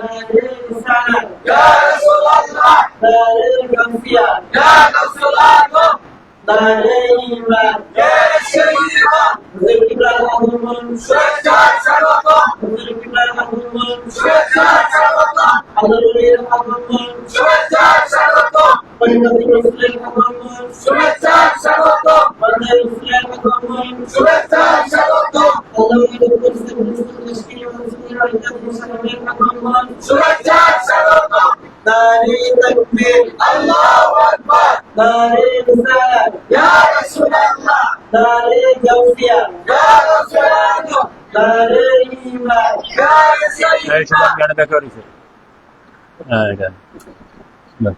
Ya Rasulullah, Ya Rasulullah, Ya Sayyidina, Syurga Sarwata, Syurga Sarwata, Syurga Sarwata, Syurga Sarwata, Syurga Sarwata, Syurga Sarwata. Nari takbir, Allahu Akbar, Nari risalah, Ya Rasulullah, Nari jawziyah, Ya Rasulullah, Nari iman, Ya Sayyidina. এই সব গানে দেখা হইছে হ্যাঁ এটা না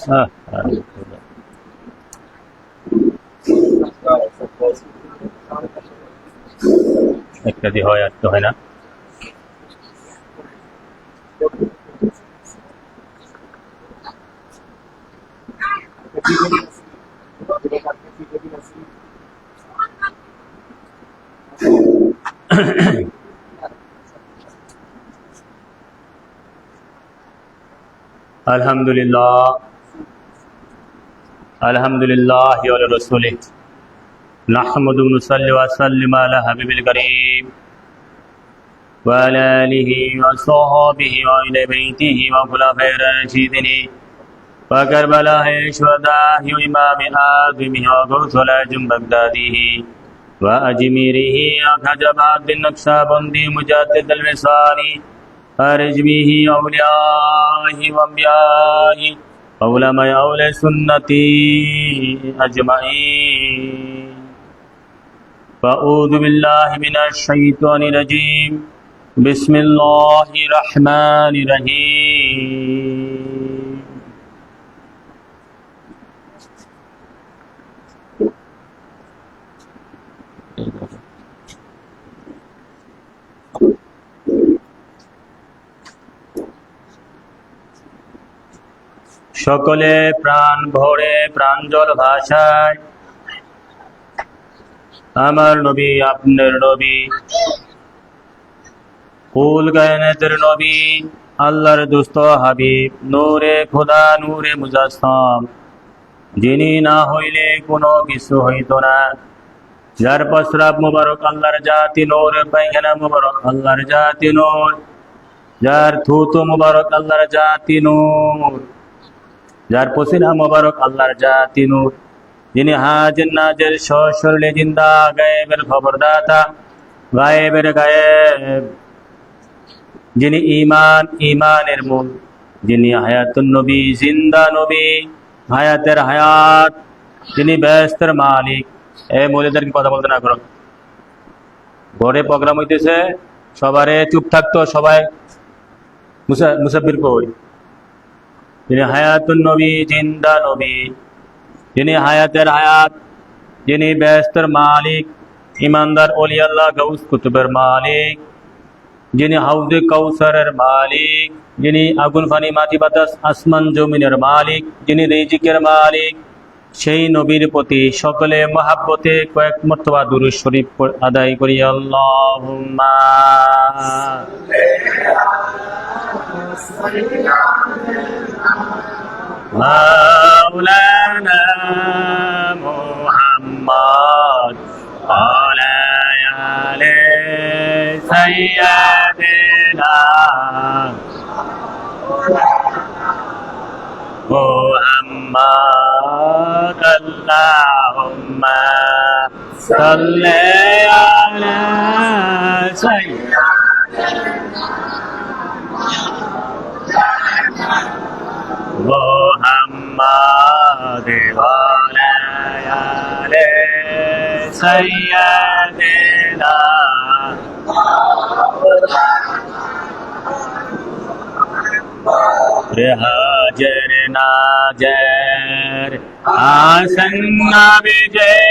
হ্যাঁ একটা দিয়ে হয় আর তো হয় না আলহামদুলিল্লাহ আলহামদুলিল্লাহ ওয়া আলা রাসূলিহি নাহমাদু ওয়া নুসাল্লি ওয়া সাল্লিমু আলা হাবিবিল কারীম ওয়া আলা আলিহি ওয়া সাহবিহি ওয়া আহলি বাইতিহি ওয়া খুলাফায়ে রাশিদিন ওয়া কারবালায়ে শুহাদাহি ওয়া ইমামে আযমিহি ওয়া গাওসুল আজম বাগদাদিহি ওয়া আজমিরিহি ওয়া খাজাবাতিন নকশবন্দি মুজাদ্দিদ আল মিসানি আরজমিহি আউলিয়াহি ওয়া আমবিয়াহি ওয়া উলামায়ে আহলে সুন্নতি আজমাইন আউযু বিল্লাহি মিনাশ শাইতানির রাজীম বিসমিল্লাহির রহমানির রহিম সকলে প্রাণ ভরে প্রাঞ্জল ভাষায় আমার নবী আপনার নবী কুল কায়নাতের নবী আল্লাহর দোস্ত হাবিব নূরে খোদা নূরে মুজাসসাম যিনি না হইলে কোনো কিছু হইত না যার প্রস্রাব মুবারক আল্লাহর জাতি নূর পায়খানা মুবারক আল্লাহর জাতি নূর যার থুতু মুবারক আল্লাহর জাতি নূর যার পসিনা মুবারক আল্লাহর জাতি নূর যিনি হাজির নাজির সশরীরে জিন্দা গায়েবের খবরদাতা গায়েবের গায়েব যিনি ঈমান ঈমানের মূল যিনি হায়াতুন নবী জিন্দা নবী হায়াতের হায়াত যিনি ব্যস্তের মালিক এই মৌলবীদেরকে কথা বলতে না করো ঘরে প্রোগ্রাম হইতেছে সবারে চুপ থাকতো সবাই মুসাফির কই যিনি হায়াতুন নবী জিন্দা নবী যিনি হায়াতের হায়াত যিনি ব্যস্তের মালিক ইমানদার ওলি আল্লাহ গাউস কুতুবের মালিক যিনি হাউজে কাউসারের মালিক যিনি আগুন পানি মাটি বাতাস আসমান জমিনের মালিক যিনি রিজিকের মালিক সেই নবীর প্রতি সকলে মহাব্বতে কয়েক মর্তবা দুরূদ শরীফ আদায় করি আল্লাহুম্মা মাওলানা মুহাম্মদ ওয়ালা আলি সাইয়্যিদিনা মুহাম্মদ আল্লাহুম্মা সাল্লি আলা সাইয়্যিদিনা মুহাম্মদ ওয়ালা আলি সাইয়্যিদিনা হাজর নাজর আসন্ন বিজয়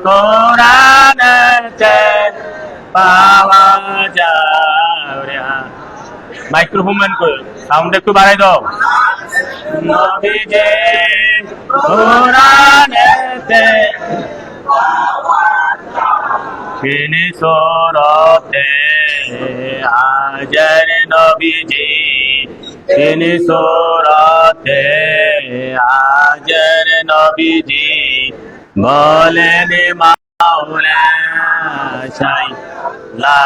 কোরআন পাওয়া যায় মাইক্রোফোন ম্যান করে সাউন্ড একটু বাড়াই দাও নবীজি কোরআনেতে তিনি সুরতে হাজার নবীজি তিনি সুরতে হাজার নবীজি বলেন মাওলা শাই লা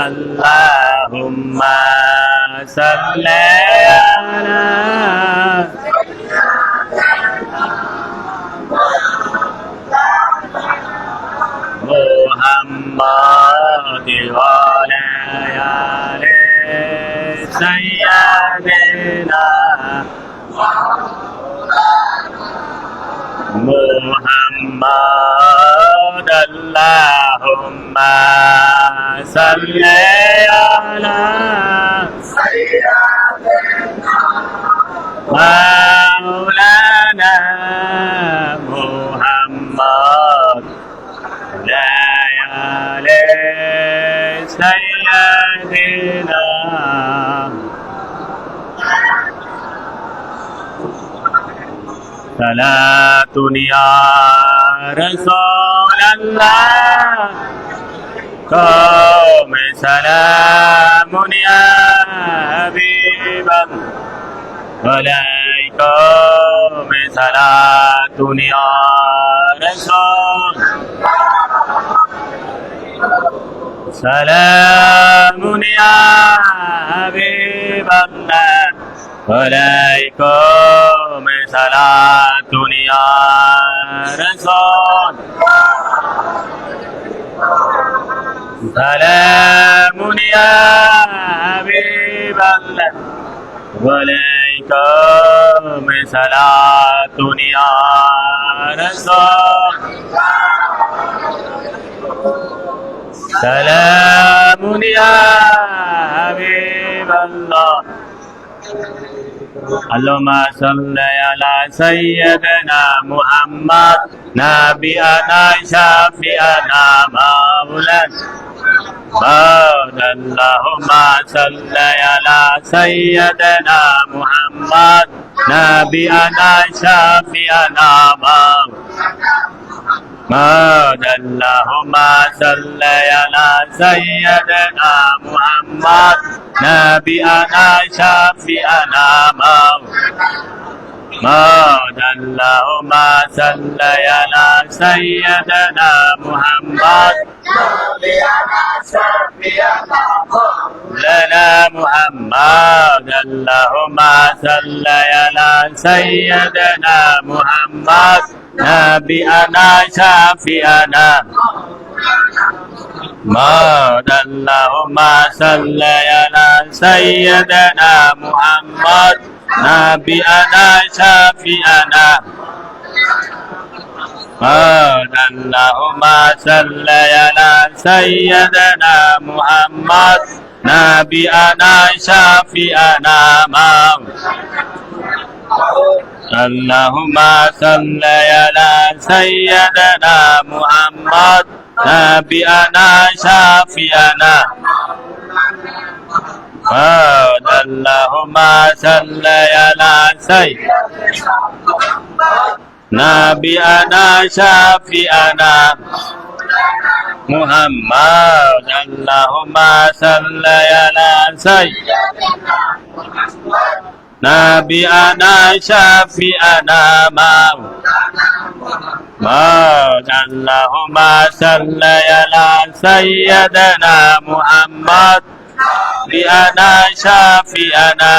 আল্লাহুম্মা সাল্লি আলা محمد وعلى آل سيدنا محمد اللهم صل على مولانا محمد ليالي سيدنا صلاة يا رسول الله قوم سلام يا حبيب عليكم صلاة يا رسول سلام يا حبيب الله عليكم صلاة يا رسول سلام يا حبيب الله عليكم صلاة يا رسول سلام يا حبيب الله اللهم صل على سيدنا محمد نبينا شافينا مولانا اللهم صل على سيدنا محمد نبينا شافينا مولانا اللهم صل على سيدنا محمد نبينا شافينا مولانا اللهم صل على سيدنا محمد نبينا شافينا مولانا محمد اللهم صل على سيدنا محمد نبينا شافينا مولانا اللهم صل على سيدنا محمد نبينا شافينا مولانا اللهم صل على سيدنا محمد نبينا شافينا اللهم صل على سيدنا محمد نبينا شافينا اللهم صل على سيدنا نبينا شافينا محمد اللهم صل على سيدنا نبينا شافينا مولانا اللهم صل على سيدنا محمد نبينا شافينا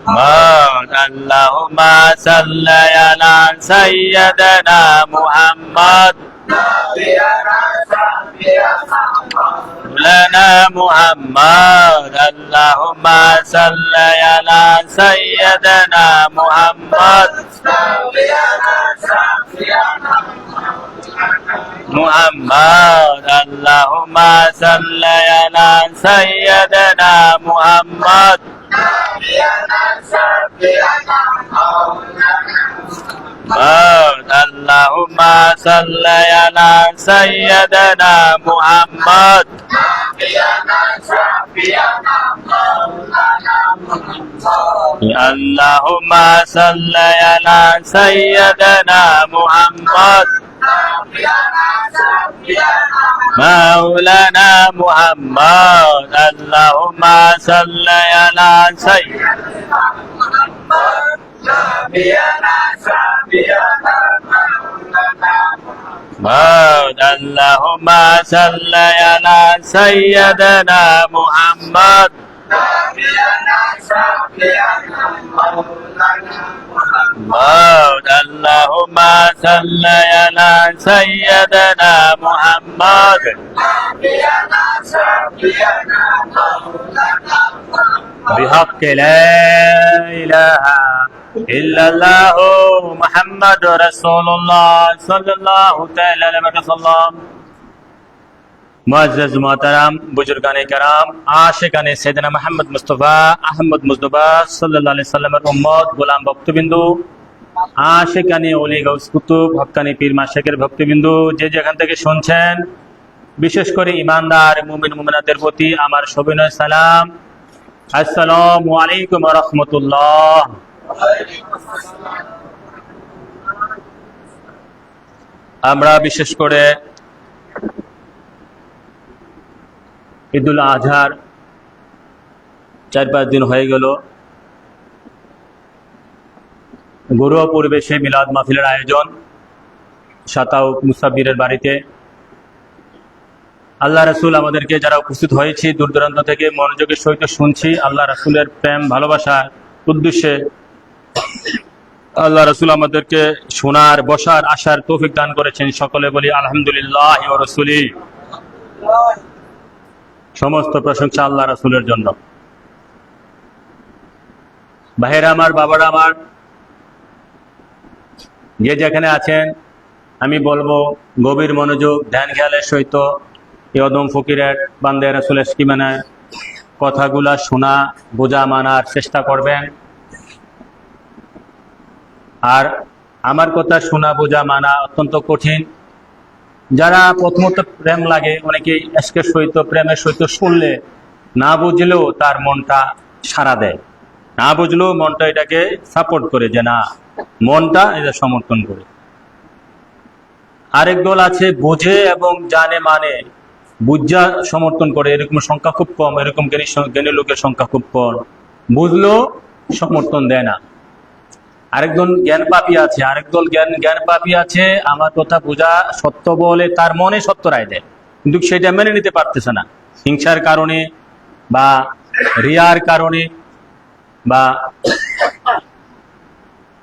مولانا اللهم صل على سيدنا محمد مولانا محمد اللهم صل على سيدنا محمد محمد اللهم صل على سيدنا محمد اللهم صل على سيدنا محمد اللهم صل على سيدنا محمد مولانا محمد اللهم صل على سيدنا محمد اللهم صل على سيدنا محمد محمد اللهم صل على سيدنا محمد بحق لا إله إلا الله محمد رسول الله صلى الله تعالى عليه وسلم मुअज़्ज़ज़ मोहतरम बुजुर्गाने कराम आशिकाने सैयदना मोहम्मद मुस्तफ़ा अहमद मुस्तफ़ा सल्लल्लाहु अलैहि वसल्लम उम्मत গোলাম ভক্তবিন্দু आशिकाने ওলি গাউস কুতুব হক্কানি পীর মাশায়েখের ভক্তবিন্দু যে যেখান থেকে শুনছেন বিশেষ করে ঈমানদার মুমিন মুমিনাতের প্রতি আমার সবিনয় সালাম আসসালামু আলাইকুম ওয়া রাহমাতুল্লাহ। আমরা বিশেষ করে ঈদুল আজহার 4-5 দিন হয়ে গেল ঘরোয়া পরিবেশে মিলাদ মাহফিলের আয়োজন সাতাও মুসাব্বিরের বাড়িতে। আল্লাহ রাসূল আমাদেরকে যারা উপস্থিত হয়েছি দূর দূরান্ত থেকে মনোযোগের সহিত শুনছি আল্লাহ রাসূলের প্রেম ভালোবাসার উদ্দেশ্যে আল্লাহ রাসূল আমাদেরকে শোনার বসার আসার তৌফিক দান করেছেন। সকলে বলি আলহামদুলিল্লাহ ওয়া রাসূলি। সমস্ত প্রশংসা আল্লাহ রাসূলের জন্য। ভাইয়েরা আমার, বাবারা আমার, যে যেখানে আছেন আমি বলবো গভীর মনোযোগ ধ্যান খেয়ালের সহিত এই অদম ফকিরের বান্দে রাসূলের স্কিমানায় কথাগুলা শোনা বোঝা মানার চেষ্টা করবেন। আর আমার কথা শোনা বোঝা মানা অত্যন্ত কঠিন। যারা প্রথমত প্রেম লাগে অনেকে এশকের সহিত প্রেমের সহিত শুনলে না বুঝলেও তার মনটা সাড়া দেয়, না বুঝলেও মনটা এটাকে সাপোর্ট করে যে না, মনটা এটা সমর্থন করে। আরেক দল আছে বুঝে এবং জানে মানে বুঝা সমর্থন করে, এরকম সংখ্যা খুব কম, এরকম জ্ঞানী লোকের সংখ্যা খুব কম, বুঝলেও সমর্থন দেয় না। আরেকজন জ্ঞান পাপী আছে, আরেক দল জ্ঞান পাপী আছে, আমার কথা বোঝা সত্য বলে তার মনে সত্য রায় দেয়, কিন্তু সেটা মেনে নিতে পারতেছে না, হিংসার কারণে বা রিয়ার কারণে বা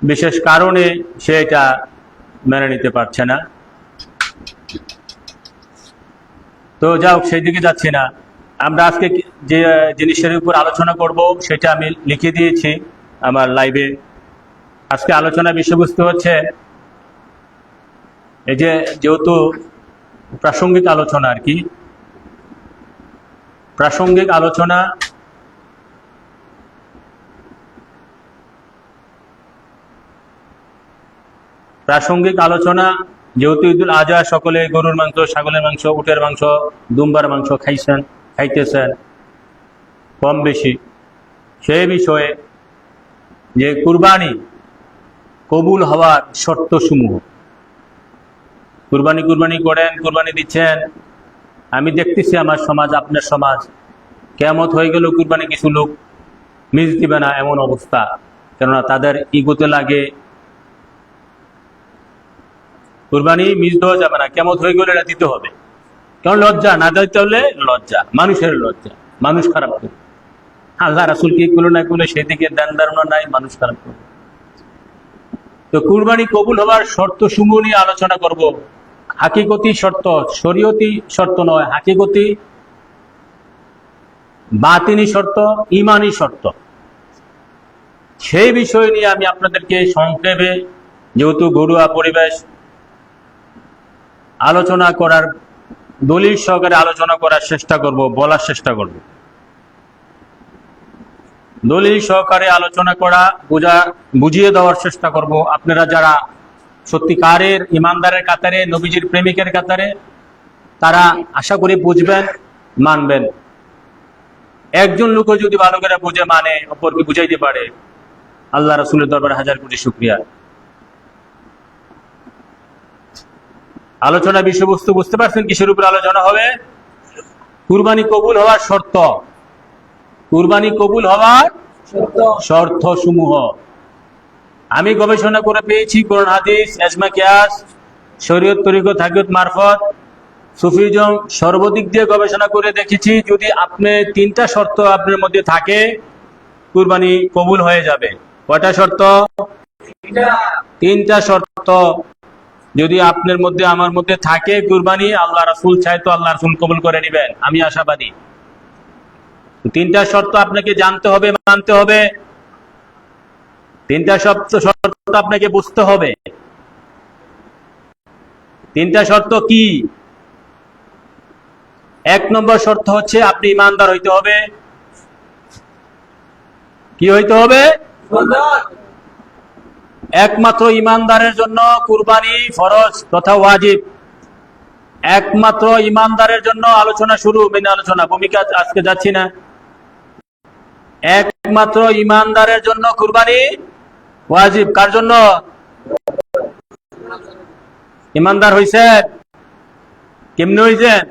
বিশেষ কারণে সে এটা মেনে নিতে পারছে না। তো যাও, সেই দিকে যাচ্ছি না। আমরা আজকে যে জিনিসের উপর আলোচনা করব সেটা আমি লিখে দিয়েছি আমার লাইভে। আজকে আলোচনার বিষয়বস্তু হচ্ছে এই যে যেহেতু প্রাসঙ্গিক আলোচনা আর কি, প্রাসঙ্গিক আলোচনা যেহেতু ঈদুল আজহা সকলে গরুর মাংস, ছাগলের মাংস, উটের মাংস, দুম্বার মাংস খাইতেছেন কম বেশি, সেই বিষয়ে যে কুরবানি কবুল হওয়ার শর্ত সমূহ, কুরবানি করেন, কুরবানি দিচ্ছেন, আমি দেখতেছি আমার সমাজ, আপনার সমাজ কিয়ামত হয়ে গেল কুরবানি কিছু লোক মিস দিবে না এমন অবস্থা। কেননা তাদের ইগোতে লাগে কুরবানি মিস দেওয়া যাবে না, কিয়ামত হয়ে গেলে এটা দিতে হবে। কারণ লজ্জা, না দিতে হলে লজ্জা, মানুষের লজ্জা, মানুষ খারাপ করবে। আল্লাহ রাসূল কি করলো না করলো সেদিকে ধ্যান ধারণা নাই, মানুষ খারাপ করবে। তো কুরবানি কবুল হওয়ার শর্ত সমূহ নিয়ে আলোচনা করব। হাকিকতি শর্ত, শরীয়তি শর্ত নয়, হাকিকতি বাতিনি শর্ত, ইমানি শর্ত, সেই বিষয় নিয়ে আমি আপনাদেরকে সংক্ষেপে, যেহেতু ঘরোয়া পরিবেশ, আলোচনা করার দলিল সহকারে আলোচনা করার চেষ্টা করব, বলার চেষ্টা করব, দলিল সহকারে আলোচনা করা বুঝিয়ে দেওয়ার চেষ্টা করব। আপনারা যারা সত্যিকারের ইমানদারের কাতারে, নবীজির প্রেমিকের কাতারে, তারা আশা করি বুঝবেন, মানবেন। একজন লোকও যদি ভালো করে বুঝে মানে, অপরকে বুঝাইতে পারে, আল্লাহ রাসূলের দরবারে হাজার কোটি শুকরিয়া। আলোচনা বিষয়বস্তু বুঝতে পারছেন কিসের উপর আলোচনা হবে? কুরবানি কবুল হওয়ার শর্ত, কুরবানি কবুল হওয়ার শর্ত সমূহ আমি গবেষণা করে পেয়েছি। কোরআন হাদিস, ইজমা কিয়াস, শরীয়ত, তরিকত, হাকিকত, মারফত, সুফিজম সর্বদিক দিয়ে গবেষণা করে দেখেছি, যদি আপনি তিনটা শর্ত আপনার মধ্যে থাকে কুরবানি কবুল হয়ে যাবে। কয়টা শর্ত? তিনটা শর্ত যদি আপনার মধ্যে আমার মধ্যে থাকে, কুরবানি আল্লাহ রাসূল চাই তো আল্লাহ রাসূল কবুল করে নেবেন, আমি আশাবাদী। তিনটা শর্ত আপনাকে জানতে হবে, মানতে হবে। তিনটা শর্ত আপনাকে বুঝতে হবে। তিনটা শর্ত কি? এক নম্বর শর্ত হচ্ছে আপনি ইমানদার হইতে হবে। কি হইতে হবে? একমাত্র ইমানদারের জন্য কুরবানি ফরজ তথা ওয়াজিব। একমাত্র ইমানদারের জন্য আলোচনা শুরু, মেনে আলোচনা, ভূমিকা আজকে যাচ্ছি না। একমাত্র ইমানদারের জন্য কুরবানি ওয়াজিব। কার জন্য? ইমানদার হইছেন? কেমনে হইছেন?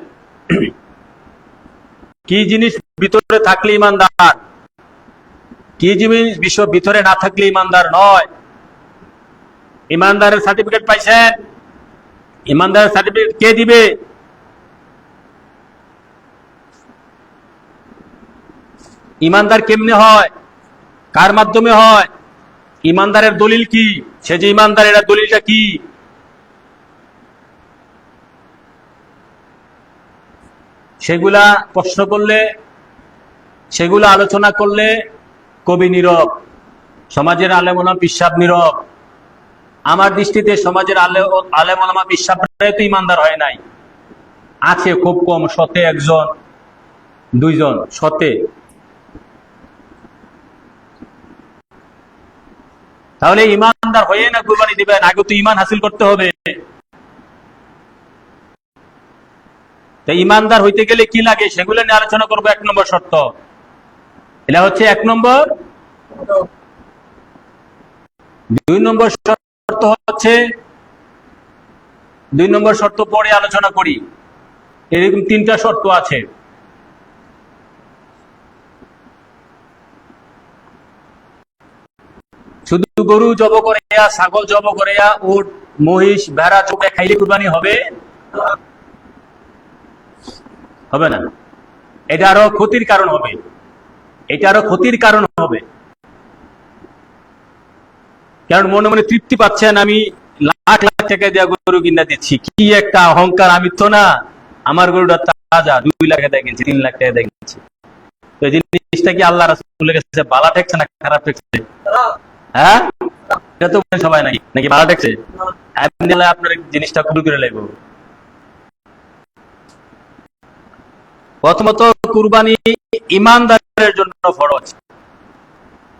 কি জিনিস ভিতরে থাকলে ইমানদার, কি জিনিস বিশ্ব ভিতরে না থাকলে ইমানদার নয়। ইমানদারের সার্টিফিকেট পাইছেন? ইমানদারের সার্টিফিকেট কে দিবে? ইমানদার কেমনে হয়, কার মাধ্যমে হয়? ইমানদারের দলিল কি? সে যে ইমানদার, এর দলিলটা কি? সেগুলা প্রশ্ন করলে, সেগুলা আলোচনা করলে কবি নীরব, সমাজের আলেম ওলামা পিশাব নীরব। আমার দৃষ্টিতে সমাজের আলেম ওলামা পিশাবরাই তো ইমানদার হয় নাই। আছে খুব কম, শতে একজন দুইজন, শতে। তাহলে ইমানদার হয়ে না কুরবানি দিবেন, আগে তো ইমান হাসিল করতে হবে। তাই ইমানদার হইতে গেলে কি লাগে সেগুলো নিয়ে আলোচনা করবো। এক নম্বর শর্ত, এটা হচ্ছে এক নম্বর। দুই নম্বর শর্ত হচ্ছে, দুই নম্বর শর্ত পরে আলোচনা করি। এরকম তিনটা শর্ত আছে। শুধু গরু জব করে, ছাগল জব করে, উট, মহিষ, ভেড়া জব করে খাইলে কুরবানি হবে? হবে না। এটা আরো ক্ষতির কারণ হবে, এটা আরো ক্ষতির কারণ হবে। কারণ মনে মনে তৃপ্তি পাচ্ছেন, আমি লাখ লাখ টাকা দিয়ে গরু কিনা দিচ্ছি, কি একটা অহংকার, আমি তো না, আমার গরুটা তাজা, 2 লাখ টাকা কিনছি, 3 লাখ টাকা দিয়ে কিনছি। তো এই জিনিসটা কি আল্লাহ রাসূলের কাছে ভালো ঠেকছে না খারাপ ঠেকছে? হ্যাঁ, এটা তো সবাই নাকি ভালো ঠেকছে? আপনার জিনিসটা কবুল করে লাগবে। প্রথমত কুরবানি ইমানদারের জন্য ফরজ।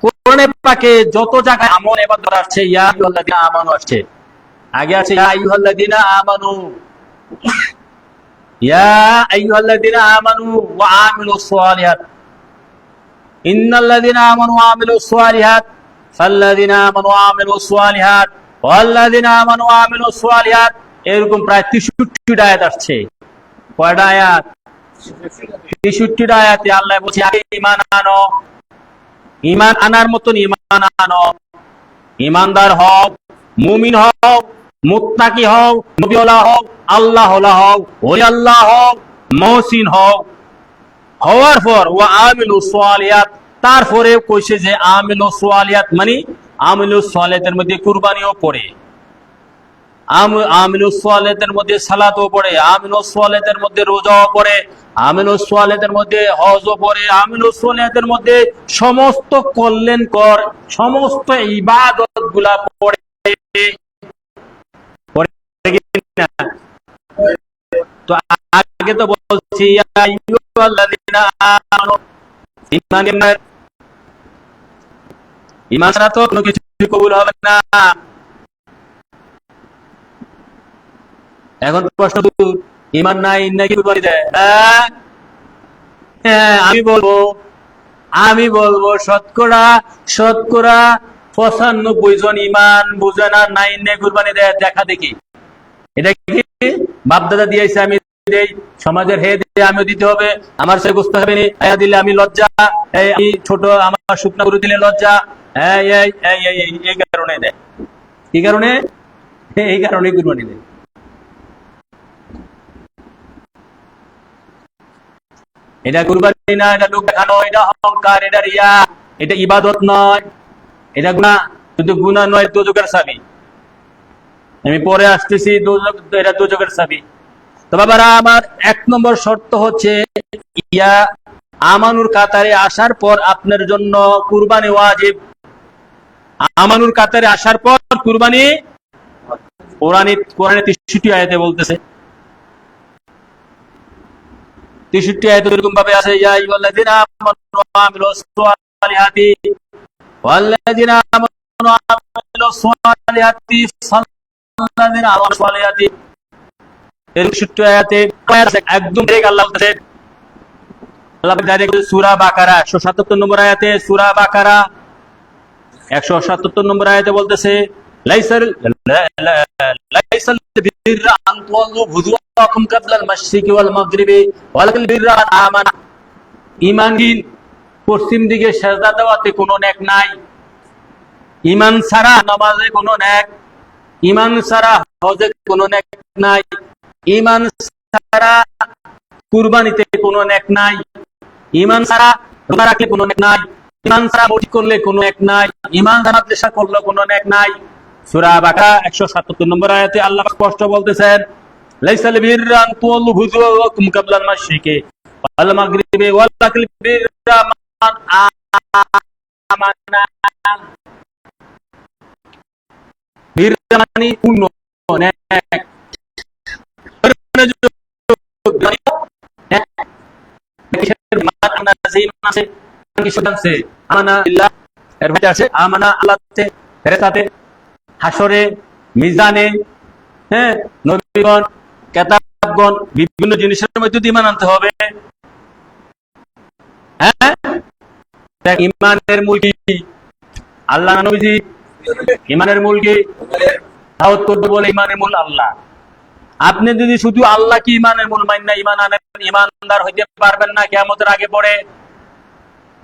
কোরআনে পাকে যত জায়গায় আমল ইবাদত আসছে, ইয়া আইয়ুহাল্লাযীনা আমানু আসছে, আগে আছে ইয়া আইয়ুহাল্লাযীনা আমানু, ইয়া আইয়ুহাল্লাযীনা আমানু ওয়া আমিলুস সালিহাত, ইন্নাল্লাযীনা আমানু ওয়া আমিলুস সালিহাত ফাল্লাযীনা আমানু ওয়া আমিলুস সালিহাত ওয়াল্লাযীনা আমানু ওয়া আমিলুস সালিহাত। এরকম প্রায় 63টা আয়াত আসছে। কয়টা আয়াত? 63টা আয়াতে আল্লাহ বলছে আগে ঈমান আনো, ঈমান আনার মতন ঈমান আনো, ঈমানদার হও, মুমিন হও, মুত্তাকি হও, নবীওয়ালা হও, আল্লাহওয়ালা হও, ওলি আল্লাহ হও, মুহসিন হও। হওয়ার পর ওয়া আমিলুস সালিহাত, তারপরে কইছে যে আমিলুস সালিহাত মানে আমিলুস সালিহাতের মধ্যে কুরবানিও পড়ে, আমিলুস সালিহাতের মধ্যে সালাতও পড়ে, আমিলুস সালিহাতের মধ্যে রোজাও পড়ে, আমিলুস সালিহাতের মধ্যে হজও পড়ে, আমিলুস সালিহাতের মধ্যে সমস্ত কল্যাণকর সমস্ত ইবাদতগুলা পড়ে। তো আগে তো বলছি ইয়া আইয়ুহাল্লাযীনা আমানু, ঈমান ছাড়া তো কোনো কিছু কবুল হবে না। এখন প্রশ্ন, ঈমান নাই নাকি কুরবানি দেয়? হ্যাঁ, আমি বলবো শতকরা 95 জন ঈমান বুঝে না, নাই নে কুরবানি দেয়। দেখা দেখি, এটা কি বাপ দাদা দিয়েছে আমি দেই, সমাজের হে দিয়ে আমিও দিতে হবে, আমার সে গোস্ত হবে নি, দিলে আমি লজ্জা, আমি ছোট, আমার শুকনা গরু দিলে লজ্জা, এই কারণে দেয়। কি কারণে? এই কারণে কুরবানি দেয়। এটা কুরবানি না, এটা লোক দেখানো, এটা অহংকার, এটা রিয়া, এটা ইবাদত নয়, এটা গুনাহ। কিন্তু গুনাহ নয়, দোজখের চাবি। আমি পরে আসতেছি, এটা দোজখের চাবি। তো বাবারা আমার 1 নম্বর শর্ত হচ্ছে ইয়া আমানুর কাতারে আসার পর আপনার জন্য কুরবানি ওয়াজিব। আমানুর কাতারে আসার পর কুরবানি কোরআনে 63 আয়াতে বলতেছে। 63 আয়াতে এরকম ভাবে আছে, ইয়া আইয়ুহাল্লাযিনা আমানু ওয়া আমিলুস সালিহাতি ওয়াল্লাযিনা আমানু ওয়া আমিলুস সালিহাতি সাল্লাল্লাযিনা আমানু সালিহাতি। এর 63 আয়াতে একদম ঠিক আল্লাহ বলতেছে। আল্লাহ ডাইরেক্ট সূরা বাকারা 177 নম্বর আয়াতে, সূরা বাকারা 177 নম্বর আয়াতে বলতেছে, লাইসাল বিররা আন তুওয়াল্লু বুজুহাকুম ক্বাবলাল মাশরিকি ওয়াল মাগরিবি ওয়ালাকিল বিররা মান আমানা। ঈমানহীন পশ্চিম দিকে সিজদা দেওয়াতে কোনো নেক নাই। ঈমান ছাড়া নামাজে কোনো নেক, ঈমান ছাড়া হজে কোনো নেক নাই, ঈমান ছাড়া কুরবানিতে কোনো নেক নাই, ঈমান ছাড়া রোজা রাখলে কোনো নেক নাই, ঈমান ছাড়া মসজিদ করলে কোনো নেক নাই, ঈমান ছাড়া মাদ্রাসা করলে কোনো নেক নাই। সূরা বাকারা 177 নম্বর আয়াতে আল্লাহ স্পষ্ট বলতেছেন, লাইসাল বিররা আন তুওয়াল্লু বুজুহাকুম ক্বাবলাল মাশরিকি ওয়াল মাগরিবি ওয়ালাকিল বিররা মান আমানা। বিররা মানে পূর্ণ নেক, হাসরে, মিজানে, নবীগণ, কেতাবগণ, বিভিন্ন জিনিসের মধ্যে ঈমান আনতে হবে। ঈমানের মূল কি? আল্লাহ না নবীজি? ঈমানের মূল কি? দাওয়াত করবে বলে ঈমানের মূল আল্লাহ। আপনি যদি শুধু আল্লাহ কি ঈমানের মূল মাইন্না ঈমান আনেন, ঈমানদার হইতে পারবেন না কিয়ামতের আগে পড়ে।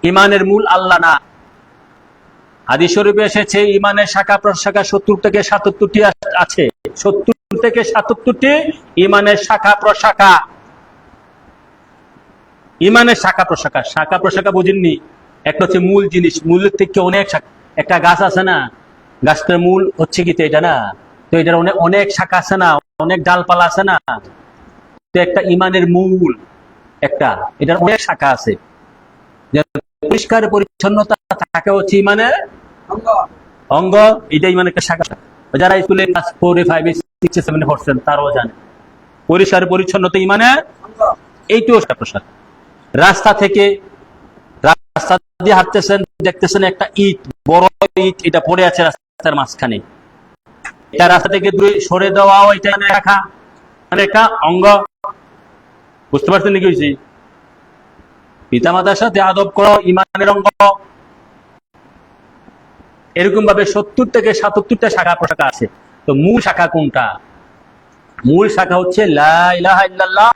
ঈমানের মূল আল্লাহ না। হাদিস শরীফে এসেছে ঈমানের শাখা প্রশাখা 70 থেকে 77টি আছে। 70 থেকে 77টি ঈমানের শাখা প্রশাখা। ঈমানের শাখা প্রশাখা, শাখা প্রশাখা বুঝেননি? একটা হচ্ছে মূল জিনিস, মূলের থেকে অনেক শাখা। একটা গাছ আছে না, গাছটার মূল হচ্ছে কি এটা না, তো এটার অনেক শাখা আছে না, অনেক ডালপালা আছে না, তো একটা ঈমানের মূল একটা, এটার অনেক শাখা আছে। পরিষ্কার পরিচ্ছন্নতা থাকা হচ্ছে ঈমানের অঙ্গ, এটা ঈমানের একটা শাখা। যারা স্কুলে ক্লাস 4, 5, 6, 7 পড়ছেন তারাও জানে পরিষ্কার পরিচ্ছন্নতা ঈমানের এইটাও শাখা প্রশাখা। রাস্তা থেকে রাস্তা দিয়ে হাঁটতেছেন, দেখতেছেন একটা ইট, বড় ইট, এটা পড়ে আছে রাস্তার মাঝখানে, এটা রাস্তা থেকে দূরে সরে দেওয়াও এটা রাখা, মানে একটা অঙ্গ। বুঝতে পারছেন নাকি? হয়েছি পিতামাতার সাথে আদব করো, ঈমানের অঙ্গ। এরকম ভাবে 70 থেকে 77টা শাখা প্রশাখা আছে। তো মূল শাখা কোনটা? মূল শাখা হচ্ছে লা ইলাহা ইল্লাল্লাহ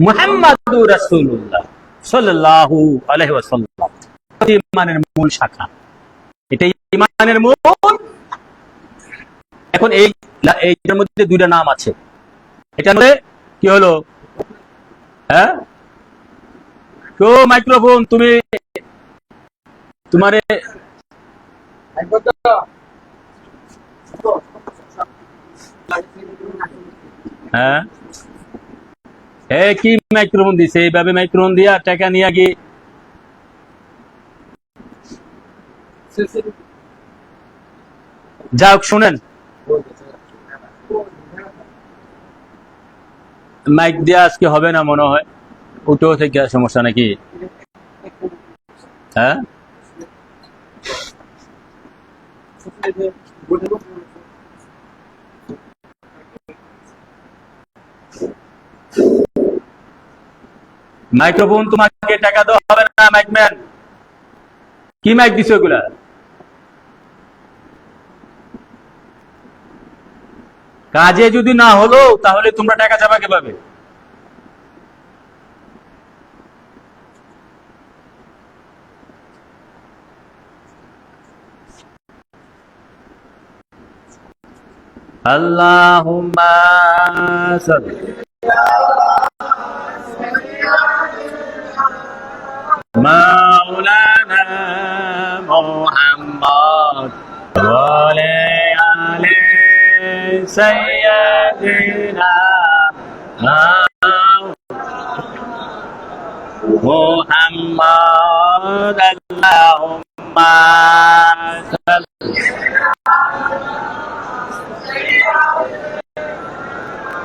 মুহাম্মাদুর রাসূলুল্লাহ সাল্লাল্লাহু আলাইহি ওয়াসাল্লাম। ঈমানের মূল শাখা, এটা ঈমানের মূল। এখন এইটার মধ্যে দুইটা নাম আছে। এটার মধ্যে কি হলো? হ্যাঁ, তো মাইক্রোফোন তুমি তোমারে হ্যাঁ, কি মাইক্রোফোন দিছে? এইভাবে মাইক্রোফোন দিয়া টাকা নিয়ে গিয়ে যাক, শুনেন, মাইক দিয়ে আজকে হবে না মনে হয়, উঠেও থেকে সমস্যা নাকি? হ্যাঁ, মাইক্রোফোন তোমাকে টাকা দেওয়া হবে না। মাইকম্যান কি মাইক দিছে ওগুলা? কাজে যদি না হলো তাহলে তোমরা টাকা চাপা কিভাবে? আল্লাহুম্মা সাল্লি মাওলানা মুহাম্মদ ওয়া আলি সাইয়্যিদিনা মুহাম্মদ আল্লাহুম্মা সাল্লি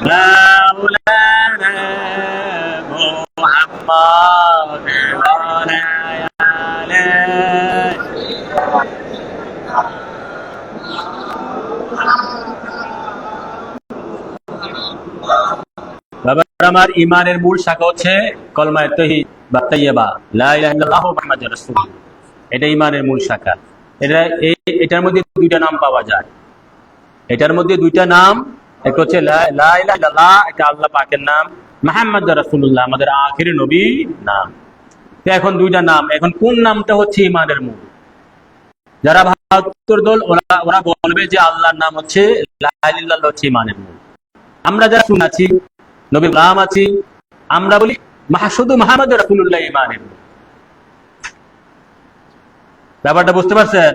মাওলানা মুহাম্মদ ওয়া আলি বাবা আমার ইমানের মূল শাখা হচ্ছে কলমায়ে তাওহীদ বা তাইয়্যিবা লা ইলাহা ইল্লাল্লাহু মুহাম্মাদুর রাসূলুল্লাহ। এটা ইমানের মূল শাখা। এটার মধ্যে দুইটা নাম পাওয়া যায়। এটার মধ্যে দুইটা নাম, একটা হচ্ছে লা ইলাহা ইল্লাল্লাহ, এটা আল্লাহ পাকের নাম, মুহাম্মাদুর রাসূলুল্লাহ আমাদের আখিরি নবী নাম। তো এখন দুইটা নাম, এখন কোন নামটা হচ্ছে ইমানের মূল? যারা ৭২ দল ওরা বলবে যে আল্লাহর নাম হচ্ছে লা ইলাহা ইল্লাল্লাহ হচ্ছে ইমানের মূল। আমরা যারা শুনেছি নবী গোলাম আছি, আমরা বলি শুধু মুহাম্মাদুর রাসূলুল্লাহ ইমানের মূল। ব্যাপারটা বুঝতে পারছেন?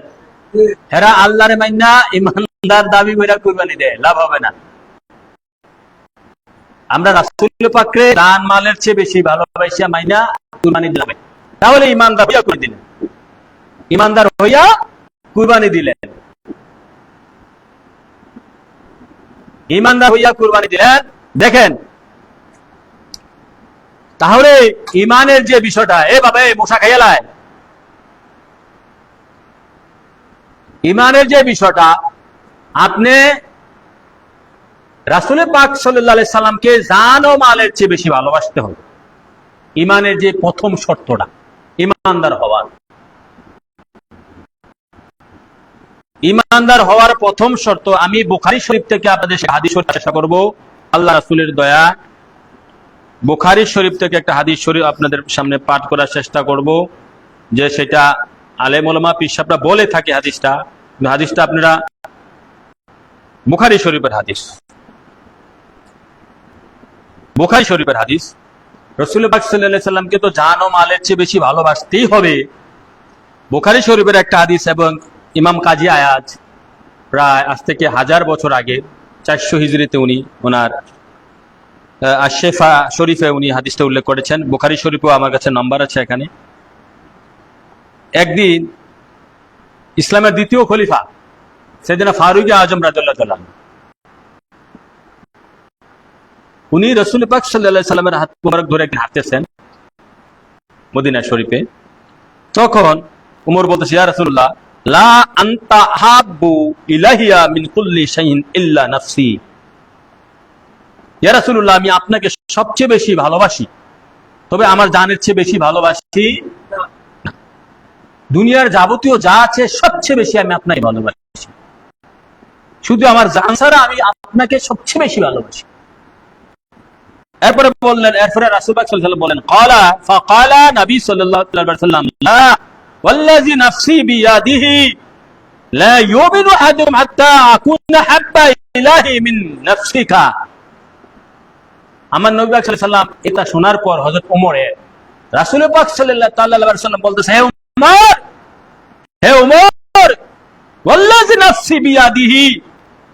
এরা আল্লাহর মাইন্না ইমানদার দাবি কইরা কুরবানি দেয়, লাভ হবে না। আমরা রাসূল পাককে জান মালের চেয়ে বেশি ভালোবাসিয়া মাইনা কুরবানি দিলাম, তাহলে ইমানদার হইয়া করে দিলেন, ইমানদার হইয়া কুরবানি দিলেন, ইমানদার হইয়া কুরবানি দিলেন। দেখেন তাহলে ইমানের যে বিষয়টা, এ বাবা মশা খাইয়ালায়, ইমানের যে বিষয়টা, আপনি রাসূল পাক সাল্লাল্লাহু আলাইহি সাল্লামকে জান ও মালের চেয়ে বেশি ভালোবাসতে হবে। ইমানের যে প্রথম শর্তটা ইমানদার হওয়ার, ইমানদার হওয়ার প্রথম শর্ত, আমি বুখারী শরীফ থেকে আপনাদের হাদিস চেষ্টা করব আল্লাহ রাসূলের দয়া। বুখারী শরীফ থেকে একটা হাদিস শরীফ আপনাদের সামনে পাঠ করার চেষ্টা করব, যে সেটা আলেম ওলামা পীর সাহেবরা বলে থাকে হাদিসটা, হাদিসটা আপনারা বুখারী শরীফের হাদিস, বুখারী শরীফের হাদিস। রাসূল পাক সাল্লাল্লাহু আলাইহি সাল্লামকে তো জান ও মালের চেয়ে বেশি ভালোবাসতেই হবে। বুখারী শরীফের একটা হাদিস, এবং ইমাম কাজী আয়াজ প্রায় আজ থেকে 1000 বছর আগে 400 হিজরিতে উনি ওনার আশ-শিফা শরীফে উনি হাদিসটা উল্লেখ করেছেন। বুখারী শরীফেও আমার কাছে নাম্বার আছে এখানে। একদিন ইসলামের দ্বিতীয় খলিফা সাইয়েদনা ফারুক আজম রাদিয়াল্লাহু তাআলা উনি রাসূল পাক সাল্লাল্লাহু আলাইহি সাল্লামের হাত মোবারক ধরে হাঁটতেছেন মদিনা শরীফে। তখন ওমর বলতেছে, ইয়া রাসূলুল্লাহ, লা আনতা হাব্বু ইলাহিয়া মিন কুল্লি শাইইন ইল্লা নাফসি। ইয়া রাসূলুল্লাহ, আমি আপনাকে সবচেয়ে বেশি ভালোবাসি, তবে আমার জানের চেয়ে বেশি ভালোবাসি না। দুনিয়ার যাবতীয় যা আছে সবচেয়ে বেশি আমি আপনাকে ভালোবাসি, শুধু আমার জান ছাড়া আমি আপনাকে সবচেয়ে বেশি ভালোবাসি। এরপরে বললেন, এরপরে রাসূল পাক সাল্লাল্লাহু আলাইহি ওয়াসাল্লাম বলেন, ক্বালা ফাকালা নবী সাল্লাল্লাহু আলাইহি ওয়াসাল্লাম, লা ওয়াল্লাযী নাফসি বিয়াদিহি লা ইউমিনু আহাদুকুম হাত্তা আকুনা হাব্বা ইলাহি মিন নাফসিকা। আমার নবী পাক সাল্লাল্লাহু আলাইহি ওয়াসাল্লাম এটা শোনার পর হযরত ওমরের রাসূল পাক সাল্লাল্লাহু আলাইহি ওয়াসাল্লাম বলতেছে, হে ওমর, হে ওমর, ওয়াল্লাযী নাফসি বিয়াদিহি,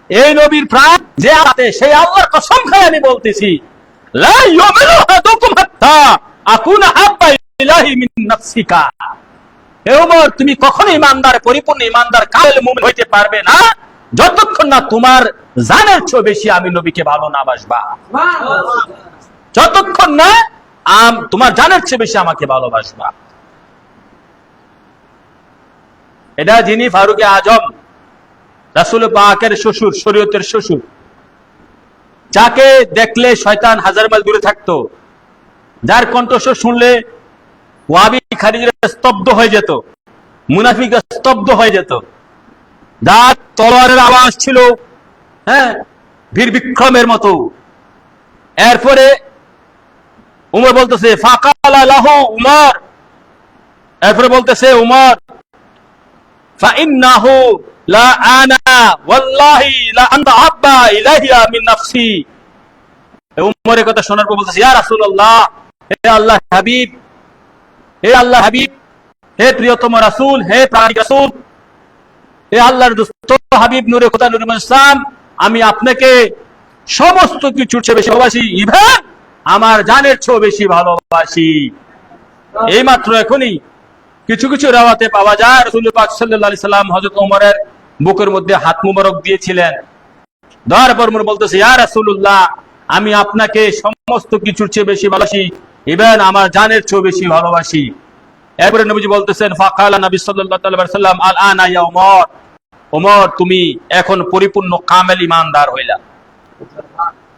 এই নবীর প্রাণ যে হাতে, সেই আল্লাহর কসম খাই আমি বলতেছি, লা ইউমিনু আহাদুকুম হাত্তা আকুনা হাব্বা ইলাহি মিন নাফসিকা। হে ওমর, তুমি কখনো ইমানদার, পরিপূর্ণ ইমানদার, কামেল মুমিন হইতে পারবে না যতক্ষণ না তোমার জানের চেয়ে বেশি আমি নবীকে ভালো না বাসবা, যতক্ষণ না তোমার জানের চেয়ে বেশি আমাকে ভালোবাসবা। এটা যিনি ফারুকে আজম, রাসূল পাকের শ্বশুর, শরীয়তের শ্বশুর, যাকে দেখলে শয়তান 1000 মাইল দূরে থাকতো, যার কণ্ঠস্বর শুনলে ওয়াহাবি খারিজিরা স্তব্ধ হয়ে যেত, মুনাফিকরা স্তব্ধ হয়ে যেত, যার তলোয়ারের আওয়াজ ছিল, হ্যাঁ, বীর বিক্রমের মতো। এরপরে উমর বলতেছে ফাকালা লাহু উমর, এরপরে বলতেছে উমর ফাইন্নাহু লা আনা ওয়াল্লাহি লা আনতা আব্বা ইলাইয়া মিন নাফসি। উমরের কথা শোনার পর বলতেছে ইয়া রাসূলুল্লাহ, হে আল্লাহ হাবিব, হে আল্লাহ হাবিব, হে প্রিয়তম রাসূল, হে প্রাণিক রাসূল, হে আল্লাহর দোস্ত হাবিব নূরে খোদা নূরে ইসলাম, আমি আপনাকে সমস্ত কিছুর চেয়ে বেশি ভালোবাসি, ইভেন আমার জানের চেয়েও বেশি ভালোবাসি। এইমাত্র এখনই কিছু কিছু রাওয়াতে পাওয়া যায় রাসূল পাক সাল্লাল্লাহু আলাইহি সাল্লাম হযরত ওমরের বুকের মধ্যে হাত মুবারক দিয়েছিলেন। দেওয়ার পর ওমর বলতেছে ইয়া রাসূলুল্লাহ, আমি আপনাকে সমস্ত কিছুর চেয়ে বেশি ভালোবাসি, ইভেন আমার জানের চেয়েও বেশি ভালোবাসি। এরপরে নবীজি বলতেছেন ফাকালা নবী সাল্লাল্লাহু আলাইহি সাল্লাম আল আনা ইয়া ওমর, ওমর তুমি এখন পরিপূর্ণ কামেল ঈমানদার হইলা।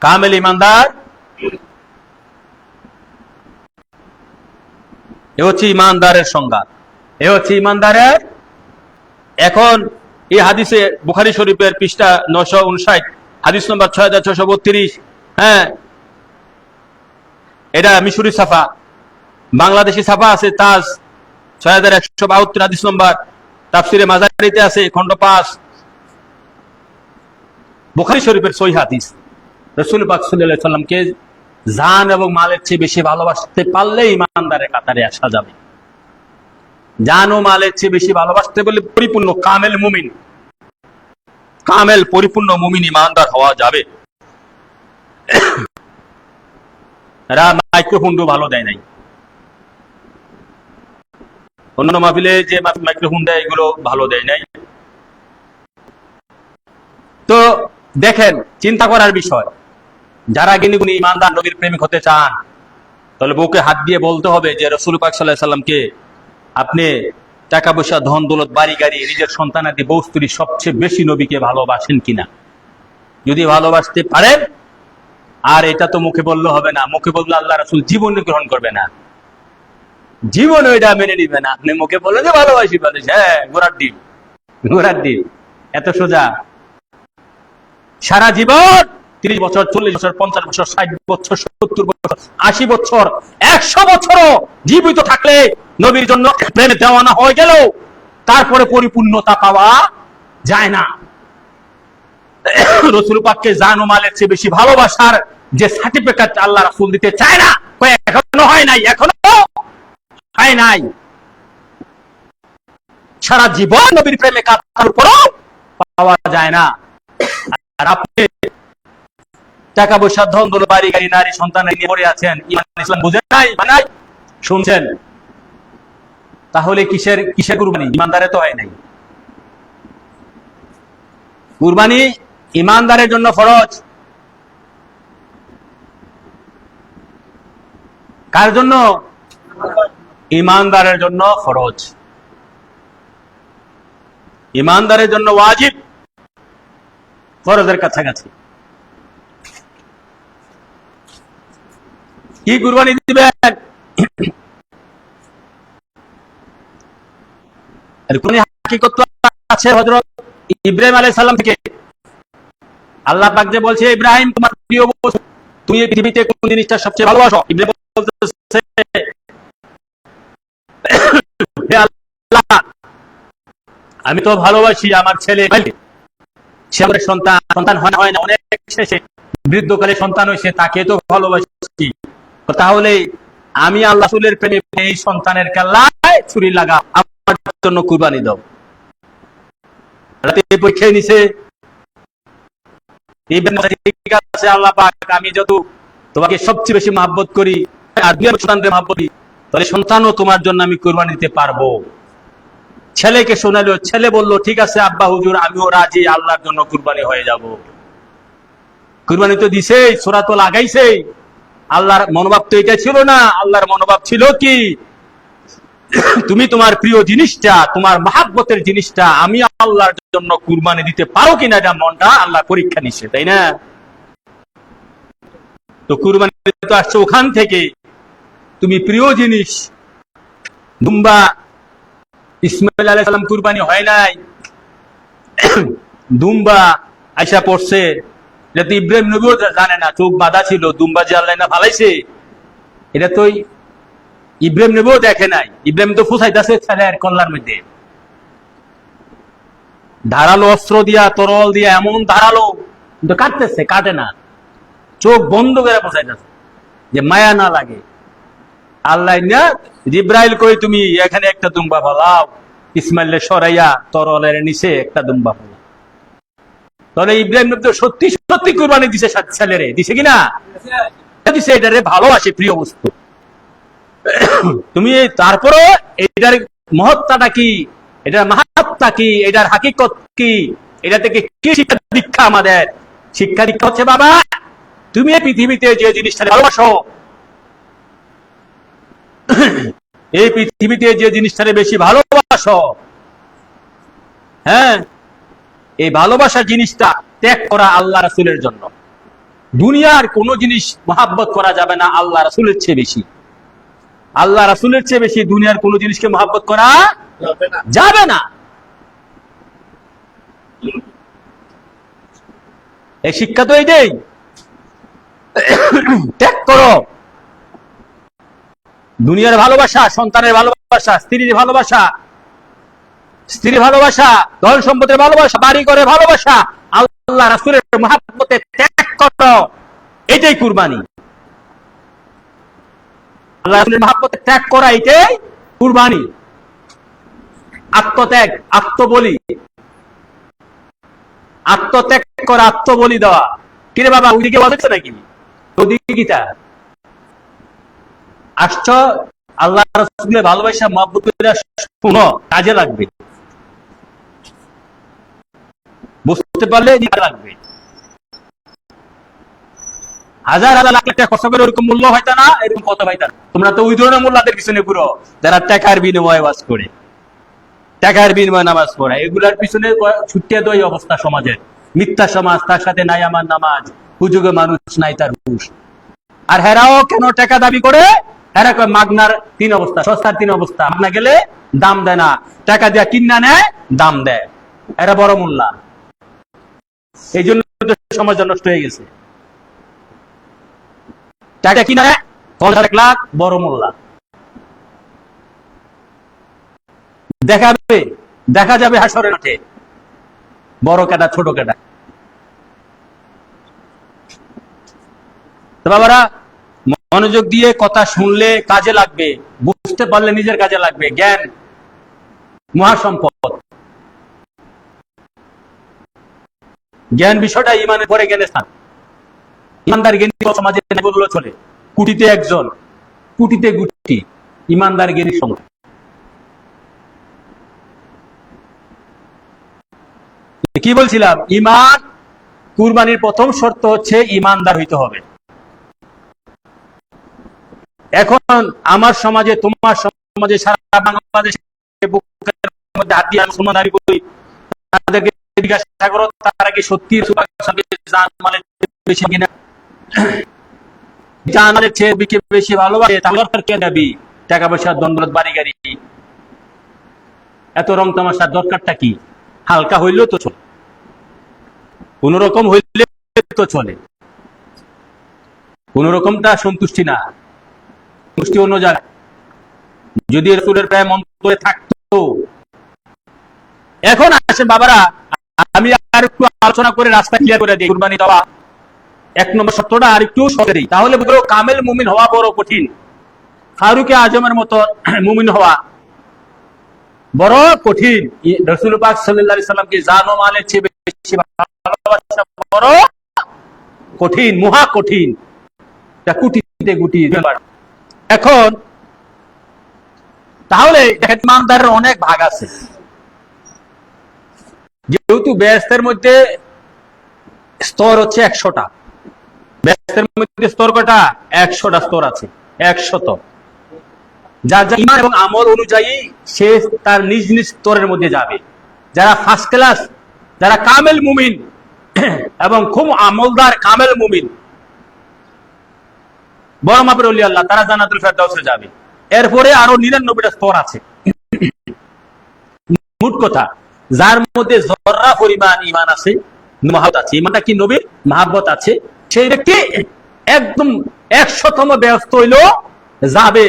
কামেল ঈমানদার এ হচ্ছে ঈমানদারের সংজ্ঞা, এ হচ্ছে ঈমানদারের। এখন এই হাদিসে বুখারী শরীফের পৃষ্ঠা 959 হাদিস নম্বর 6632, হ্যাঁ এটা মিশরি ছাপা, বাংলাদেশি ছাপা আছে তাজ 6172 হাদিস নম্বর, তাফসিরে মাজারিতে আছে খণ্ড 5, বুখারী শরীফের সহিহ হাদিস। রাসূল পাক সাল্লাল্লাহু আলাইহি সাল্লামকে জান এবং মালের চেয়ে বেশি ভালোবাসতে পারলে ঈমানদারের কাতারে আসা যাবে। জান ও মালের চেয়ে বেশি ভালোবাসতে বলে পরিপূর্ণ কামেল মুমিন, কামেল পরিপূর্ণ মুমিন ঈমানদার হওয়া যাবে। এরা মাইক্রোফোনও ভালো দেয় নাই, অন্যান্য মাহফিলে যে মাইক্রোফোন দেয় এগুলো ভালো দেয় নাই। তো দেখেন, চিন্তা করার বিষয়, যারা জ্ঞানী ঈমানদার নবীর প্রেমিক হতে চান তাহলে বুকে হাত দিয়ে বলতে হবে যে রাসূল পাক সাল্লাল্লাহু আলাইহি সাল্লামকে আপনি টাকা পয়সা ধন দৌলত বাড়ি গাড়ি নিজের সন্তানাদি বউ স্ত্রী সবচেয়ে বেশি নবীকে ভালোবাসেন কিনা। যদি ভালোবাসতে পারেন, আর এটা তো মুখে বললে হবে না, মুখে বললে আল্লাহ রাসূল জীবনে গ্রহণ করবে না, জীবন ওইটা মেনে নিবে না। আপনি মুখে বললে যে ভালোবাসি, হ্যাঁ ঘোড়ার ডিম, ঘোড়ার ডিম, এত সোজা। সারা জীবন 30 বছর 40 বছর 50 বছর 60 বছর 70 বছর 80 বছর 100 বছরও জীবিত থাকলে নবীর জন্য প্রেমে দেওয়ানা হয়ে গেল, তারপরে পরিপূর্ণতা পাওয়া যায় না। রাসূল পাককে জান ও মালের চেয়ে বেশি ভালোবাসার যে সার্টিফিকেট আল্লাহ রাসূল দিতে চায় না, এখনো হয় নাই, এখনো হয় নাই। সারা জীবন নবীর প্রেমে কাটার পরও পাওয়া যায় না। আর আপনি টাকা পয়সা ধন দৌলত বাড়ি গাড়ি নারী সন্তান নিয়ে পড়ে আছেন, ঈমান ইসলাম বুঝেন নাই, মানে শুনছেন, তাহলে কিসের কিসের কুরবানি? ঈমানদারে তো হয় নাই। কুরবানি ঈমানদারের জন্য ফরজ। কার জন্য? ঈমানদারের জন্য ফরজ, ঈমানদারের জন্য ওয়াজিব, ফরজের কাছাকাছি। কি কুরবানি দিবেন? কুরবানি হাকিকত আছে হযরত ইব্রাহিম আলাইহিস সালাম থেকে। আল্লাহ পাক যে বলছে ইব্রাহিম তোমার প্রিয় বস্তু, তুমি এই পৃথিবীতে কোন জিনিসটা সবচেয়ে ভালোবাসো? ইব্রাহিম বলতেছে হে আল্লাহ, আমি তো ভালোবাসি আমার ছেলে, ছেলের সন্তান, সন্তান হয় না, অনেক শেষে বৃদ্ধকালে সন্তান হয়েছে, তাকে তো ভালোবাসি। তাহলে আমি আল্লাহ রাসূলের প্রেমে এই সন্তানের কেল্লায় ছুরি লাগা, আমার জন্য কুরবানি দাও। রাতে পরীক্ষা নিছে, ঠিক আছে আল্লাহ পাক, আমি যত তোমাকে সবচেয়ে বেশি মহব্বত করি আর দুনিয়ার সন্তানকে মহব্বত করি, তাহলে সন্তানও তোমার জন্য আমি কুরবানি দিতে পারবো। ছেলেকে শোনালো, ছেলে বলল ঠিক আছে আব্বা হুজুর, আমিও রাজি, আল্লাহর জন্য কুরবানি হয়ে যাব। কুরবানি তো দিছে, সূরা তো লাগাইছে। আল্লাহর মনোভাব তো এটা ছিল না, আল্লাহর মনোভাব ছিল কি, তুমি তোমার প্রিয় জিনিসটা, তোমার মহব্বতের জিনিসটা আমি আল্লাহর জন্য কুরবানি দিতে পারো কিনা, এটা মনটা আল্লাহ পরীক্ষা নিচ্ছে, তাই না? তো কুরবানি তো আসছে ওখান থেকে, তুমি প্রিয় জিনিস দুম্বা, ইসমাইল আলাইহিস সালাম কুরবানি হয় নাই, দুম্বা আইসা পড়ছে, এটা তো ইব্রাহিম নবীও জানে না, চোখ বাঁধা ছিল, দুম্বা যে আল্লাহ না ফালাইছে, এটা তো ইব্রাহিম নবীও দেখে নাই। ইব্রাহিম তো ফুসাইতেছে ছেলের কল্লার মধ্যে, ধারালো অস্ত্র দিয়া, তরল দিয়া, এমন ধারালো, কিন্তু কাটতেছে, কাটে না, চোখ বন্ধ করে বসাইতেছে যে মায়া না লাগে। আল্লাহ না জিব্রাইল কই তুমি এখানে একটা দুম্বা ফলাও, ইসমাইলের সরাইয়া তরলের নিচে একটা দুম্বা ফলাও। তাহলে ইব্রাহিম নবী তো সত্যি সত্যি কুরবানি দিছে ছেলেরে, দিছে কিনা? দিছে, এটারে ভালোবাসে, প্রিয় বস্তু। তুমি তারপরে এটার মহত্তাটা কি, এটার মাহাত্মা কি, এটার হাকিকত কি, এটা থেকে কি শিক্ষা দীক্ষা? আমাদের শিক্ষা দীক্ষা হচ্ছে বাবা, তুমি এই পৃথিবীতে যে জিনিসটা ভালোবাসো, এই পৃথিবীতে যে জিনিসটারে বেশি ভালোবাসো, হ্যাঁ, এই ভালোবাসার জিনিসটা ত্যাগ করা আল্লাহ রাসূলের জন্য। দুনিয়ার কোন জিনিস মহাব্বত করা যাবে না আল্লাহ রাসূলের চেয়ে বেশি। আল্লাহ রাসূলের চেয়ে বেশি দুনিয়ার কোন জিনিসকে মহাব্বত করা যাবে না। এই শিক্ষা তো এইটাই, ত্যাগ করো। দুনিয়ার ভালোবাসা, সন্তানের ভালোবাসা, স্ত্রীর ভালোবাসা, স্ত্রীর ভালোবাসা, ধন সম্পদের ভালোবাসা, বাড়ি ঘরে ভালোবাসা, আল্লাহ রাসূলের মহব্বতে ত্যাগ করো, এটাই কুরবানি। আল্লাহ রাসূলের মহব্বতে ত্যাগ করা, এটাই কুরবানি। আত্মত্যাগ, আত্মবলি, আত্মত্যাগ করা, আত্মবলি দেওয়া। কিরে বাবা, ওইদিকে বলছে নাকি? ওইদিকে গীতা আসছ, আল্লাহ রাসূলের ভালোবাসা মহব্বত করে শুনো, কাজে লাগবে। বুঝতে পারলে লাগবে। হাজার হাজার লাখ লাখ টাকা খরচ করে ওরকম মূল্য হয়তো না, এরকম কত পাইতা। তোমরা তো ওই ধরনের মোল্লাদের পিছনে ঘুরো যারা টাকার বিনিময়ে ওয়াজ করে, টাকার বিনিময়ে নামাজ পড়ে, এগুলার পিছনে ছুটিয়ে দেয় অবস্থা সমাজের। মিথ্যা সমাজ, তার সাথে নাই আমার নামাজ, হুজুগে মানুষ নাই তার হুশ। আর হেরাও কেন টাকা দাবি করে? হেরা কয় মাগনার তিন অবস্থা, সস্তার তিন অবস্থা। মাগনা গেলে দাম দেয় না, টাকা দিয়া কিনা নেয়, দাম দেয়। এরা বড় মোল্লা। এই জন্য সমাজ নষ্ট হয়ে গেছে। টাকা কিনা নেয় 1 লাখ, বড় মোল্লা। দেখাবে, দেখা যাবে হাসরের মাঠে বড় কেটা ছোট কেটা। তো বাবারা, মনোযোগ দিয়ে কথা শুনলে কাজে লাগবে, বুঝতে পারলে নিজের কাজে লাগবে। জ্ঞান মহাসম্পদ। জ্ঞান বিষয়টা ইমানের পরে জ্ঞানের স্থান। ইমানদার জ্ঞানী সমাজে বললো চলে, কোটিতে একজন, কোটিতে গুটি ইমানদার জ্ঞানী সমাজ। কি বলছিলাম? ইমান, কুরবানির প্রথম শর্ত হচ্ছে ইমানদার হইতে হবে। এখন আমার সমাজে, তোমার সমাজে, সারা বাংলাদেশে বুকের মধ্যে হাত দিয়ে মুসলমান দাবি করি, তাদেরকে জিজ্ঞাসা করো তারা কি সত্যি জানমালের বেশি কিনা, জানমালের চেয়ে বেশি ভালোবাসে, তাহলে কে দাবি টাকা পয়সা, দণ্ডরত, বাড়ি গাড়ি, এত রং তামাশার দরকারটা কি? হালকা হইলেও তো চলে, কোন রকম হইলে তো চলে। কোন রকমটা সন্তুষ্টি না, সন্তুষ্টি অন্য জায়গায়। যদি রাসূলের প্রায় মন্তব্যে থাকতো। এখন আসেন বাবারা, আমি আর একটু আলোচনা করে রাস্তা ক্লিয়ার করে দিই। কুরবানি দেওয়া 1 নম্বর শর্তটা আর একটু সহজে দিই, তাহলে বুঝলো কামেল মুমিন হওয়া বড় কঠিন। ফারুকে আজমের মতো মুমিন হওয়া বড় কঠিন। রাসূল পাক সাল্লাল্লাহু আলাইহি সাল্লামকে জান ও মালের চেয়ে বেশি ভালোবাসা বড় কঠিন, মহা কঠিন। কুটিতে গুটি। এখন তাহলে দেখেন, ইমানদারের অনেক ভাগ আছে। যেহেতু বেহেশতের মধ্যে স্তর হচ্ছে 100টা, বেহেশতের মধ্যে স্তর কটা? 100টা স্তর আছে, 100। যার যা ঈমান এবং আমল অনুযায়ী সে তার নিজ নিজ স্তরের মধ্যে যাবে। যারা ফার্স্ট ক্লাস, যারা কামেল মুমিন এবং খুব আমলদার কামেল মুমিন, বড় মাপের ওলি আল্লাহ, তারা জান্নাতুল ফেরদাউসে যাবে। এরপরে আরো 99টা স্তর আছে। মোট কথা, যার মধ্যে জর্রা পরিমাণ ঈমান আছে, মহাব্বত আছে, ইমানটা কি নবীর মহাব্বত আছে, সেই ব্যক্তি একদম 100তম ব্যস্ত হইল যাবে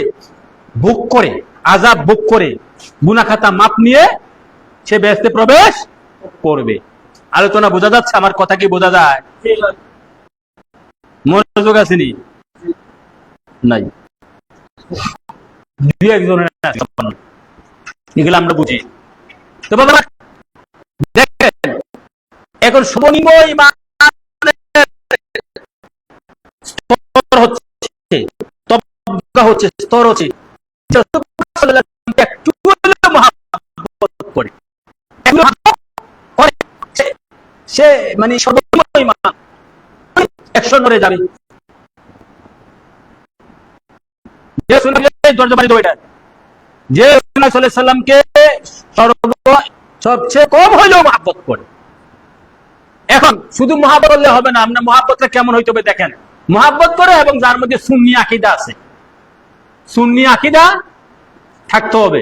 বুক করে, আযাব বুক করে, গুনাহ খাতা মাপ নিয়ে সে বেহেশতে প্রবেশ করবে। আলোচনা বোঝা যাচ্ছে? আমার কথা কি বোঝা যায়? মনোযোগ আসেনি? নাই, দুই একজনের আছে, এগুলো আমরা বুঝি। তো বাবা দেখেন, এখন সর্বনিম্ন ইমানের স্তর হচ্ছে, তবকা হচ্ছে, স্তর হচ্ছে একটু মহাব্বত করে, সে মানে সর্বনিম্ন ইমান 100 নরে যাবে। যে সাল্লামকে সবচেয়ে কম হইলেও মহাব্বত করে। এখন শুধু মহাব্বত করলে হবে না, আমরা মহাব্বতটা কেমন হইতে হবে দেখেন। মহাব্বত করে এবং যার মধ্যে সুন্নি আকীদা আছে, সুন্নি আকীদা থাকতে হবে।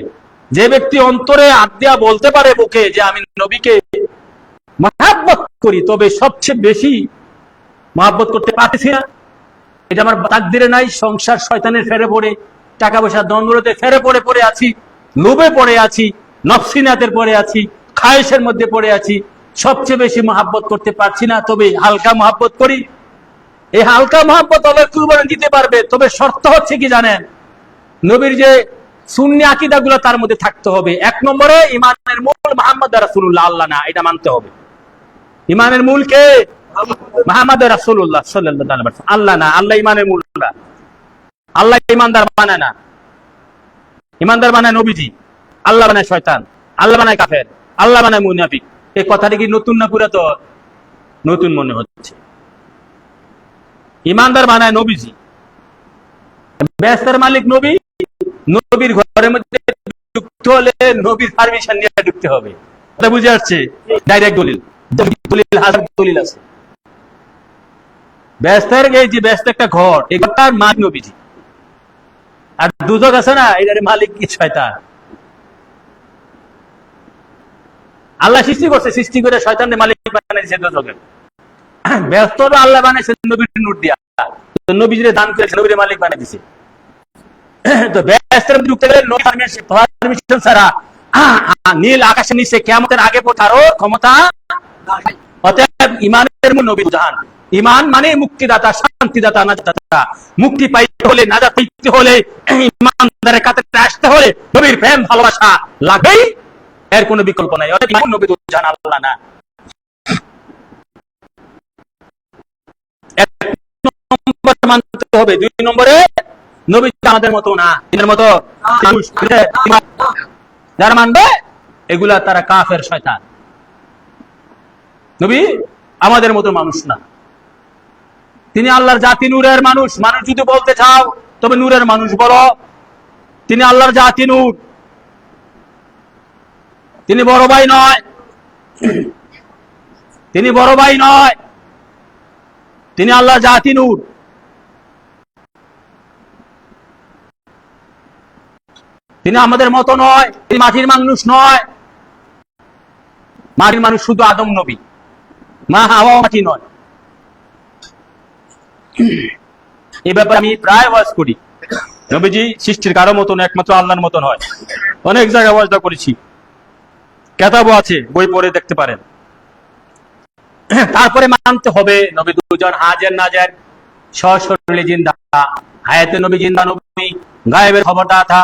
যে ব্যক্তি অন্তরে আত্মা বলতে পারে বুকে যে আমি নবীকে মহাব্বত করি, তবে সবচেয়ে বেশি মহাব্বত করতে পারতেছি না, এটা আমার তাকদিরে নাই, সংসার শয়তানের ফেরে পড়ে, টাকা পয়সা দ্বন্দ্বতে ফেরে পড়ে পড়ে আছি, লোভে পড়ে আছি, নফসিনাতের পড়ে আছি, খায়েশের মধ্যে পড়ে আছি, সবচেয়ে বেশি মহাব্বত করতে পারছি না, তবে হালকা মহাব্বত করি। এই হালকা মহাব্বত আল্লাহ কুরবানি দিতে পারবে, তবে শর্ত হচ্ছে কি জানেন, নবীর যে সুন্নি আকীদাগুলো তার মধ্যে থাকতে হবে। 1 নম্বরে ইমানের মূল মুহাম্মদ রাসূলুল্লাহ, আল্লাহ না, এটা মানতে হবে। ইমানের মূল কে? মুহাম্মদ রাসূলুল্লাহ সাল্লাল্লাহু আলাইহি ওয়াসাল্লাম, আল্লাহ না। আল্লাহ ইমানের মূল না, আল্লাহ ইমানদার বানায় না, ইমানদার বানায় নবীজি, আল্লাহ বানায় শয়তান, আল্লাহ বানায় কাফের, আল্লাহ বানায় মুনাফিক। এই কথাটা কি নতুন না পুরাতন? নতুন মনে হচ্ছে। ইমানদার বানায় নবীজি, বেহেশতের মালিক নবী, নবীর ঘরের মধ্যে ঢুকতে হলে নবীর পারমিশন নিয়ে ঢুকতে হবে। এটা বুঝে আসছে? ডাইরেক্ট দলিল, দলিল হাজার দলিল আছে। বেহেশতের এই যে বেহেশত একটা ঘর, এই ঘরটার মালিক নবীজি, আর দুজক আছে না, এটার মালিক কি? শয়তান। আল্লাহ সৃষ্টি করছে, সৃষ্টি করে শয়তানের মালিক বানাইছে দুজকের। বেহেশতটা আল্লাহ বানাইছে নবীর নূর দিয়া, তো নবীজিরে দান করেছে, নবীর মালিক বানাই দিয়েছে। তো বেহেশতের মধ্যে ঢুকতে গেলে নবীর পারমিশন ছাড়া নীল আকাশের নিচে কিয়ামতের আগে পৌঁছারও ক্ষমতা নাই। অতএব ইমানের মূল নবী জাহান। ইমান মানে মুক্তিদাতা, শান্তিদাতা, নাজাতদাতা। মুক্তি পাইতে হলে, নাজাত পাইতে হলে, ইমানদারের কাছে আসতে হলে নবীর প্রেম ভালোবাসা লাগবেই, এর কোনো বিকল্প নাই। অতএব ইমান নবী জাহান, আল্লাহ না। 1 নম্বরে মানতে হবে। 2 নম্বরে নবী আমাদের মতো না, এদের মতো মানুষ। যারা মানবে এগুলা তারা কাফের, শয়তান। নবী আমাদের মতো মানুষ না, তিনি আল্লাহর জাতি, নূরের মানুষ। মানুষ যদি বলতে চাও তবে নূরের মানুষ বলো, তিনি আল্লাহর জাতি, নূর। তিনি বড় ভাই নয়, তিনি বড় ভাই নয়, তিনি আল্লাহর জাতি, নূর। তিনি আমাদের মতো নয়, তিনি মাটির মানুষ নয়। মাটির মানুষ শুধু আদম নবী, মা হাওয়া মাটি নয়। এই ব্যাপারে আমি প্রায় ওয়াজ করি, নবীজি সৃষ্টির কারো মতন, একমাত্র আল্লাহর মতন হয়। অনেক জায়গায় ওয়াজটা করেছি, কেতাবও আছে, বই পড়ে দেখতে পারেন। তারপরে মানতে হবে নবী দুজন, হাজের নাজের, সশরীরে জিন্দা, হায়াতে নবী, জিন্দা নবী, গায়েবের খবরটা থা,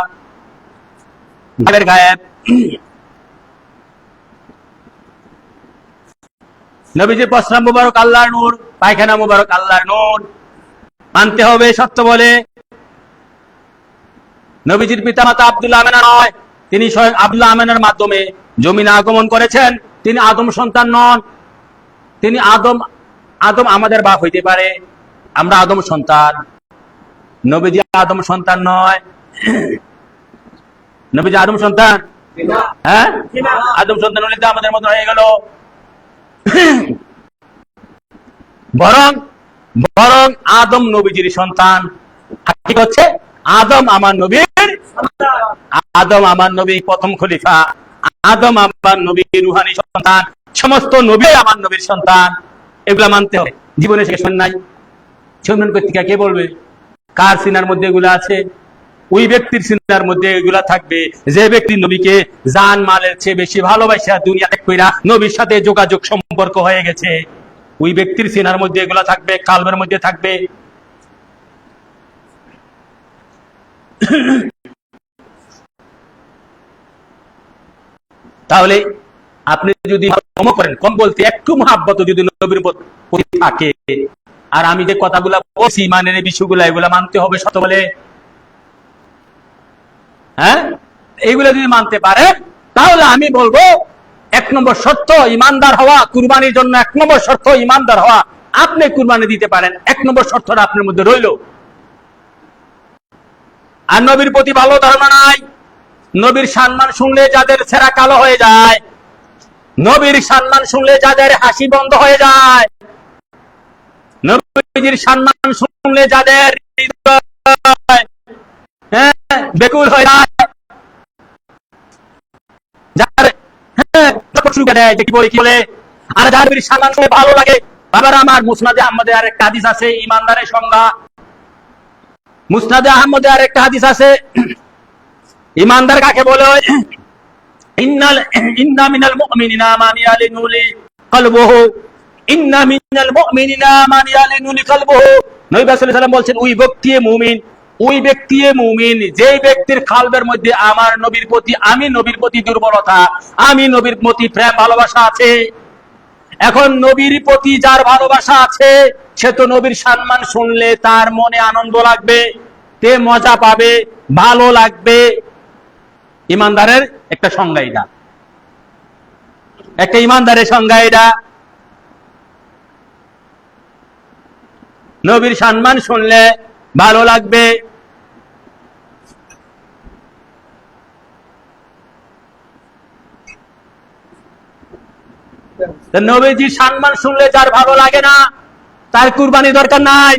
গায়েবের গায়েব। নবীজির প্রস্রাব মুবারক আল্লাহর নূর, পায়খানা মুবারক আল্লাহর নূর, মানতে হবে সত্য বলে। নবীজির পিতামাতা আব্দুল্লাহ আমেনা নয়, তিনি স্বয়ং আব্দুল্লাহ আমেনার মাধ্যমে জমিনে আগমন করেছেন। তিনি আদম সন্তান নন, তিনি আদম। আদম আমাদের বাপ হইতে পারে, আমরা আদম সন্তান, নবীজি আদম সন্তান নয়। নবীজি আদম সন্তান, হ্যাঁ, আদম সন্তান হলে তো আমাদের মতো হয়ে গেল। বরং বরং আদম নবীজির সন্তান। ঠিক হচ্ছে, আদম আমার নবীর, আদম আমার নবী প্রথম খলিফা, আদম আমার নবী রুহানি সন্তান, সমস্ত নবী আমার নবীর সন্তান, এগুলা মানতে হবে। জীবনে সে শুনেন নাই, শুনবেন কর্তিকা কে বলবে? কার সিনার মধ্যে এগুলো আছে? ওই ব্যক্তির সিনার মধ্যে এগুলা থাকবে যে ব্যক্তি নবীকে জান মালের চেয়ে বেশি ভালোবাসা দুনিয়া ত্যাগ কইরা নবীর সাথে যোগাযোগ সম্পর্ক হয়ে গেছে। ওই ব্যক্তির সিনার মধ্যে এগুলা থাকবে, কালবের মধ্যে থাকবে। তাহলে আপনি যদি করেন, কম বলতে একটু মহাব্বত যদি নবীর প্রতি থাকে, আর আমি যে কথাগুলা বলছি ইমানের বিষয়গুলা, এগুলা মানতে হবে শত বলে। হ্যাঁ, এইগুলা যদি মানতে পারে তাহলে আমি বলবো 1 নম্বর শর্ত ইমানদার হওয়া, কুরবানির জন্য 1 নম্বর শর্ত ইমানদার হওয়া। আপনি কুরবানি দিতে পারেন, 1 নম্বর শর্তটা আপনার মধ্যে রইল। আর নবীর প্রতি ভালো ধারণা নাই, নবীর সম্মান শুনলে যাদের চেহারা কালো হয়ে যায়, নবীর সম্মান শুনলে যাদের হাসি বন্ধ হয়ে যায়, নবীর সম্মান শুনলে যাদের বেকুল হয়ে যায়, আর যার সম্মান শুনে ভালো লাগে। বাবার আমার মুসনাদে আহমদে আরেকটা হাদিস আছে ইমানদারের সংজ্ঞা। মুসনাদে আহমদে আরেকটা হাদিস আছে, ইমানদার কাকে বলে? ইন্না মিনাল মুমিনিনা মান ইয়ালিনুলি কলবুহু, ইন্না মিনাল মুমিনিনা মান ইয়ালিনুলি কলবুহু। নবী সাল্লাল্লাহু আলাইহি ওয়াসাল্লাম বলেন, ওই ব্যক্তি মুমিন, ওই ব্যক্তি মুমিন যেই ব্যক্তির কালবের মধ্যে আমার নবীর প্রতি, আমি নবীর প্রতি দুর্বলতা, আমি নবীর প্রতি প্রেম ভালোবাসা আছে। এখন নবীর প্রতি যার ভালোবাসা আছে, সে তো নবীর সম্মান শুনলে তার মনে আনন্দ লাগবে, তে মজা পাবে, ভালো লাগবে। ইমানদারের একটা সংজ্ঞা এটা, একটা ইমানদারের সংজ্ঞা এটা। নবীর সম্মান শুনলে ভালো লাগবে। নবীজির সম্মান শুনলে যার ভালো লাগে না, তার কুরবানি দরকার নাই।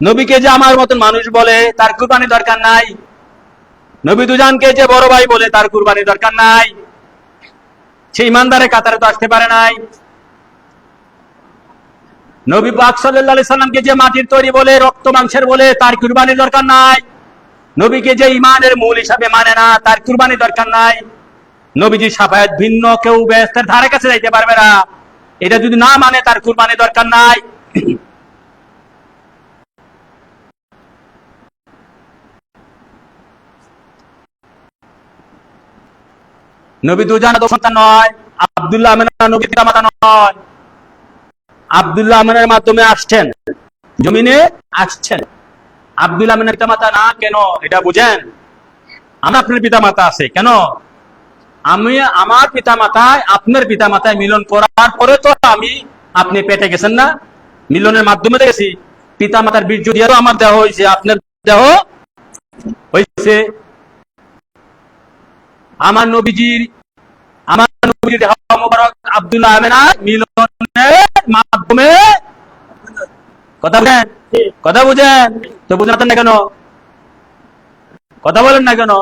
নবীকে যে আমার মতন মানুষ বলে, তার কুরবানি দরকার নাই। নবী দুজানকে যে বড় ভাই বলে, তার কুরবানি দরকার নাই। সে ইমানদারের কাতারে তো আসতে পারে নাই। নবী পাক সাল্লাল্লাহু আলাইহি সাল্লামকে যে মাটির তৈরি বলে, রক্ত মাংসের বলে, তার কুরবানি দরকার নাই। নবীকে যে ইমানের মূল হিসাবে মানে না, তার কুরবানি দরকার নাই। নবীজির শাফায়াত ভিন্ন কেউ বেহেশতের ধারে কাছে যাইতে পারবে না, এটা যদি না মানে তার কুরবানি দরকার নাই। নবী দুজান সন্তান নয়, আব্দুল্লাহ আমিনা নবীর পিতামাতা নয়। আব্দুল্লাহ আমিনের মাধ্যমে আসছেন, জমিনে আসছেন। আব্দুল্লাহ আমিনের পিতামাতা না কেন এটা বুঝেন? আমার আপনার পিতামাতা আছে কেন? আমি আমার পিতামাতায় আপনার পিতামাতায় মিলন করার পরে তো আমি আপনি পেটে গেছেন না, মিলনের মাধ্যমে গেছি। পিতামাতার বীর্য দিয়েও আমার দেহ হয়েছে, আপনার দেহ হয়েছে। আমার নবীজির দেহ মোবারক আব্দুল্লাহ আমিনা মিলনের মাধ্যমে। কথা বুঝেন তো? বুঝেন না কেন? কথা বলেন না কেন?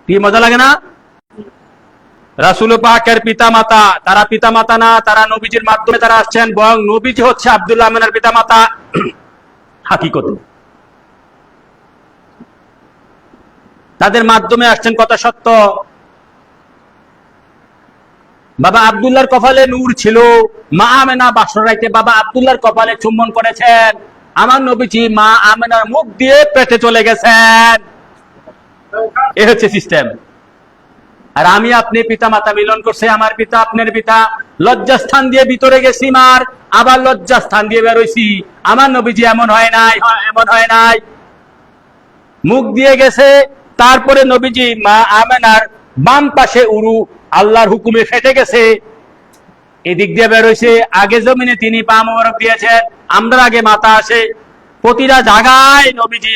কি মজা লাগে না? রাসূল পাকের পিতামাতা, তারা পিতামাতা না, তারা নবীজির মাধ্যমে তারা আসছেন, বরং নবীজি হচ্ছে আব্দুল্লাহ আমিনার পিতামাতা হাকিকতে। তাদের মাধ্যমে আসছেন, কথা সত্য। বাবা আব্দুল্লাহর কপালে নূর ছিল, মা আমেনা বাসর রাইতে বাবা আব্দুল্লাহর কপালে চুম্বন করেছেন। আমার নবীজি মা আমেনার মুখ দিয়ে পেটে চলে গেছেন। এ হচ্ছে সিস্টেম। আর আমি আপনি পিতা মাতা মিলন করছে, আমার পিতা আপনার পিতা, লজ্জাস্থান দিয়ে ভিতরে গেছি মার, আবার লজ্জাস্থান দিয়ে বেরোইছি। আমার নবীজি এমন হয় নাই, এমন হয় নাই, মুখ দিয়ে গেছে। তারপরে নবীজি মা আমেনার বাম পাশে উরু আল্লাহর হুকুমে ফেটে গেছে, এদিক দিয়ে বেরোইছে। আগে জমিনে তিনি পা মোবারক দিয়েছেন, আমরা আগে মাথা আসে। প্রতিটা জায়গায় নবীজি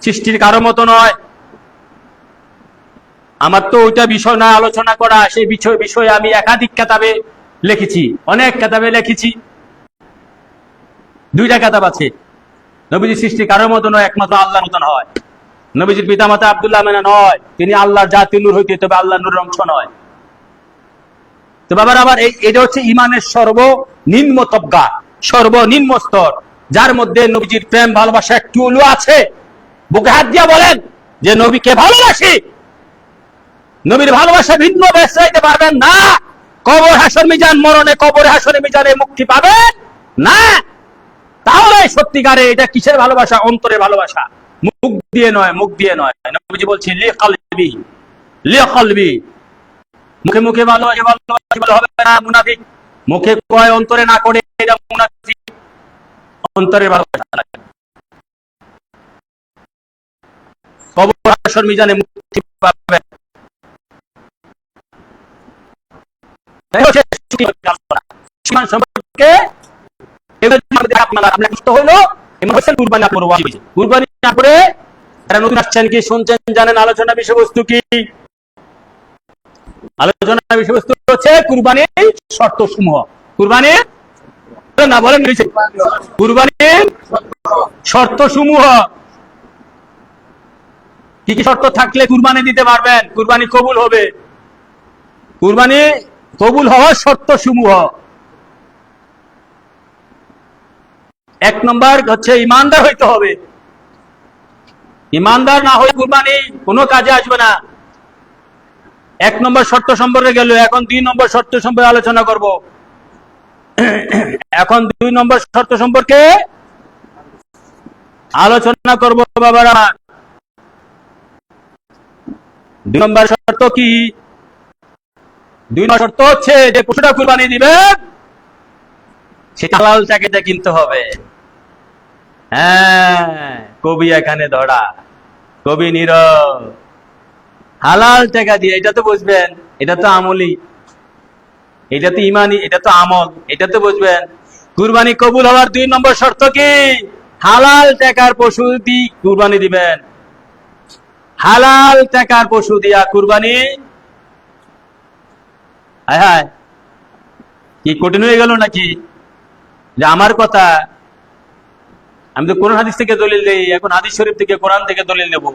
সৃষ্টির কারো মতো নয়। আমার তো ওইটা বিষয় না আলোচনা করা, সেই বিষয়ে আমি একাধিক কিতাবে লিখেছি, অনেক কিতাবে লিখেছি। 2টা কিতাব আছে। নবীজি সৃষ্টি কারোর মতো নয়, একমাত্র আল্লাহর মতন হয়। নবীজির পিতামাতা আব্দুল্লাহ আমিনা নয়, তিনি আল্লাহর জাতীয় নূর হইতে, তবে আল্লাহর নূরের অংশ নয়। তো বাবার আবার এটা হচ্ছে ইমানের সর্বনিম্ন তবগা, সর্বনিম্ন স্তর, যার মধ্যে নবীজির প্রেম ভালোবাসা একটু আছে। বুকে হাত দিয়া বলেন যে নবীকে ভালোবাসি। নবীর ভালোবাসা ভিন্ন বেশে যাইতে পারবেন না। কবর হাসর মিজান, মরণে কবর হাসর মিজানে মুক্তি পাবেন না। তাহলে সত্যিকারে এটা কিসের ভালোবাসা? অন্তরে ভালোবাসা, মুখ দিয়ে নয়, মুখ দিয়ে নয়। নবীজি বলছেন লি কলবি, লি কলবি। মুখে মুখে ভালোবাসা হবে না, মুনাফিক। মুখে কয় অন্তরে না করে, এটা মুনাফিক। অন্তরে ভালোবাসা লাগে। কবর হাসর মিজানে মুক্তি পাবেন। সম্পর্কে কুরবানি না করে নতুন আসছেন কি শুনছেন জানেন আলোচনা বিষয়বস্তু কি? আলোচনা বিষয়বস্তু হচ্ছে কুরবানির শর্ত সমূহ। কুরবানির না বলেন, কুরবানির শর্ত সমূহ কি কি শর্ত থাকলে কুরবানি দিতে পারবেন, কুরবানি কবুল হবে? কুরবানি কবুল হওয়ার শর্ত সমূহ, এক নম্বর হচ্ছে ইমানদার হইতে হবে। ইমানদার না হয়ে কুরবানি কোনো কাজে আসবে না। এক নম্বর শর্ত সম্পর্কে গেল, এখন 2 নম্বর শর্ত সম্পর্কে আলোচনা করব। এখন 2 নম্বর শর্ত সম্পর্কে আলোচনা করব বাবারা। 2 নম্বর শর্ত কি? 2 নম্বর শর্ত হচ্ছে যে পশুটা কুরবানি দিবে সেটা হালাল টাকাতে কিনতে হবে। হ্যাঁ, কবি এখানে ধরা, কবি নীরব। হালাল টাকা দিয়ে, এটা তো বুঝবেন, এটা তো আমলি, এটা তো ইমানি, এটা তো আমল, এটা তো বুঝবেন। কুরবানি কবুল হওয়ার 2 নম্বর শর্ত কি? হালাল টাকার পশু দিয়ে কুরবানি দিবেন। হালাল টাকার পশু দিয়া কুরবানি। হায় হায়, কি কঠিন হয়ে গেল নাকি? যে আমার কথা, আমি তো কোরআন হাদিস থেকে দলিল দেই, এখন হাদিস শরীফ থেকে, কোরআন থেকে দলিল নেব।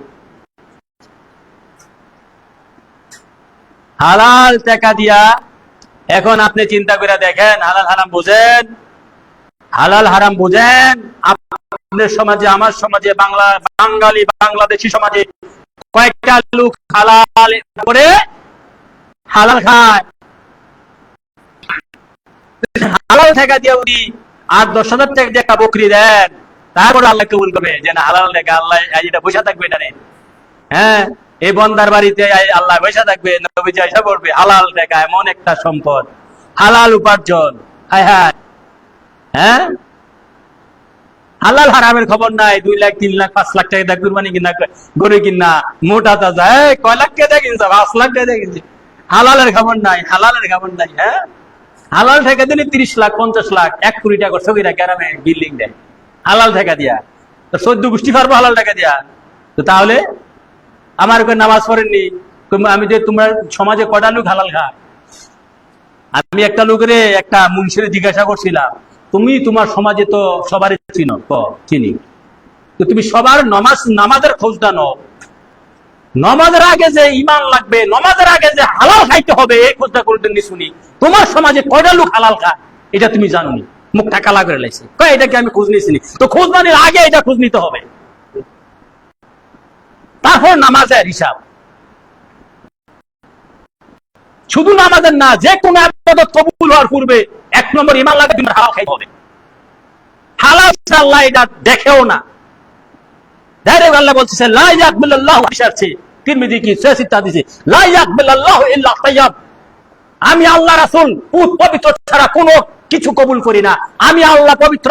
হালাল টাকা দিয়া, এখন আপনি চিন্তা করে দেখেন, হালাল হারাম বোঝেন, হালাল হারাম বোঝেন। আপনার সমাজে, আমার সমাজে, বাঙালি বাংলাদেশি সমাজে কয়েকটা লোক হালাল করে হালাল খায়। হালাল টাকা দিয়ে উনি 8-10 হাজার টাকা দিয়ে একটা বকরি দেন, তারপরে আল্লাহ কবুল করবে যে না হালাল টাকা, আল্লাহ এটা বসে থাকবে এটা নেই। হ্যাঁ, এই বন্দার বাড়িতে আল্লাহ বসে থাকবে, নবীজি এসে পড়বে। হালাল টাকা এমন একটা সম্পদ, হালাল উপার্জন। হায় হায়, হ্যাঁ, হালাল হারামের খবর নাই। 2 লাখ 3 লাখ 5 লাখ টাকা দিয়ে কুরবানি কিনা, গরু কিনা, মোটা তাজা, কয় লাখ টাকা দিয়ে কিনছে, 5 লাখ টাকা দিয়ে কিনছে। হালালের খবর নাই, হালালের খবর নাই। হ্যাঁ, হালাল টাকা দিলে 30 লাখ 50 লাখ 1 কোটি টাকা সগিরা গ্রামে বিল্ডিং দেয় হালাল টাকা দিয়া। তো 14 গোষ্ঠী পারবো হালাল টাকা দিয়া। তো তাহলে আমার ওখানে নামাজ পড়েননি, আমি যে তোমার সমাজে কটা লোক হালাল খায়? আমি একটা লোকের, একটা মুন্সিরে জিজ্ঞাসা করছিলাম, তুমি তোমার সমাজে তো সবারই চিনো, চিনি, তো তুমি সবার নামাজের খোঁজটা নাও। নমাজের আগে যে ইমান লাগবে, নমাজের আগে যে হালাল খাইতে হবে, এই খোঁজটা করে দিন শুনি। তোমার সমাজে কয়টা লোক হালাল খায় এটা তুমি জানোনি? মুখটা কালা করে লাইছে, কয় এটাকে আমি খোঁজ নিয়েছি। তো খোঁজ নিয়ে আগে এটা খোঁজ নিতে হবে, তারপর নামাজের হিসাব। শুধু নামাজের না, যে কোনো ইবাদত কবুল হওয়ার পূর্বে 1 নম্বর ইমান লাগে, তুমি হালাল খাইতে হবে। হালাল আল্লাহ এটা দেখেও না। ডাইরেক্ট আল্লাহ বলতেছে লা ইয়াকবিলুল্লাহু বিশারতি, তিরমিজি কি সহিহ হাদিসে, লা ইয়াকবিলুল্লাহু ইল্লা তাইয়্যিব। আমি আল্লাহ রাসূল পবিত্র ছাড়া কোনো কিছু কবুল করি না। আমি আল্লাহ পবিত্র,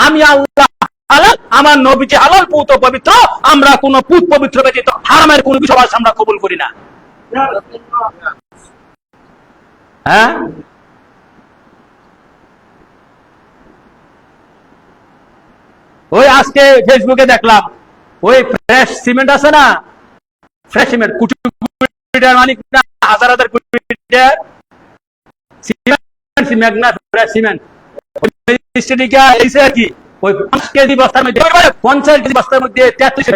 আমি আল্লাহ হালাল, আমার নবীজি হালাল পুত পবিত্র। আমরা কোনো পুত পবিত্র ব্যতীত হারামের কোনো কিছু আমরা কবুল করি না। হ্যাঁ, ওই আজকে ফেসবুকে দেখলাম, ওই ফ্রেশ সিমেন্ট আছে না, ফ্রেশ সিমেন্ট কোটি মালিক না, হাজার হাজার কোটি সিমেন্ট না, ফ্রেশ সিমেন্ট কি ওই 5 কেজি বস্তার মধ্যে, 50 কেজি বস্তার মধ্যে 33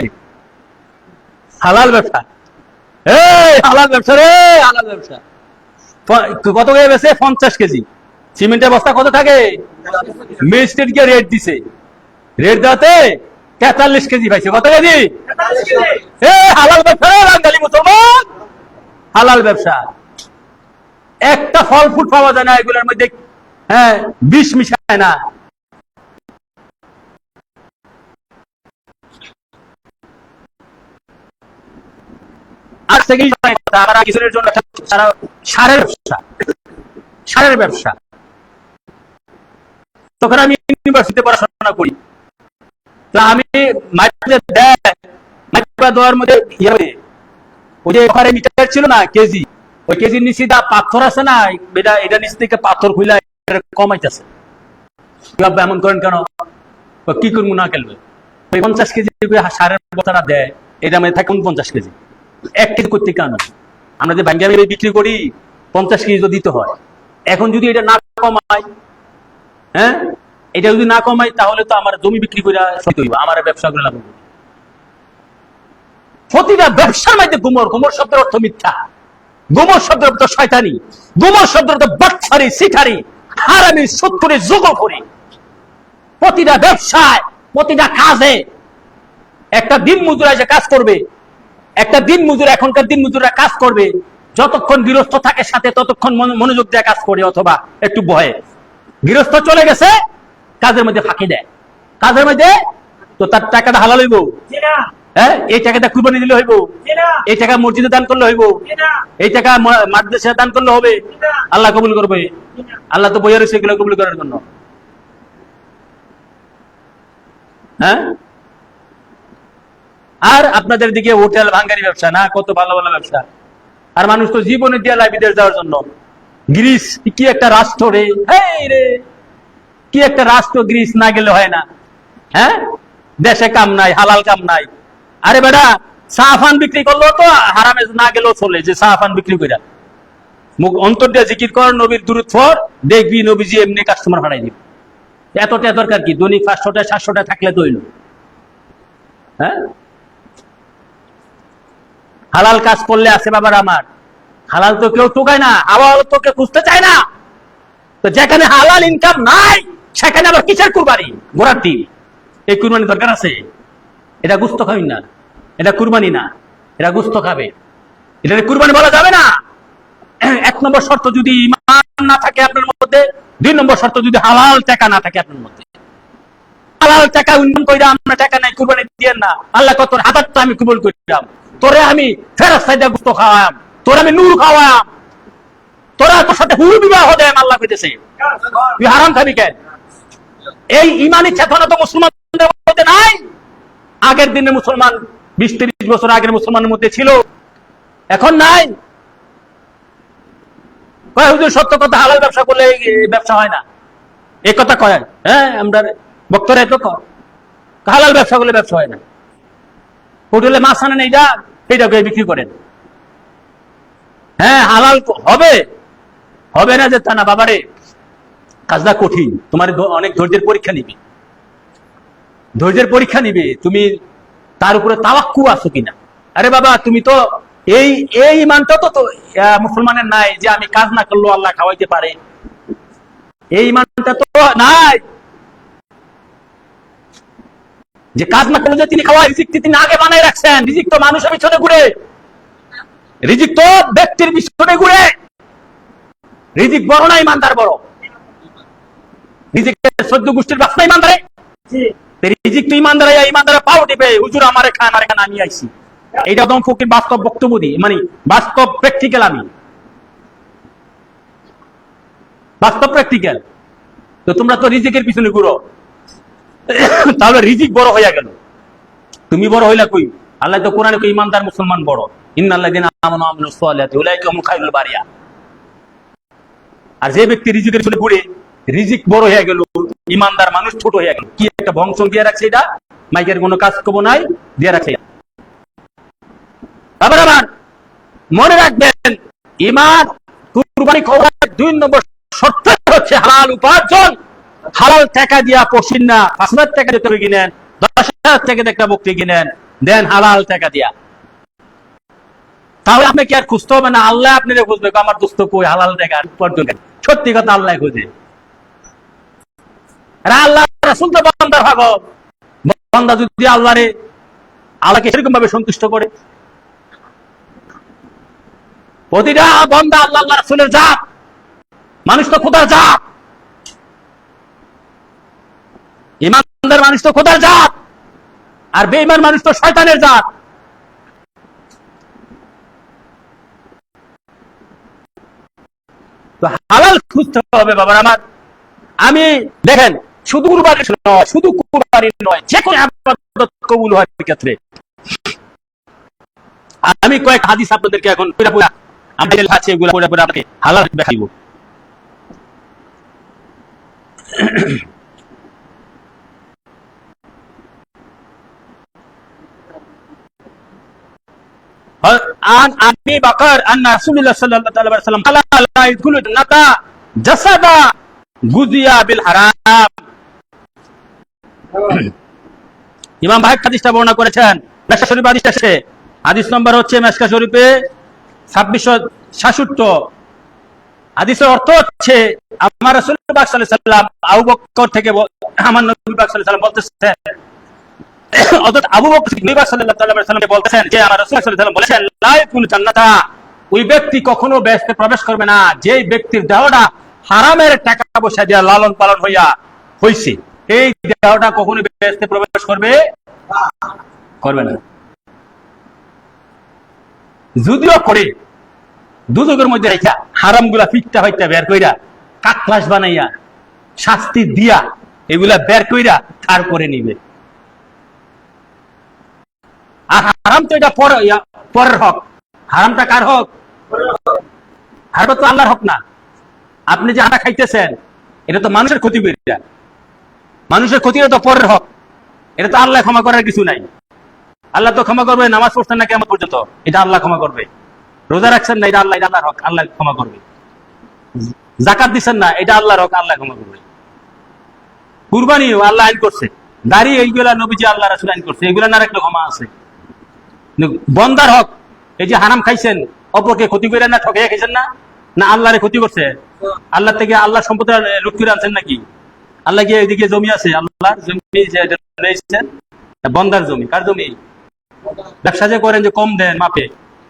হালাল ব্যবসা, হালাল ব্যবসা রে, হালাল ব্যবসা। কত করে বেছে? 50 কেজি। সিমেন্টের বস্তা কত থাকে? ম্যাজিস্ট্রেটকে রেট দিছে, রেট দেওয়াতে 43 কেজি পাইছে। কত কেজি? হালাল ব্যবসা রে বাঙালি মুসলমান, হালাল ব্যবসা। একটা ফল ফুল পাওয়া যায় না এগুলোর মধ্যে বিষ মিশায় না। আর সেকেন্ড কিছুর জন্য সারের ব্যবসা, সারের ব্যবসা। তখন আমি ইউনিভার্সিটিতে পড়াশোনা করি, তো আমি দেওয়ার মধ্যে ওই যে ওখানে মিটার ছিল না কেজি, ওই কেজির নিচে পাথর আছে না, এটা নিচ থেকে পাথর খুলে কমাইতেছে। এমন করেন কেন? কি করবো না খেলবে? ওই 50 কেজি সারের বস্তাটা দেয়, এটা মধ্যে থাকে 49 কেজি। 1 কেজি করতে কেন? আমরা যে ব্যাংকে বিক্রি করি 50 কেজি তো দিতে হয়। এখন যদি এটা না কমাই, এটা যদি না কমাই, তাহলে তো আমার জমি বিক্রি করে আমার ব্যবসা করে লাভ হবে। প্রতিটা ব্যবসার মধ্যে গুমর, গুমর শব্দের অর্থ মিথ্যা, গুমর শব্দের অর্থ শয়তানি, গুমর শব্দের অর্থ বাটফারি, সিটারি, হারামি, সুৎখুরি, যোগখুরি। প্রতিটা ব্যবসায়, প্রতিটা কাজে একটা দিন মজুর এসে কাজ করবে, একটা দিন মজুর, এখনকার দিন মজুররা কাজ করবে যতক্ষণ গৃহস্থ থাকে সাথে, ততক্ষণ মনোযোগ দিয়ে কাজ করে, অথবা একটু ভয়ে। গৃহস্থ চলে গেছে, কাজের মধ্যে ফাঁকি দেয়, কাজের মধ্যে, তো তার টাকাটা হালাল হইব? এই টাকাটা কুরবানি দিলে হইব? এই টাকা মসজিদে দান করলে হইব? এই টাকা মাদ্রাসায় দান করলে হবে? আল্লাহ কবুল করবে? আল্লাহ তো বইয়া রয়েছে এগুলো কবুল করার জন্য। আর আপনাদের দিকে হোটেল ভাঙ্গারি ব্যবসা না, কত ভালো ভালো ব্যবসা। আর মানুষ তো জীবনে দিয়ে লাই বিদেশ যাওয়ার জন্য। গ্রিস কি একটা রাষ্ট্র রে, রে কি একটা রাষ্ট্র, গ্রিস না গেলে হয় না। দেশে কাম নাই, হালাল কাম নাই। আরে বেটা, সাহাফান বিক্রি করলো তো হারামে না গেলেও চলে, যে সাহাফান বিক্রি করে মুখ অন্তর দিয়ে জিকির কর, নবীর দুরূদ পড়, দেখবি নবীজি এমনি কাস্টমার হারাই দিবে। এতটা দরকার কি? দৈনিক 500টা 700টা থাকলে তো হইল। হালাল কাজ করলে আছে বাবার আমার, হালাল তো কেউ টোকায় না, হালাল তো কেউ খুঁজতে চায় না। তো যেখানে হালাল ইনকাম নাই, সেখানে আবার কিসের কুরবানি? ঘোড়ার ডিম। এই কুরবানি দরকার আছে? এটা গুস্ত খাবেন না, এটা কুরবানি না, এটা গুস্ত খাবে, এটা কুরবানি বলা যাবে না। 1 নম্বর শর্ত যদি ঈমান না থাকে আপনার মধ্যে, 2 নম্বর শর্ত যদি হালাল টাকা না থাকে আপনার মধ্যে। হালাল টাকা উন্নয়ন করে আমরা টাকা নাই, কুরবানি দিয়েন না। আল্লাহ কত হাজারটা আমি কবুল করলাম, তোরে আমি ফেরেশতা গুস্ত খাওয়াম, তোরে আমি নূর খাওয়াম, তোরা তোর সাথে হুর বিবাহ দেন। আল্লাহ কইতেছে তুই হারাম খাবি কেন? এই ইমানি চেতনা তো মুসলমানদের মধ্যে নাই। আগের দিনে মুসলমান 20-30 বছর আগের মুসলমানের মধ্যে ছিল, এখন নাই। কয় হুজুর সত্য কথা, হালাল ব্যবসা করলে ব্যবসা হয় না, এই কথা কয়। আমরা বক্তরা তো হালাল ব্যবসা করলে ব্যবসা হয় না। হোটেলে মাছ আনেন, এইটা বিক্রি করেন। হালাল হবে, হবে না যে তা না বাবারে, কাজটা কঠিন। তোমার অনেক ধৈর্যের পরীক্ষা নিবে, ধৈর্যের পরীক্ষা নিবে, তুমি তার উপরে তাওয়াক্কু আছো কিনা। আরে বাবা, তুমি তো এই ইমানটা তো মুসলমানের নাই যে আমি কাজ না করলেও আল্লাহ খাওয়াইতে পারে, এই ইমানটা তো নাই। যে কাজ না করলে যে তিনি খাওয়াই, রিজিক তিনি আগে বানাই রাখছেন। রিজিক তো মানুষের পিছনে ঘুরে, রিজিক তো ব্যক্তির পিছনে ঘুরে। রিজিক বড় না ইমানদার বড়? রিজিকের 14 গোষ্ঠীর বাপ না ইমানদারে? রিজিক তো ইমানদার, ইমানদারে পাও টিপে হুজুর আমারে খান, আমারে খান, আমি আইছি। এইটা একদম ফকির বাস্তব বক্তব্য দিই, মানে বাস্তব প্র্যাকটিক্যাল। আমি বাস্তব প্র্যাকটিক্যাল। তো তোমরা তো রিজিকের পিছনে ঘুরো, তাহলে রিজিক বড় হইয়া গেল, তুমি বড় হইলা কই? আল্লাহ তো কোরআনে কই ইমানদার মুসলমান বড়। ইন্নাল্লাযিনা আমানু ওয়া আমিলুস সালিহাতি উলাইকা হুমুল খায়রুল বারিয়া। আর যে ব্যক্তি রিজিকের পিছনে ঘুরে, রিজিক বড় হয়ে গেল, ইমানদার মানুষ ছোট হয়ে গেল। কি একটা বংশ দিয়ে রাখছে, এটা মাইকের কোনো কাজ কব নাই দিয়ে রাখছে। আবার মনে রাখবেন, ইমান কুরবানি খাওয়ার 2 নম্বর শর্ত হচ্ছে হালাল উপার্জন। হালাল টাকা দিয়া পশিন না। 5,000 টাকা দিয়ে কিনেন, 10,000 টাকা একটা বকরি কিনেন, দেন হালাল টাকা দিয়া। তাহলে আপনি কি আর খুঁজতে হবে না, আল্লাহ আপনি খুঁজবে আমার দোস্ত কই হালাল দেখা পর্যন্ত। সত্যি কথা আল্লাহ খুঁজে। আল্লাহ রাসূল তো বান্দার ভাগব, বান্দা যদি আল্লাহকে সেরকম ভাবে সন্তুষ্ট করে, প্রতিটা বান্দা আল্লাহ রাসূলের জাত, মানুষ তো খোদার জাত, ইমানদার মানুষ তো খোদার জাত, আর বেঈমান মানুষ তো শয়তানের জাত। তো হালাল খুঁজতে হবে বাবার আমার। আমি দেখেন শুধু কুরবানি নয়, যে কোনো ইবাদত কবুল হয় ক্ষেত্রে। আমি কয়েক হাদিস আপনাদেরকে এখন পুরা আমাদের কাছে এগুলো পুরো আপনাকে হালাল দেখাইব। عن أبي بكر أن رسول الله صلى الله عليه وسلم قال لا يدخل الجنة جسد غذي بالحرام। ইমাম ভাই হাদিসটা বর্ণনা করেছেন মেশকা শরীফ হাদিসটা আছে, হাদিস নম্বর হচ্ছে মেশকা শরীফে 2666। হাদিসের অর্থ হচ্ছে আমার রাসূল পাক সাল্লাল্লাহু আলাইহি ওয়াসাল্লাম আবু বকর থেকে আমার নবী পাক সাল্লাল্লাহু আলাইহি ওয়াসাল্লাম বলতেছেন, অর্থাৎ আবু বকর নবী পাক সাল্লাল্লাহু আলাইহি ওয়াসাল্লামকে বলতেছেন যে আমার রাসূল সাল্লাল্লাহু আলাইহি ওয়াসাল্লাম বলেছেন লা ইয়াকুল জান্নাতা, ওই ব্যক্তি কখনো বেহেশতে প্রবেশ করবে না যে ব্যক্তির দেহটা হারামের টাকা পয়সা দিয়ে লালন পালন হইছে, এই দেহটা কখনো বেহেশতে প্রবেশ করবে না। যদিও করে দুজকের মধ্যে রেখা হারামগুলা ফিটটা হইতে বের কইরা কাকলাস বানাইয়া শাস্তি দিয়া এগুলা বের কইরা কার করে নিবে। আর হারাম তো এটা পরের হক, হারামটা কার হক? হারাম তো আল্লাহর হক না। আপনি যে হারা খাইতেছেন এটা তো মানুষের ক্ষতি করে, মানুষের ক্ষতি তো পরের হক, এটা তো আল্লাহ ক্ষমা করার কিছু নাই। আল্লাহ তো ক্ষমা করবে, নামাজ পড়ছেন না কিয়ামত পর্যন্ত, এটা আল্লাহ ক্ষমা করবে। রোজা রাখছেন না, এটা আল্লাহর হক, আল্লাহ ক্ষমা করবে। যাকাত দিচ্ছেন না, এটা আল্লাহর হক, আল্লাহ ক্ষমা করবে। কুরবানিও আল্লাহ আইন করছে, দাড়ি এইগুলা নবীজি আল্লাহ রাসূল আইন করছে, এগুলা না রাখলে ক্ষমা আছে। বন্দার হক, এই যে হারাম খাইছেন, অপরকে ক্ষতি করে না ঠকাইয়া খাইছেন না, না আল্লাহরে ক্ষতি করছে? আল্লাহ থেকে আল্লাহ সম্পদ লুট করে আনছেন নাকি? আল্লাহ গিয়ে এদিকে জমি আছে, আল্লাহর জমি নিয়েছেন, বন্দার জমি। কার জমি? ব্যবসা যে করেন যে কম দেন মাপে,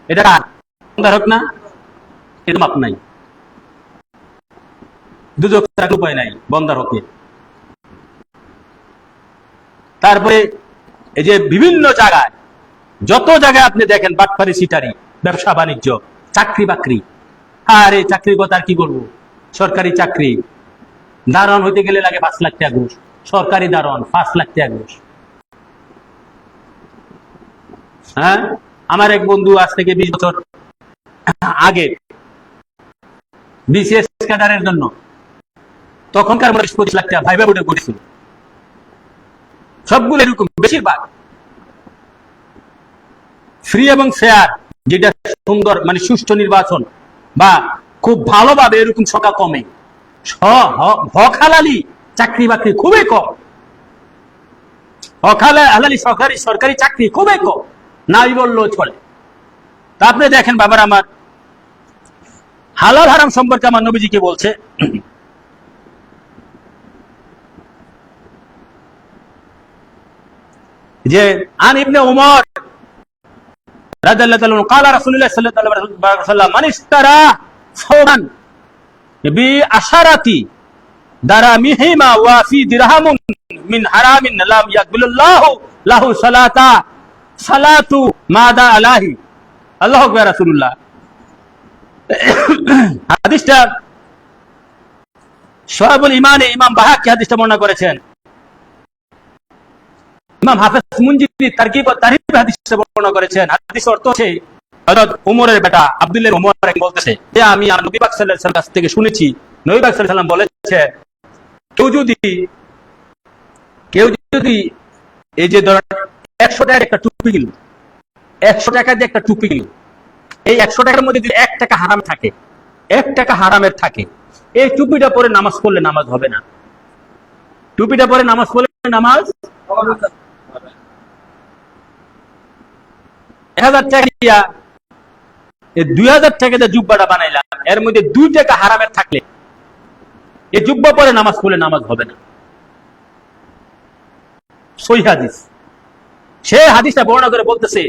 এটা কার? বন্দার হক না? এটা মাপ নাই, দুজক উপায় নাই বন্দার হকে। তারপরে এই যে বিভিন্ন জায়গায়, যত জায়গায় আপনি দেখেন বাটপারি সিটারি, ব্যবসা বাণিজ্য, চাকরি বাকরি, আর এই চাকরির কথা আর কি বলবো। সরকারি চাকরি, দারোয়ান হইতে গেলে লাগে 5 লাখ টাকা ঘুষ, সরকারি দারোয়ান 5 লাখ টাকা ঘুষ। হ্যাঁ, আমার এক বন্ধু আজ থেকে 20 বছর আগে বিসিএস ক্যাডারের জন্য তখনকার 25 লাখ টাকা ভাইবা বোর্ডে করেছিল। সবগুলো এরকম, বেশিরভাগ ফ্রি এবং ফেয়ার, যেটা সুন্দর মানে সুষ্ঠু নির্বাচন বা খুব ভালোভাবে এরকম সংখ্যা কমে। হক হালালি চাকরি বাকরি খুবই কম, হক হালালি সরকারি চাকরি খুবই কম, নাই বললেও চলে। তা আপনি দেখেন বাবার আমার, হালাল হারাম সম্পর্কে আমার নবীজি কি বলছে। যে আন ইবনে উমর রাদিয়াল্লাহু তাআলা قال رسول الله صلى الله عليه وسلم من اشترى ثوبا بعشرة دراهما وفي درهم من حرام لم يقبل الله له صلاة ماذا عليه। আল্লাহু আকবার। রাসূলুল্লাহ হাদিসটা শুআবুল ঈমানে ইমাম বাহাকি হাদিসটা বর্ণনা করেছেন। ইমাম হাফেজ মুনজিরি তারকিব ও তারিফ হাদিসে বর্ণনা করেছেন। হাদিসের অর্থ হচ্ছে হযরত ওমরের বেটা আব্দুল্লাহ ওমর বলতেছে যে আমি নবী পাক সাল্লাল্লাহু আলাইহি ওয়াসাল্লাম কাছ থেকে শুনেছি, নবী পাক সাল্লাল্লাহু আলাইহি ওয়াসাল্লাম বলেছে কেউ যদি এই যে ধরেন 100 টাকার একটা টুপি কিনল, 100 টাকা দিয়ে একটা টুপি কিনল, এই 100 টাকার মধ্যে যদি 1 টাকা হারাম থাকে, 1 টাকা হারামের থাকে, এই টুপিটা পরে নামাজ পড়লে নামাজ হবে না। টুপিটা পরে নামাজ পড়লে নামাজ 1000 টাকা দিয়া এই 2000 টাকা যে জুব্বাটা বানাইলাম এর মধ্যে 2 টাকা হারামের থাকলে এই জুব্বা পরে নামাজ পড়লে নামাজ হবে না। সহিহ হাদিস। সে হাদিসটা বর্ণনা করে বলতেছে,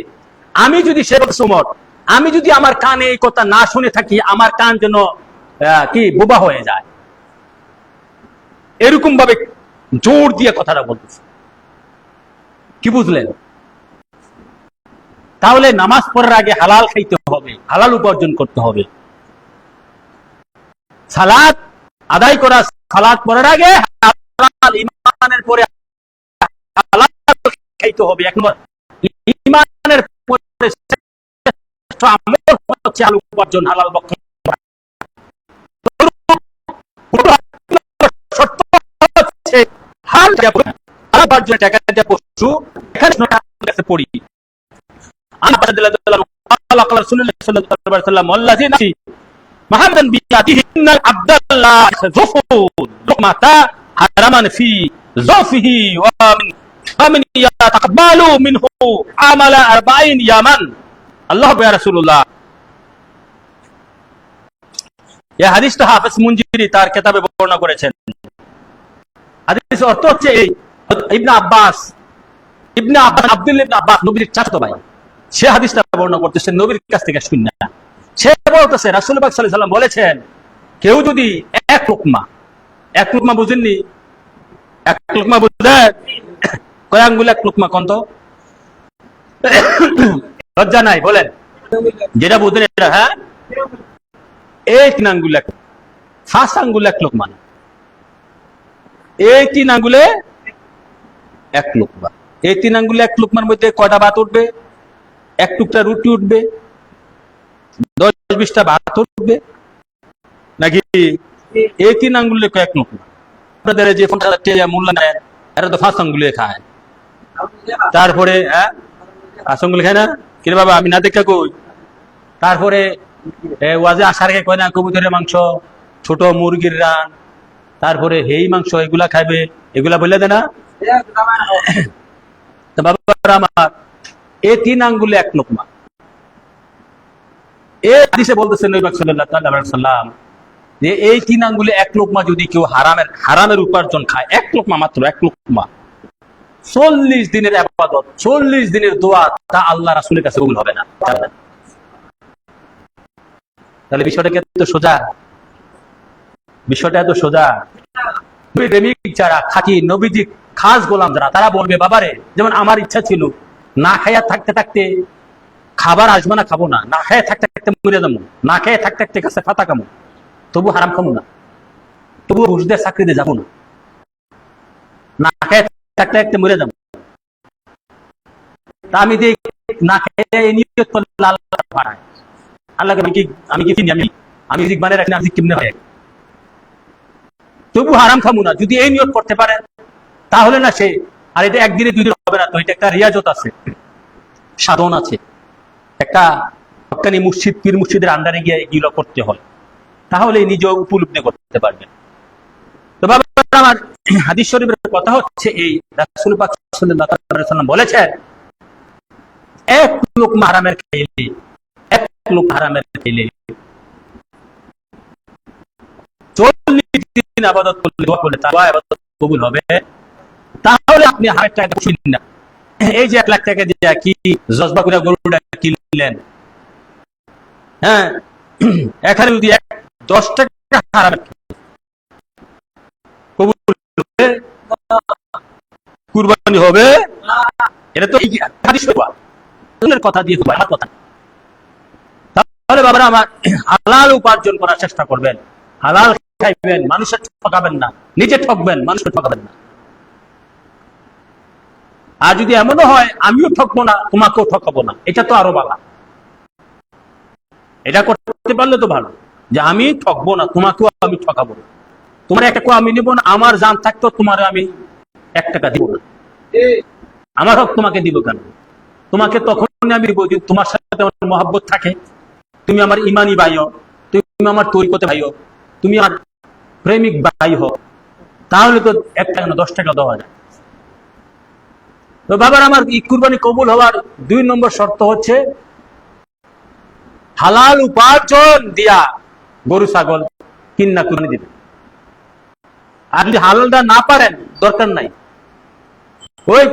আমি যদি সে সময় আমি যদি আমার কানে এই কথা না শুনে থাকি, আমার কান যেন কি বোবা হয়ে যায়, এরকম ভাবে জোর দিয়ে কথাটা বলতেছে। কি বুঝলেন? তাহলে নামাজ পড়ার আগে হালাল খাইতে হবে, হালাল উপার্জন করতে হবে। সালাত আদায় করা, সালাত পড়ার আগে হালাল, ঈমানের পরে হালাল খাইতে হবে। এক নম্বর ঈমানের পরে শ্রেষ্ঠ আমল হচ্ছে হালাল উপার্জন, হালাল ভক্ষণ। শর্ত হচ্ছে হালাল উপার্জন, টাকা দিয়ে পশু। এখানে পড়ি হাদিসটা হাফেজ মুনজিরি তার কিতাবে বর্ণনা করেছেন। হাদিসের অর্থ হচ্ছে এই, ইবনে আব্বাস আব্দুল্লাহ ইবনে আব্বাস নবীর চাচাতো ভাই, সে হাদিসটা বর্ণনা করতেছেন নবীর কাছ থেকে শুনে। সে বলতেছে রাসূল পাক সাল্লাল্লাহু আলাইহি ওয়াসাল্লাম বলেছেন, কেউ যদি এক লোকমা বুঝেননি? এক লোকমা বুঝলেন? কয় আঙ্গুল এক লোকমা? কোন তো লজ্জা নাই, বলেন যেটা বুঝলেন এটা। হ্যাঁ, এই 3 আঙ্গুল এক, 5 আঙ্গুল এক লোকমা না, এই 3 আঙ্গুলে এক লোকমা। এই 3 আঙ্গুলে এক লোকমার মধ্যে কয়টা ভাত উঠবে? 1 টুকরা রুটি উঠবে, 10-20টা ভাত উঠবে নাকি? এই 3 আঙ্গুলে কয়েক লোকমা। আপনাদের যে 50,000 টাকা মূল্য নেয় এরা তো 5 আঙ্গুলে খায়। তারপরে 5 আঙ্গুলে খায় না? কিরে বাবা, আমি না দেখা কই? তারপরে ওয়াজে আসার আগে কয় না কবুতরের মাংস, ছোট মুরগির রান, তারপরে হেই মাংস, এগুলা খাইবে, এগুলা বলে দেয় না? বাবা আমার, এই 3 আঙ্গুলে এক লোকমা। এই হাদিসে বলতেছেন নবী সাল্লাল্লাহু আলাইহি ওয়াসাল্লাম যে এই 3 আঙ্গুলে এক লোকমা যদি কেউ হারামের উপার্জন খায়, এক লোকমা মাত্র, এক লোকমা, 40 দিনের ইবাদত, 40 দিনের দোয়া, তা আল্লাহ রাসূলের কাছে কবুল হবে না। তাহলে বিষয়টা তো সোজা, বিষয়টা এত সোজা। প্রেমিক যারা, খাঁটি নবীজি খাস গোলাম যারা, তারা বলবে বাবারে, যেমন আমার ইচ্ছা ছিল না খাইয়া থাকতে থাকতে খাবার আসবো না, খাবো না, না খেয়ে থাকতে থাকতে মরে যাবো, না খেয়ে থাকতে থাকতে কাছে ফাতা কামো, তবু হারাম খাবো না, তবু ঘুষ দিয়ে চাকরিতে যাবো না, না খেয়ে থাকতে থাকতে মরে যাবো। তা আমি যে না খেয়ে নিয়ত করলে আল্লাহ বাড়ায়, আল্লাহকে আমি কি চিনি? আমি মানে রাখি, আমি কেমনে হয়, তবু হারাম খাবো না। যদি এই নিয়ত করতে পারে তাহলে না সে, আর এটা একদিনে 2 দিন হবে না তো, এটা একটা রিয়াজত আছে, সাধন আছে, একটা হক্কানি মুর্শিদ, পীর মুর্শিদের আন্ডারে গিয়ে এগুলো করতে হয়, তাহলে নিজে উপলব্ধি করতে পারবেন। তো বাবা আমার, হাদিস শরীফের কথা হচ্ছে এই, রাসূল পাক সাল্লাল্লাহু আলাইহি ওয়াসাল্লাম বলেছেন, এক লোকমা হারামের খাইলে, এক লোকমা হারামের খাইলে 40 দিন ইবাদত করলে, দোয়া করলে তার ইবাদত কবুল হবে। তাহলে আপনি হারামের টাকা শুনেন না, এই যে 1 লাখ টাকা দিয়ে কি জজবা করে গরুটা কিনলেন, হ্যাঁ, এখানে যদি 10 টাকা হারামের কবুল হবে, কুরবানি হবে, এটা তো হাদিস কথা দিয়ে আমার কথা। তাহলে বাবারা আমার, হালাল উপার্জন করার চেষ্টা করবেন, হালাল খাইবেন, মানুষের ঠকাবেন না, নিজে ঠকবেন, মানুষকে ঠকাবেন না। আর যদি এমনও হয় আমিও ঠকবো না, তোমাকেও ঠকাবো না, এটা তো আরো ভালো। এটা করতে পারলে তো ভালো, যে আমি ঠকবো না, তোমাকেও আমি ঠকাবো না, তোমার 1 টাকা আমি নিব না, আমার জান থাকতেও তোমার আমি 1 টাকা দিব না, আমার হক তোমাকে দিব কেন? তোমাকে তখন আমি দিব যদি তোমার সাথে আমার মহব্বত থাকে, তুমি আমার ইমানি ভাই হও, তুমি আমার তরিকতে ভাই হও, তুমি আমার প্রেমিক ভাই হও, তাহলে তো 1 টাকা না 10 টাকা দেওয়া যায়। তো বাবার আমার, এই কুরবানি কবুল হওয়ার 2 নম্বর শর্ত হচ্ছে হালাল উপার্জন দিয়া গরু ছাগল কিন্না কুরবানি দিবেন। আর যদি হালালটা না পারেন দরকার নাই, ওই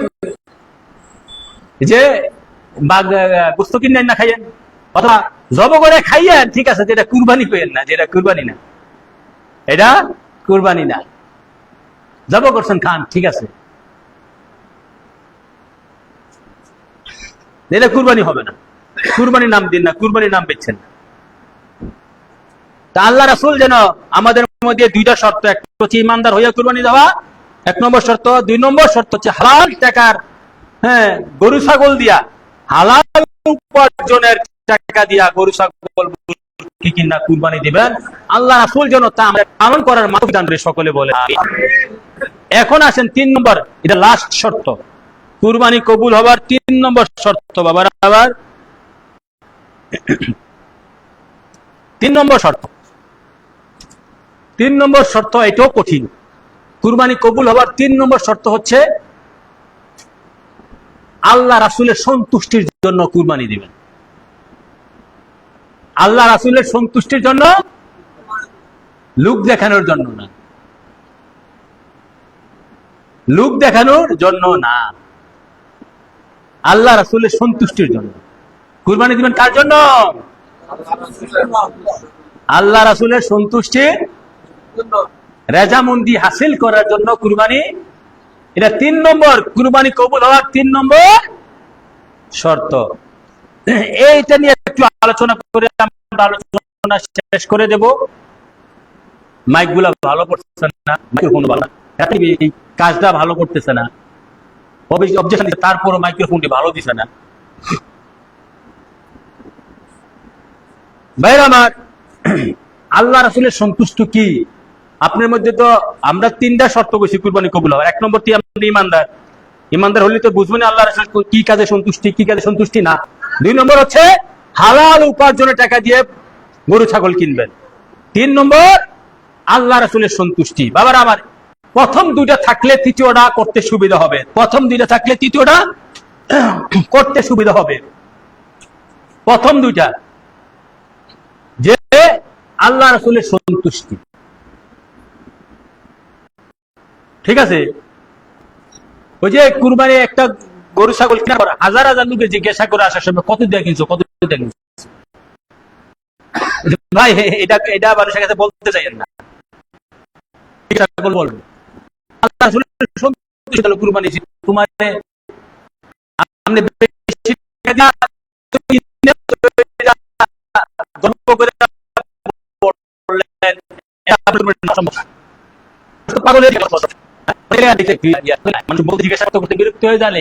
যে গোস্ত কিনে না খাইয়েন অথবা জব করে খাইয়েন, ঠিক আছে, যেটা কুরবানি করেন না, যেটা কুরবানি না, এটা কুরবানি না। জব করছেন খান, ঠিক আছে, এটা কুরবানি হবে না, কুরবানির নাম দিন না, কুরবানির নাম বেচছেন না। তা আল্লাহ রাসূল যেন আমাদের মধ্যে দুইটা শর্ত, এক হচ্ছে ইমানদার হইয়া কুরবানি দেওয়া, 1 নম্বর শর্ত। 2 নম্বর শর্ত হচ্ছে হালাল টাকার, গরু ছাগল দিয়া, হালাল উপার্জনের টাকা দিয়া গরু ছাগল কি কিনা কুরবানি দিবেন। আল্লাহ রাসূল যেন তা আমরা পালন করার মাধ্যমে দান করে সকলে বলে আমিন। এখন আসেন 3 নম্বর, এটা লাস্ট শর্ত, কুরবানি কবুল হবার 3 নম্বর শর্ত। বাবার আবার 3 নম্বর শর্ত, 3 নম্বর শর্ত, এটাও কঠিন। কুরবানি কবুল হবার 3 নম্বর শর্ত হচ্ছে আল্লাহ রাসূলের সন্তুষ্টির জন্য কুরবানি দিবেন। আল্লাহ রাসূলের সন্তুষ্টির জন্য, লোক দেখানোর জন্য না, লোক দেখানোর জন্য না, আল্লাহ রাসূলের সন্তুষ্টির জন্য কুরবানি দিবেন। কার জন্য? আল্লাহ রাসূলের সন্তুষ্টি, রেজামন্দি হাসিল করার জন্য কুরবানি, এটা 3 নম্বর কুরবানি কবুল হওয়ার 3 নম্বর শর্ত। এইটা নিয়ে একটু আলোচনা করে আমরা আলোচনা শেষ করে দেব। মাইক গুলা ভালো করতেছে না, মাইক্রোফোন ভালো না, এই কাজটা ভালো করতেছে না, অবজেকশন, তারপরও মাইক্রোফোনটি ভালো দিছে না। ভাইরা আমার, আল্লাহ রাসূলের সন্তুষ্ট কি? আপনার মধ্যে তো আমরা 3টা শর্ত কইছি কুরবানি কবুল হওয়ার। 1 নম্বরটি আপনি ইমানদার, ইমানদার হলে তো বুঝবেন আল্লাহ রাসূল কি কাজে সন্তুষ্টি, কি কাজে সন্তুষ্টি না। 2 নম্বর হচ্ছে হালাল উপার্জনের টাকা দিয়ে গরু ছাগল কিনবেন। 3 নম্বর আল্লাহ রাসূলের সন্তুষ্টি। বাবার আমার, প্রথম 2টা থাকলে তৃতীয়টা করতে সুবিধা হবে, প্রথম 2টা থাকলে তৃতীয়টা করতে সুবিধা হবে। প্রথম 2টা যে আল্লাহ রাসূলের সন্তুষ্টি, ঠিক আছে। ওই যে কুরবানি একটা গরু ছাগল কেনার পর হাজার হাজার লোকে জিজ্ঞাসা করে আসার সময় কত দিয়ে কিনছো, কত দিয়ে কিনছো, ভাই এটা মানুষের কাছে বলতে চাইেন না, বলবো আল্লাহ রাসূলের সন্তুষ্টি হলো কুরবানি। তোমার আপনি বেশি টাকা গল্প করে বিরক্ত হয়ে যায়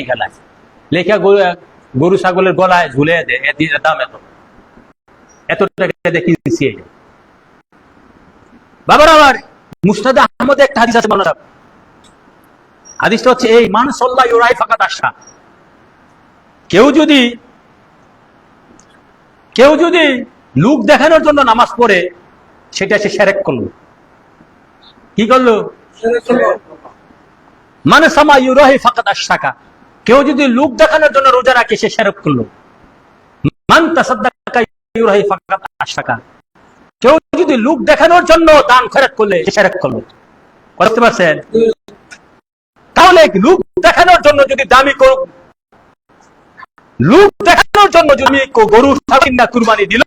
লেখা গরু ছাগলের গলায় ঝুলে দেয়, দাম এত টাকা দেখি। বাবার আমার, মুস্তাদ আহমদ একটা হাদিস আছে, হাদিসটা হচ্ছে এই, মান সাল্লা ইউরাই ফাকাত আশা, কেউ যদি লোক দেখানোর জন্য নামাজ পড়ে সেটা সে শিরক করলো। কি করলো? মানে সামা ইউরাহি ফাকাত আশাকা, কেউ যদি লোক দেখানোর জন্য রোজা রাখে সে শিরক করলো। মান তাসাদদাকা ইউরাহি ফাকাত আশাকা, কেউ যদি লোক দেখানোর জন্য দান খয়রাত করলে সে শিরক করলো। বুঝতে পারছেন? তাহলে লোক দেখানোর জন্য যদি দামি করুক, লোক দেখানোর জন্য যদি গরু ছাগল না কুরবানি দিল,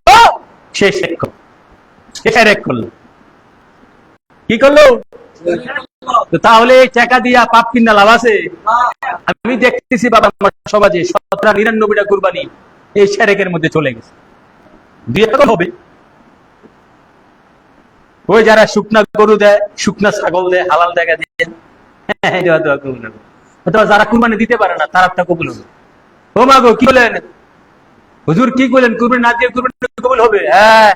সে শিরক করলো। কি করলো? তাহলে টাকা দিয়া পাপ কিনা লাভ আছে? আমি দেখতেছি বাবা আমার সমাজে 99টা কুরবানি এই শিরকের মধ্যে চলে গেছে। 2 হবে ওই যারা শুকনা গরু দেয়, শুকনা ছাগল দেয়, হালাল টাকা দিয়ে, যারা কুরবানি দিতে পারে না তারা তা কবুল হবে। ও মা গো, কি বলেন হুজুর, কি বলেন? কুরবানি না দিয়ে কুরবানি কবুল হবে? হ্যাঁ,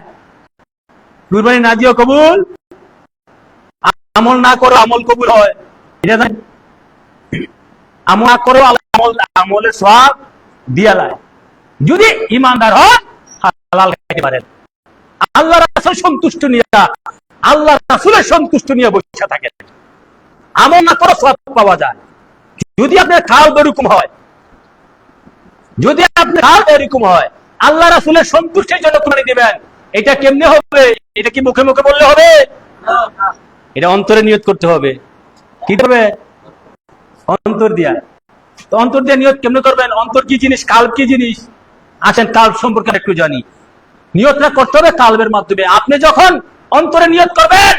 কুরবানি না দিয়েও কবুল, আমল না করো আমল কবুল হয়, এটা জানেন? আমল না করো আমলের সওয়াব দিয়া লায়, যদি ইমানদার হয় হালাল খাইতে পারেন। আল্লাহ রাসূল সন্তুষ্ট নিয়ে, আল্লাহ রাসূলের সন্তুষ্ট নিয়ে বসে থাকেন, আমল না করো সওয়াব পাওয়া যায়। যদি আপনার খাল এরকম হয়, যদি আপনার খাল এরকম হয়, আল্লাহ রাসূলের সন্তুষ্টির জন্য কুরবানি দিবেন। এটা কেমনে হবে? এটা কি মুখে মুখে বললে হবে? এটা অন্তরে নিয়ত করতে হবে। কি করবে? অন্তর দিয়া। তো অন্তর দিয়ে নিয়ত কেমনে করবেন? অন্তর কি জিনিস, কাল্ব কি জিনিস? আসেন কাল্ব সম্পর্কে একটু জানি। নিয়তটা করতে হবে কাল্বের মাধ্যমে। আপনি যখন অন্তরে নিয়ত করবেন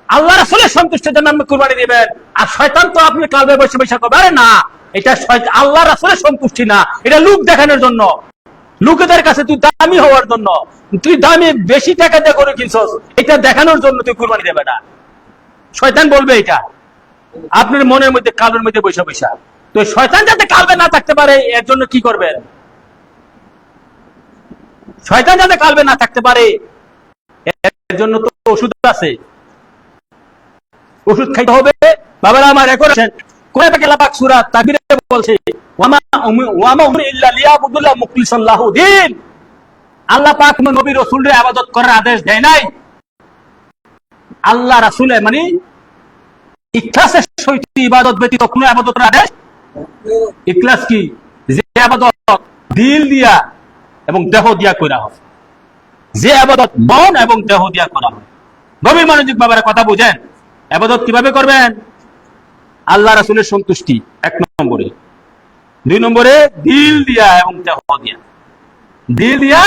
আল্লাহ রাসূলের সন্তুষ্টির জন্য আপনি কুরবানি দিবেন, আর শয়তান তো আপনি কাল্বে বসে বসে করবে, আরে না, এটা আল্লাহ রাসূলের সন্তুষ্টি না, এটা লোক দেখানোর জন্য, লোকেদের কাছে তুই দামি হওয়ার জন্য, তুই দামি বেশি টাকা দিয়ে করে কিনছস, এটা দেখানোর জন্য তুই কুরবানি দেবে না। শয়তান বলবে এটা আপনার মনের মধ্যে, কালবের মধ্যে বসে বসে। তো শয়তান যাতে কালবে না থাকতে পারে এর জন্য কি করবেন? শয়তান যাতে কালবে না থাকতে পারে এর জন্য তো ওষুধ আছে, ওষুধ খাইতে হবে। বাবারা আমার এখন আসেন, কোরআন থেকে আল্লাহ পাক সূরা তাকবীরে বলছে ওয়ামা উমিরু ইল্লা লিয়াবুদুল্লাহ মুখলিসান লাহু দ্বীন। আল্লাহ পাক নবী রাসূলের ইবাদত করার আদেশ দেয় নাই। আল্লাহ রাসূলের মানে ইখলাসের সহিত ইবাদত ব্যতীত কোনো ইবাদতের আদেশ। ইখলাস কি? যে ইবাদত দিল দিয়া এবং দেহ দিয়া করা হয়, যে ইবাদত মন এবং দেহ দিয়া করা হয়। গভীর মনোযোগ বাবারা কথা বুঝেন। ইবাদত কিভাবে করবেন? আল্লাহ রাসূলের সন্তুষ্টি এক নম্বরে, দুই নম্বরে দিল দিয়া এবং দেহ দিয়া। দিল দিয়া,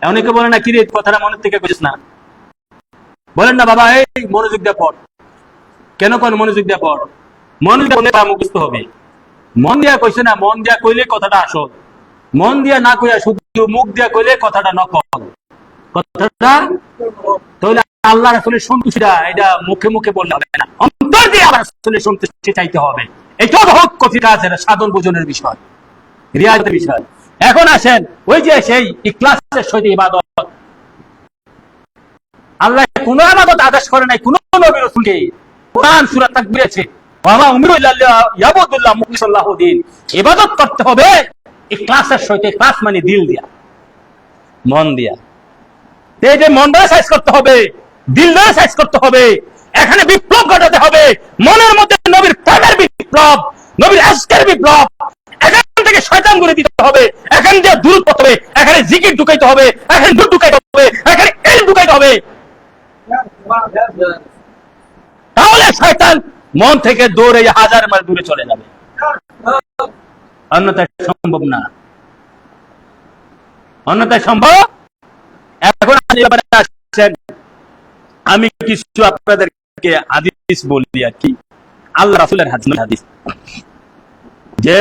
অনেকে বলে না, কিরে কথাটা মনের থেকে বুঝিস না, বলেন না বাবা এই মনোযোগ দিয়ে পড়। কেন কোন মনোযোগ দিয়ে পড়? মনোযোগ বলে মুখস্থ হবে। মন দিয়া কইছে না, মন দিয়া কইলে কথাটা আসল, মন দিয়া না কইয়া শুধু মুখ দিয়া কইলে কথাটা নকল। কথাটা তাহলে আল্লাহ রাসূলের সন্তুষ্টিটা এটা মুখে মুখে বললে হবে না, অন্তর দিয়ে আল্লাহ রাসূলের সন্তুষ্টি চাইতে হবে। এটা বহুত কঠিন কাজ, এটা সাধন বোঝনের বিষয়, রিয়াজতের বিষয়। এখন আসেন ওই যে সেই ইখলাসের সহিত ইবাদত। আল্লাহ কোন ইবাদত আদেশ করে নাই কোন নবী রাসূলকে। কোরআন সূরা তাকবীর আছে ওয়ামা উমিরু ইল্লা লিয়াবুদুল্লাহ মুখলিসান লাহু দ্বীন। ইবাদত করতে হবে ইখলাসের সহিত। ইখলাস মানে দিল দিয়া, মন দিয়া। এই যে মন দিয়ে সাইজ করতে হবে, দিল দিয়ে সাইজ করতে হবে। এখানে বিপ্লব ঘটাতে হবে, মনের মধ্যে নবীর প্রেমের বিপ্লব, নবীর আশকের বিপ্লব। এখান থেকে শয়তান করে দিতে হবে, এখান দিয়ে দূর করতে হবে, এখানে জিকির ঢুকাইতে হবে, এখানে দূর ঢুকাইতে হবে, এখানে এল ঢুকাইতে হবে। তাহলে শয়তান মন থেকে দৌড়ে 1000 মাইল দূরে চলে যাবে, অন্যথায় সম্ভব না, অন্যথায় সম্ভব। এখন আমি কিছু আপনাদেরকে হাদিস বলি আর কি, আল্লাহ রাসূলের হাদিস। যে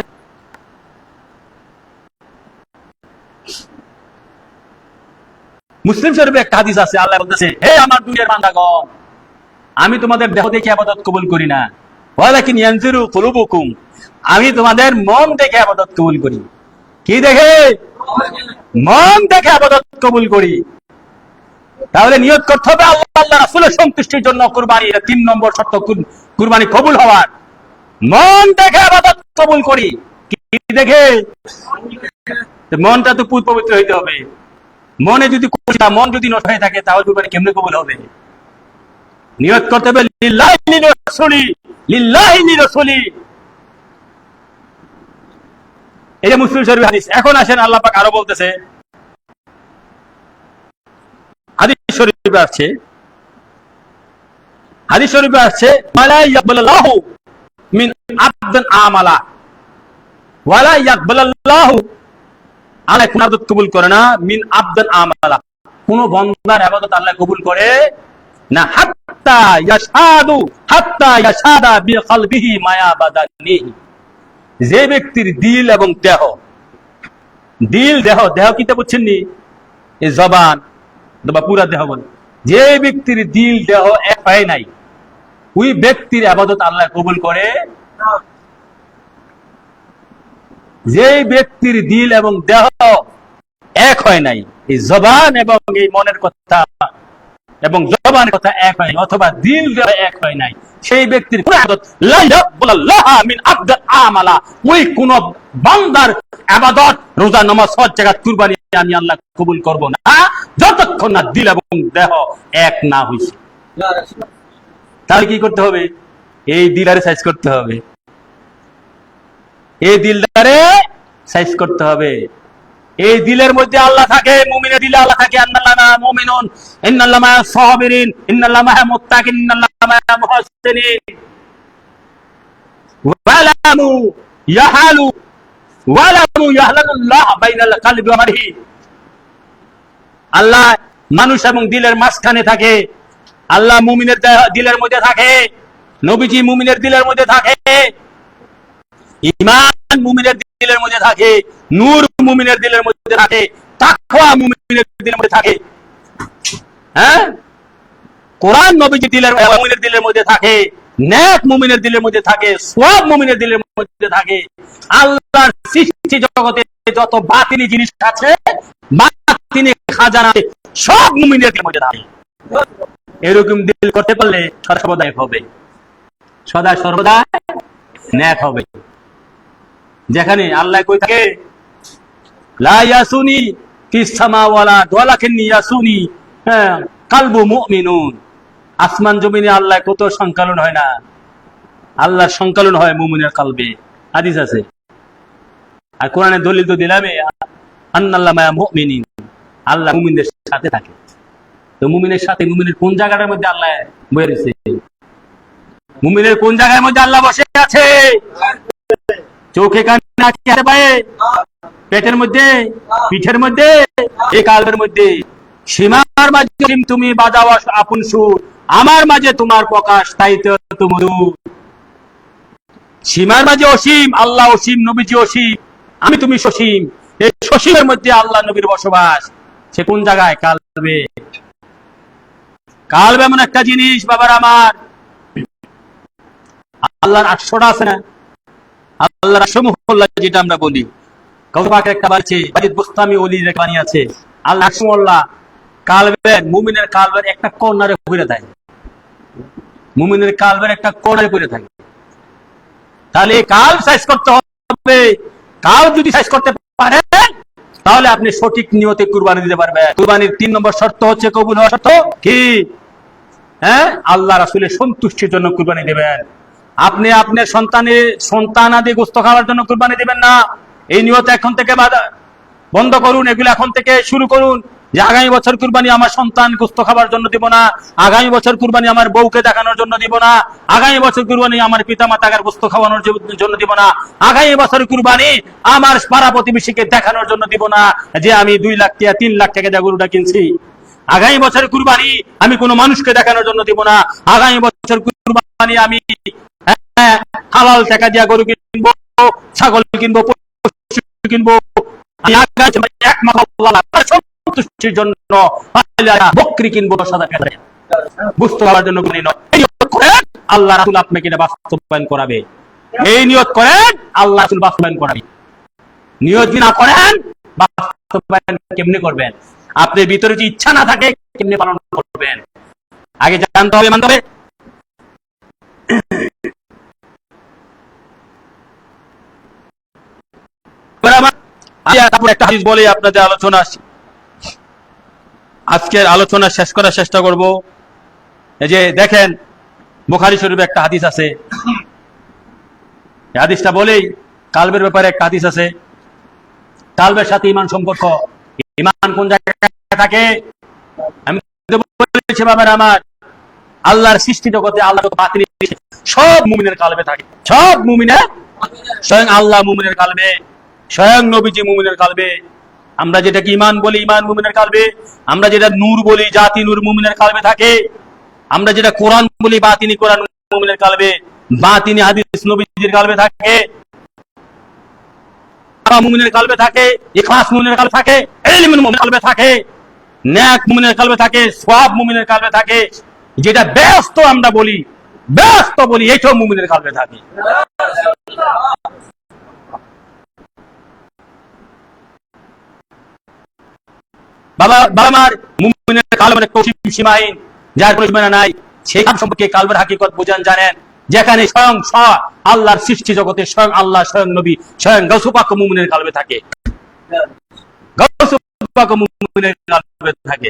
মুসলিম শরীফে একটা হাদিস আছে, আল্লাহ বলতেছে হে আমার দুনিয়ার বান্দাগণ, আমি তোমাদের দেহ দেখে ইবাদত কবুল করি না, ওয়ালাকিন ইয়ানজুরু কুলুবুকুম, আমি তোমাদের মন দেখে ইবাদত কবুল করি। কি দেখে? মন দেখে ইবাদত কবুল করি। তাহলে নিয়ত করতে হবে আল্লাহ রাসূলের সন্তুষ্টির জন্য কুরবানি। এটা 3 নম্বর শর্ত কুরবানি কবুল হওয়ার। মন দেখে ইবাদত কবুল করি। কি দেখে? মনটা তো পবিত্র হইতে হবে। মনে যদি মন যদি নষ্ট হয়ে থাকে তাহলে কুরবানি কেমনে কবুল হবে? নিয়ত করতে হবে লিল্লাহি লিরাসূলি, লিল্লাহি লিরাসূলি। এটা মুসলিম শরীফের হাদিস। এখন আসেন আল্লাহ পাক আরো বলতেছে, হাদিস শরীফে আছে, হাদিস শরীফে আছে ওয়ালা ইয়াকবালুল্লাহু মিন আবদিন আমালা, ওয়ালা ইয়াকবালুল্লাহু, আল্লাহ কোন ইবাদত কবুল করে না, মিন আবদিন আমালা, কোন বান্দার ইবাদত আল্লাহ কবুল করে না, হাত্তা ইয়াশাদা বিকলবিহি মায়া বাদানিহি, যে ব্যক্তির দিল এবং দেহ, দিল দেহ, দেহ কিটা বুঝছেন নি? এই জবান বা পুরা দেহ বলে, যে ব্যক্তির দিল দেহ এক হয় নাই ওই ব্যক্তির ইবাদত আল্লাহ কবুল করে। যে ব্যক্তির দিল এবং দেহ এক হয় নাই, এই জবান এবং এই মনের কথা এবং জবানের কথা এক হয়, অথবা দিল দেহ এক হয় নাই, সেই ব্যক্তির কোন ইবাদত লা ইয়াকবালুল্লাহ মিন আবদিন আমালা, ওই কোন বান্দার ইবাদত, রোজা, নামাজ, হজ, যাকাত, কুরবানি আমি আল্লাহ কবুল করব না যতক্ষণ না দিল এবং দেহ এক না হইছে। তাহলে কি করতে হবে? এই দিলারে সাইজ করতে হবে, এই দিলদারে সাইজ করতে হবে। এই দিলের মধ্যে আল্লাহ থাকে, মুমিনের দিলে আল্লাহ থাকে। আন্নাল্লাহা মুমিনুন, ইন্নাল্লাহা মা'আস সাবিরিন, ইন্নাল্লাহা মা'আল মুত্তাকিন, ইন্নাল্লাহা মা'আল মুহসিনিন। ওয়ালামু ইয়াহালু ওয়ালামু ইয়াহলাল্লাহ বাইনাল কলবি ওয়া মারহি। আল্লাহ মানুষ এবং দিলের মাঝখানে থাকে। আল্লাহ মুমিনের দিলের মধ্যে থাকে, নবীজি মুমিনের দিলের মধ্যে থাকে, ঈমান মুমিনের দিলের মধ্যে থাকে, নূর মুমিনের দিলের মধ্যে থাকে, তাকওয়া মুমিনের দিলের মধ্যে থাকে। হ্যাঁ, কোরআন নবীজি দিলের মুমিনের দিলের মধ্যে থাকে, নেক মুমিনের দিলের মধ্যে থাকে, সওয়াব মুমিনের দিলের মধ্যে থাকে। আল্লাহর সৃষ্টি জগতে যত বাতিনি জিনিস আছে, বাতিনি খাজানা সব মুমিনের দিলের মধ্যে থাকে। এরকম দিল করতে পারলে সর্বদা হবে, সদা সর্বদা নেক হবে। যেখানে আল্লাহ কই থাকে লা ইয়াসুনি ফিস সামাওয়াতি ওয়ালাকিন ইয়াসুনি কালবু মুমিনুন, আসমান জমিনে আল্লাহ কত সংকলন হয় না, আল্লাহর সংকলন হয় মুমিনের কলবে। হাদিস আছে। আর কোরআনের দলিল তো দিলামে, আন্নাল্লাহা মা'আল মুমিনিন, আল্লাহ মুমিনদের সাথে থাকে। তো মুমিনের সাথে, মুমিনের কোন জায়গাটার মধ্যে আল্লাহ বসে রয়েছে? মুমিনের কোন জায়গার মধ্যে আল্লাহ বসে আছে? চোখে কানে আছে পায়ে, পেটের মধ্যে, পিঠের মধ্যে, এই কালবের মধ্যে। সীমার মাঝে তুমি বাজাও আপন সুর, আমার মাঝে তোমার প্রকাশ তাই তো মধুর। সীমার মাঝে অসীম, আল্লাহ অসীম, নবীজি অসীম, আমি তুমি সসীম। এই সসীমের মধ্যে আল্লাহ নবীর বসবাস। সে কোন জায়গায়? কালবে। কালবে এমন একটা জিনিস বাবার আমার, আল্লাহর 800টা আছে না, আল্লাহর 800 মহল্লা যেটা আমরা বলি, কাউকে একটা বাড়ছে বাড়ির বুস্তামি ওলির এক বাণী আছে, আল্লাহ 800 মহল্লা কালবের, মুমিনের কালবের একটা কর্নারে পড়ে থাকে, মুমিনের কালবের একটা কর্নারে পড়ে থাকে। তাহলে কাল সাইজ করতে হবে। কাল যদি সাইজ করতে পারেন তাহলে আপনি সঠিক নিয়তে কুরবানি দিতে পারবেন। কুরবানির 3 নম্বর শর্ত হচ্ছে কবুল হওয়ার শর্ত কি? হ্যাঁ, আল্লাহ রাসূলের সন্তুষ্টির জন্য কুরবানি দেবেন। আপনি আপনার সন্তানাদি গোশত খাওয়ার জন্য কুরবানি দিবেন না। এই নিয়ত এখন থেকে বন্ধ করুন, এগুলো এখন থেকে শুরু করুন যে আগামী বছর কুরবানি আমার সন্তান গোশত খাওয়ার জন্য দিব না, আগামী বছর কুরবানি আমার বউকে দেখানোর জন্য দিব না, আগামী বছর কুরবানি আমার পিতা মাতাকে গোশত খাওয়ানোর জন্য দিব না, আগামী বছর কুরবানি আমার পাড়া প্রতিবেশীকে দেখানোর জন্য দিব না যে আমি 2 লাখ টাকা 3 লাখ টাকা দিয়ে গরুটা কিনছি। আগামী বছর কুরবানি আমি কোনো মানুষকে দেখানোর জন্য দিব না। আগামী বছর কুরবানি আমি হালাল টাকা দিয়ে গরু কিনবো, ছাগল কিনবো, পশু কিনবো, এক মাস সন্তুষ্টির জন্য বকরি কিনবো, বুঝতে পারার জন্য আল্লাহ রাসূল আপনাকে এটা বাস্তবায়ন করাবে। এই নিয়ত করেন, আল্লাহ রাসূল বাস্তবায়ন করাবে। নিয়ত যদি না করেন, বাস্তবায়ন কেমনে করবেন? আপনার ভিতরে যদি ইচ্ছা না থাকে কেমনে পালন করবেন? আগে জানতে হবে, মানতে হবে। একটা হাদিস বলে আপনাদের আজকের আলোচনা শেষ করার চেষ্টা করব। এই যে দেখেন, বুখারী শরীফে একটা হাদিস আছে, এই হাদিসটা বলেই কালবের ব্যাপারে একটা হাদিস আছে। কালবের সাথে ঈমান সম্পর্ক। ঈমান কোন জায়গায় থাকে? আমি বলেছি বাবার আমার, আল্লাহর সৃষ্টি জগতে আল্লাহ বাতিল সব মুমিনের কালবে থাকে, সব মুমিনের, স্বয়ং আল্লাহ মুমিনের কালবে, স্বয়ং নবীজি মুমিনের কালবে। আমরা যেটাকে ঈমান বলি, ঈমান মুমিনের কালবে। আমরা যেটা নূর বলি, জাতি নূর মুমিনের কালবে থাকে। আমরা যেটা কোরআন বলি, বাতিনি কোরআন মুমিনের কালবে, বাতিনি হাদিস নবীজির কালবে থাকে, মুমিনের কালবে থাকে, ইখলাস মুমিনের কালবে থাকে, ইলম মুমিনের কালবে থাকে, নেক মুমিনের কালবে থাকে, সওয়াব মুমিনের কালবে থাকে। যেটা ব্যস্ত আমরা বলি, ব্যস্ত বলি, এটাও মুমিনের কালবে থাকে। বাবা আমার মুমিনের কালবের একটা সীমাহীন, যার কোনো সীমানা নাই। সেই কাল সম্পর্কে কালবের হাকিকত বুঝেন, জানেন, যেখানে স্বয়ং আল্লাহর সৃষ্টি জগতে স্বয়ং আল্লাহ, স্বয়ং নবী, স্বয়ং গাউস পাক মুমিনের কালবে থাকে, গাউস পাক মুমিনের কালবে থাকে,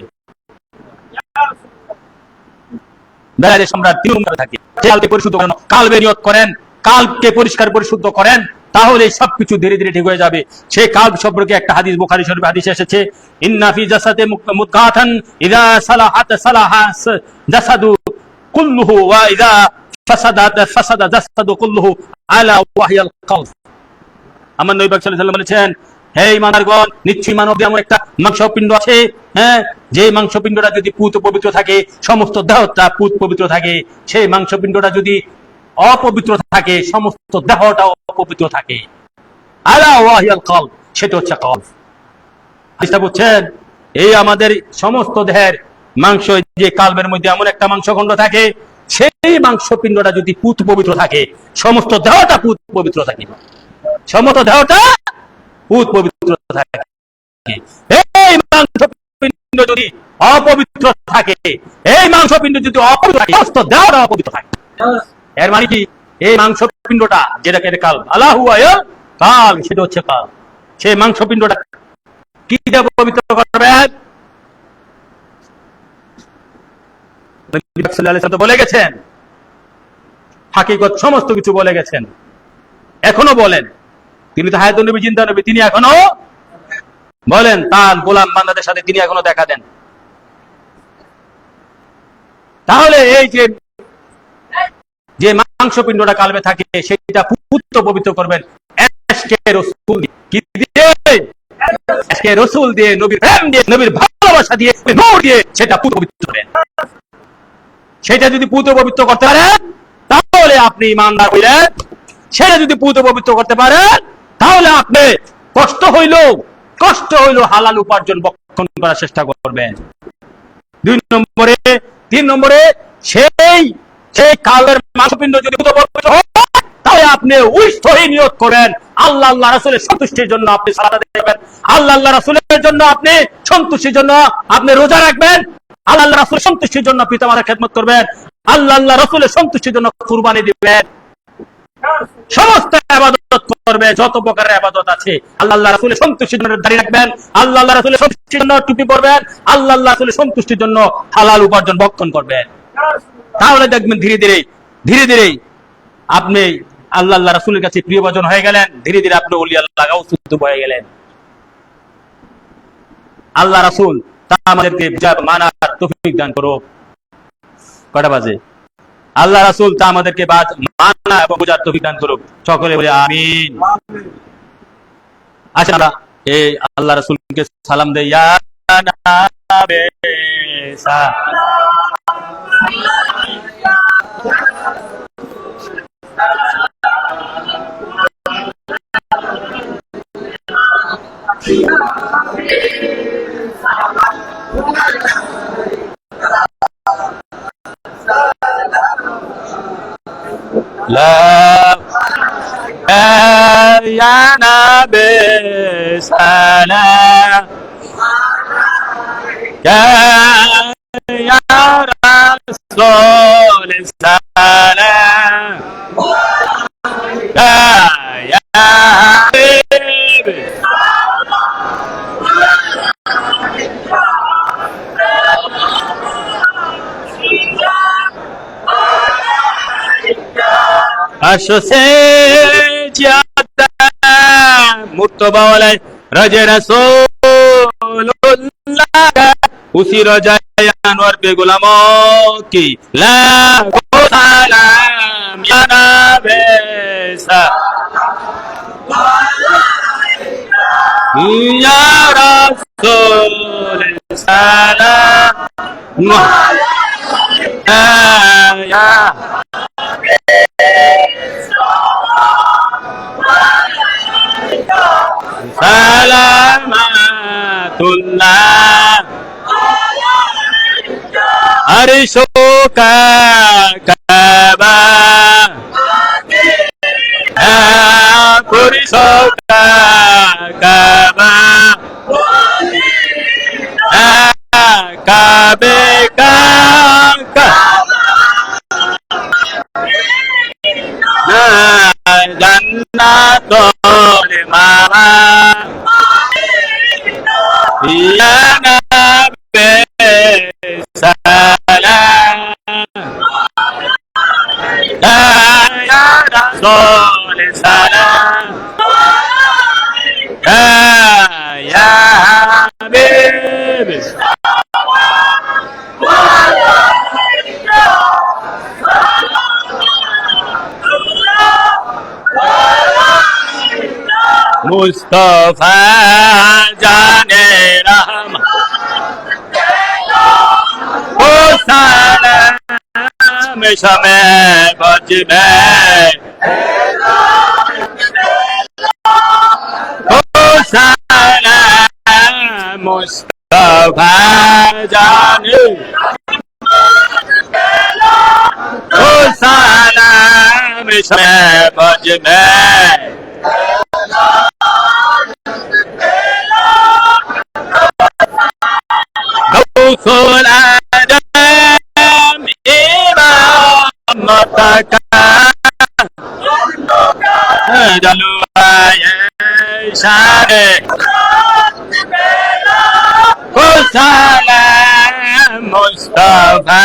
সম্রাট থাকে। কালকে পরিশুদ্ধ করেন, কালবে নিয়ত করেন, কালকে পরিষ্কার পরিশুদ্ধ করেন, তাহলে সবকিছু ধীরে ধীরে ঠিক হয়ে যাবে। সেই কাল্ব সম্পর্কে একটা হাদিস বুখারী শরীফে হাদিস এসেছে, ইন্না ফি জাসাদি মুদগাতান ইযা সালাহাত সালাহা জাসাদু কুল্লুহু ওয়া ইযা ফাসাদাত ফাসাদা জাসাদু কুল্লুহু আলা ওয়াহিয়াল কলব। আমার নবী পাক সাল্লাল্লাহু আলাইহি ওয়াসাল্লাম বলেছেন, হে ঈমানদারগণ, নিশ্চয়ই মানবদেহে এমন একটা মাংসপিণ্ড আছে, যে মাংসপিণ্ডটা যদি পুত পবিত্র থাকে, সমস্ত দেহটা পুত পবিত্র থাকে। সেই মাংসপিণ্ডটা যদি অপবিত্র থাকে, সমস্ত দেহটা অপবিত্র থাকে। আলা ওয়াহিয়াল কলব, সেটা হচ্ছে কলব। বুঝতে পারছেন? এই আমাদের সমস্ত দেহের মাংস, যে কালবের মধ্যে এমন একটা মাংসখণ্ড থাকে, সেই মাংসপিণ্ডটা যদি পুত পবিত্র থাকে, সমস্ত দেহটা পুত পবিত্র থাকে। সমস্ত দেহটা পুত পবিত্র থাকে। এই মাংসপিণ্ড যদি অপবিত্র থাকে, এই মাংসপিণ্ড যদি অপবিত্র থাকে, সমস্ত দেহটা অপবিত্র থাকে। এর মানে কি? এই মাংসপিণ্ডটা যেটাকে কাল আল্লাহু আয়াল কাল, সেটা হচ্ছে কাল। সেই মাংসপিণ্ডটা কি দিয়ে পবিত্র করবেন? নবী সাল্লাল্লাহু আলাইহি ওয়াসাল্লাম বলে গেছেন, হাকিকত সমস্ত কিছু বলে গেছেন, এখনো বলেন। তিনি তো হায়াতুন নবী, জিন্দা নবী, তিনি এখনো বলেন, তার গোলাম বান্দাদের সাথে তিনি এখনো দেখা দেন। তাহলে এই যে মাংসপিণ্ডটা কালবে থাকে, সেটা পুত্র পবিত্র করবেন রাসূল কি দিয়ে? রাসূল দিয়ে, নবীর প্রেম দিয়ে, নবীর ভালোবাসা দিয়ে, নূর দিয়ে সেটা পুত্র পবিত্র করবেন। সেটা যদি পুত্র পবিত্র করতে পারেন, তাহলে আপনি ঈমানদার হইলেন। সেটা যদি পুত্র পবিত্র করতে পারেন, তাহলে আপনি কষ্ট হইলো হালাল উপার্জন বক্ষণ করার চেষ্টা করবেন। 2 নম্বরে, 3 নম্বরে, সেই কালের মাংসপিণ্ড যদি পুত্র পবিত্র হয়, তাহলে আপনি উইষ্টহী নিয়ত করেন, আল্লাহ রাসূলের সন্তুষ্টির জন্য আপনি সালাত আদায় করবেন, আল্লাহ রাসূলের জন্য আপনি সন্তুষ্টির জন্য আপনি রোজা রাখবেন, আল্লাহ রাসূলের সন্তুষ্টির জন্য পিতামাতার খেদমত করবেন, আল্লাহ রাসূলের সন্তুষ্টির জন্য কুরবানি দিবেন, সমস্ত ইবাদত করবে, যত প্রকারের ইবাদত আছে। আল্লাহ রাসূলের সন্তুষ্টির জন্য দাড়ি রাখবেন, আল্লাহ রাসূলের সন্তুষ্টির জন্য টুপি পরবেন, আল্লাহ রাসূলের সন্তুষ্টির জন্য হালাল উপার্জন ভক্ষণ করবেন। তাহলে দেখবেন ধীরে ধীরে আপনি আল্লাহ রাসূলের কাছে প্রিয়ভাজন হয়ে গেলেন, ধীরে ধীরে আপনি ওলি আল্লাহ গাউসুদ হয়ে গেলেন। আল্লাহ রাসূল তা আমাদেরকে মানার তৌফিক দান করুক। কটা বাজে? আল্লাহ রাসূল তা আমাদেরকে মানা এবং বুঝার তৌফিক দান করুক। সকলে বলি আমিন। আচ্ছা, আমরা এই আল্লাহ রাসূলকে সালাম দেই। ইয়া নাবে ya nabi salam ya rasul salam ya habib आशो से ज्यादा मुर्तबा वाले रजे रसूलुल्लाह उसी रजा अनवर पे गुलामों की लाखो सलाम या नबी या रसूल सलाम या सलामतुल्लाह अर्शो का काबा पुरुषो का काबा काबे का जन्नतुल मावा या नबी सलाम या रसूल सलाम मुस्तफा जाने रहमत ओ सलाम शमे बज में ओ सलाम मुस्तफा जाने ओ सलाम शमे बज में गौसुल आदम इमाम तका जलवाए शाने ओ सलाम मुस्तफा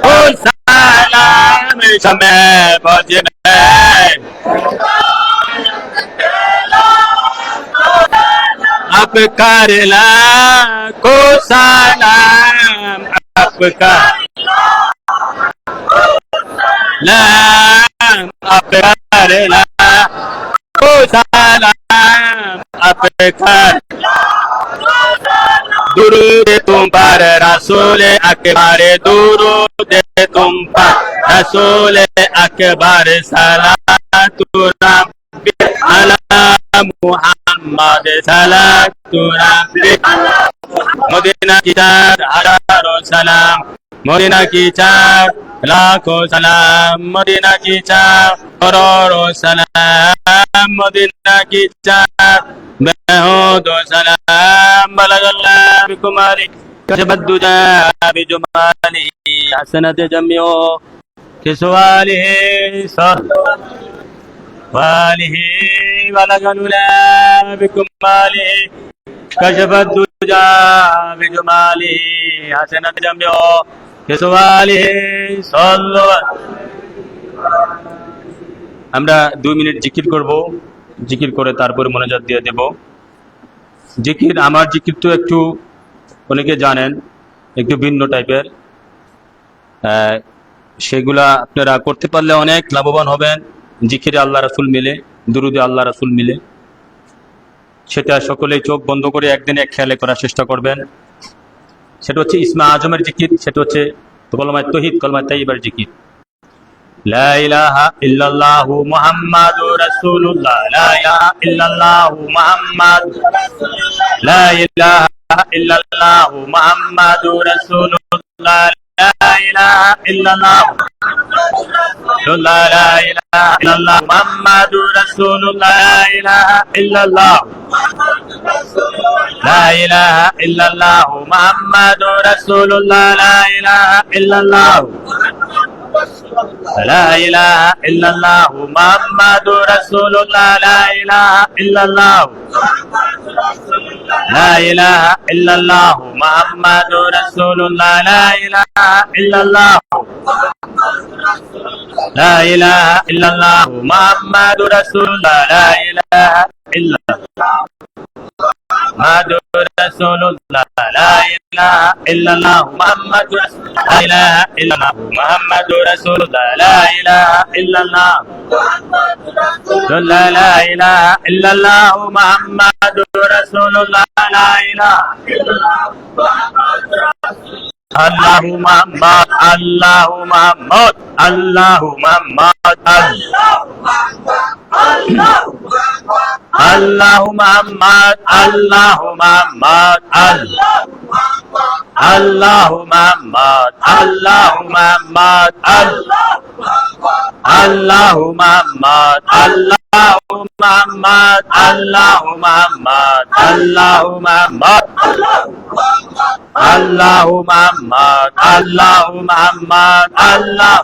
ओ सलाम शमे बज में अब करला को सलाम आपका लाम अब करला को सलाम आपका दुरूद तुम पर रसूल अकबर दुरूद तुम पर रसूल अकबर सलातु रब्बी अला मुहम्मद सलातु रब्बी मदीना की चार हजारों सलाम मदीना की चार लाखों सलाम मदीना की चार करोड़ों सलाम मदीना की चार दो सलाम बलगल्लाह बिकुमारी कशबद्दुजा बिजुमाली हसनत जमियो किसवालिही वालिही बलगल्ला बिकुमाली कशबद्दुजा बिजुमाली हसनत जमियो किसवालिही আমরা 2 মিনিট জিকির করব জিকির করে তারপরে মোনাজাত দিয়ে দেব জিকির আমার জিকির তো একটু অনেকে জানেন একটু ভিন্ন টাইপের সেগুলা আপনারা করতে পারলে অনেক লাভবান হবেন জিকিরে আল্লাহ রাসূল মিলে দুরুদে আল্লাহ রাসূল মিলে সেটা সকলেই চোখ বন্ধ করে একদিন এক খেয়ালে করার চেষ্টা করবেন সেটা হচ্ছে ইসমা আজমের জিকির সেটা হচ্ছে কলমায়ে তাওহীদ কলমায়ে তাইয়্যিবার জিকির لا إله إلا الله محمد رسول الله لا إله إلا الله محمد لا إله إلا الله محمد رسول الله لا إله إلا الله لا إله إلا الله محمد رسول الله لا إله إلا الله لا إله إلا الله محمد رسول الله لا إله إلا الله لا إله إلا الله محمد رسول الله لا إله إلا الله لا إله إلا الله محمد رسول الله لا إله إلا الله لا إله إلا الله محمد رسول الله لا إله إلا الله محمد رسول الله لا إله إلا الله محمد لا إله إلا الله محمد رسول الله لا إله إلا الله لا إله إلا الله محمد رسول الله لا إله إلا الله الله محمد الله محمد الله محمد الله محمد الله محمد الله محمد الله محمد الله محمد الله محمد الله محمد الله محمد الله محمد الله محمد الله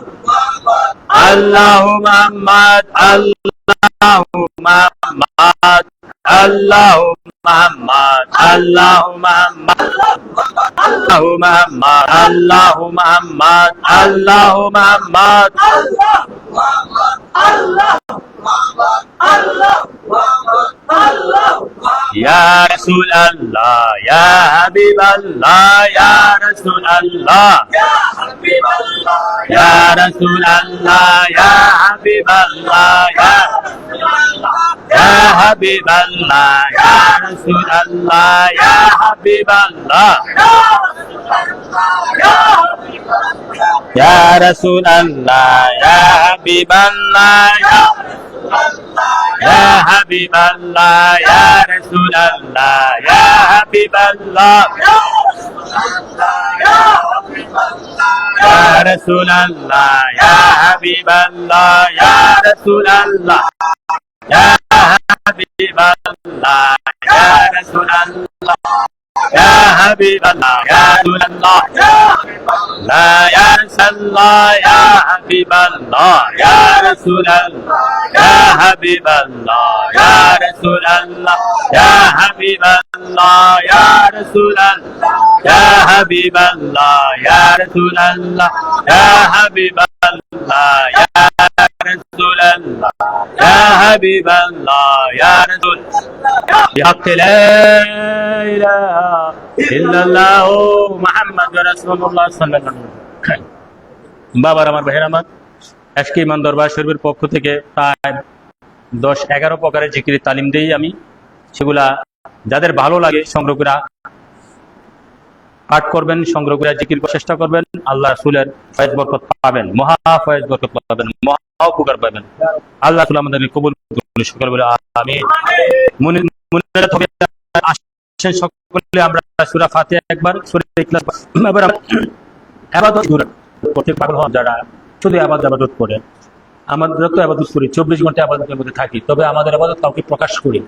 الله محمد الله محمد Allahu Muhammad, Allahu Muhammad, Allahu Muhammad, Allahu Muhammad, Allahu Muhammad. Ya Rasulullah, Ya Habiballah, Ya Rasulullah, Ya Rasulullah, Ya Habiballah, Ya Habiballah, Ya Rasulullah, Ya Habiballah, Ya Rasulullah, Ya Habiballah, Ya Habiballah, Ya Rasulullah, Ya Habiballah, Ya Rasulullah, Ya Habiballah, Ya Rasulullah, Ya Habiballah, Ya Rasulullah, Ya Habiballah, Ya Rasulullah, La Ya Rasulullah, Ya Habiballah, Ya Rasulullah, Ya Habiballah, Ya Rasulullah, Ya Habiballah, Ya Rasulullah, Ya Habiballah, Ya Rasulullah, Ya Habiballah, Ya Rasulullah, Ya Habiballah, Ya Rasul. بحق لا إله إلا الله محمد رسول الله صلى الله عليه وسلم। বাবার আমার ভাইয়ের আমার আজকে ইমান দরবার শরীফের পক্ষ থেকে প্রায় 10-11 প্রকারের জিকিরের তালিম দেই আমি। সেগুলা যাদের ভালো লাগে সংগ্রহ করে পাঠ করবেন, সংগ্রহ করে জিকির করার চেষ্টা করবেন। আল্লাহ রাসূলের ফয়েজ বরকত পাবেন, মহা ফয়েজ বরকত পাবেন, মহা উপকার পাবেন। আল্লাহ রাসূল আমাদেরকে কবুল করুন, সকলে বলে আমিন। মুনিরা তবে আসেন সকলে আমরা সূরা ফাতিহা একবার, সূরা ইখলাস এবার ইবাদত করতে পাগল হন যারা শুধু ইবাদত করে। আমাদের তো ইবাদত করি, 24 ঘন্টা ইবাদতের মধ্যে থাকি, তবে আমাদের ইবাদত কাউকে প্রকাশ করি।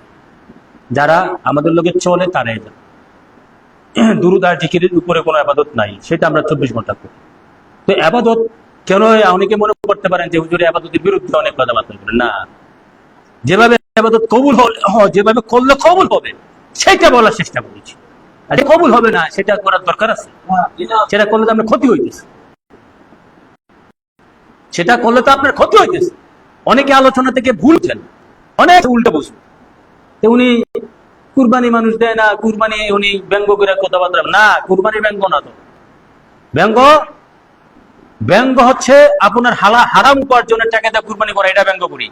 যারা আমাদের লোকে চলে তারাই যায়। দুরূদ আর জিকিরের উপরে কোনো ইবাদত নাই, সেটা আমরা 24 ঘন্টা করি। তো ইবাদত কেন হয় অনেকে মনে করতে পারেন যে হুজুর ইবাদতের বিরুদ্ধে অনেক কথাবার্তা বলেন। না, যেভাবে ইবাদত কবুল হলে, যেভাবে করলে কবুল হবে সেটা বলার চেষ্টা করেছি। আর কবুল হবে না সেটা করার দরকার আছে? সেটা করলে তো আপনার ক্ষতি হইতেছে, সেটা করলে তো আপনার ক্ষতি হইতেছে। অনেকে আলোচনা থেকে ভুলছেন, অনেক উল্টো বসে উনি কুরবানি মানুষ দেয় না, কুরবানি উনি ব্যঙ্গ করে কথাবার্তা। না, কুরবানি ব্যঙ্গ না, তো ব্যঙ্গ হচ্ছে আপনার হারাম উপার্জনের টাকা দিয়ে কুরবানি করা, এটা ব্যঙ্গ করি।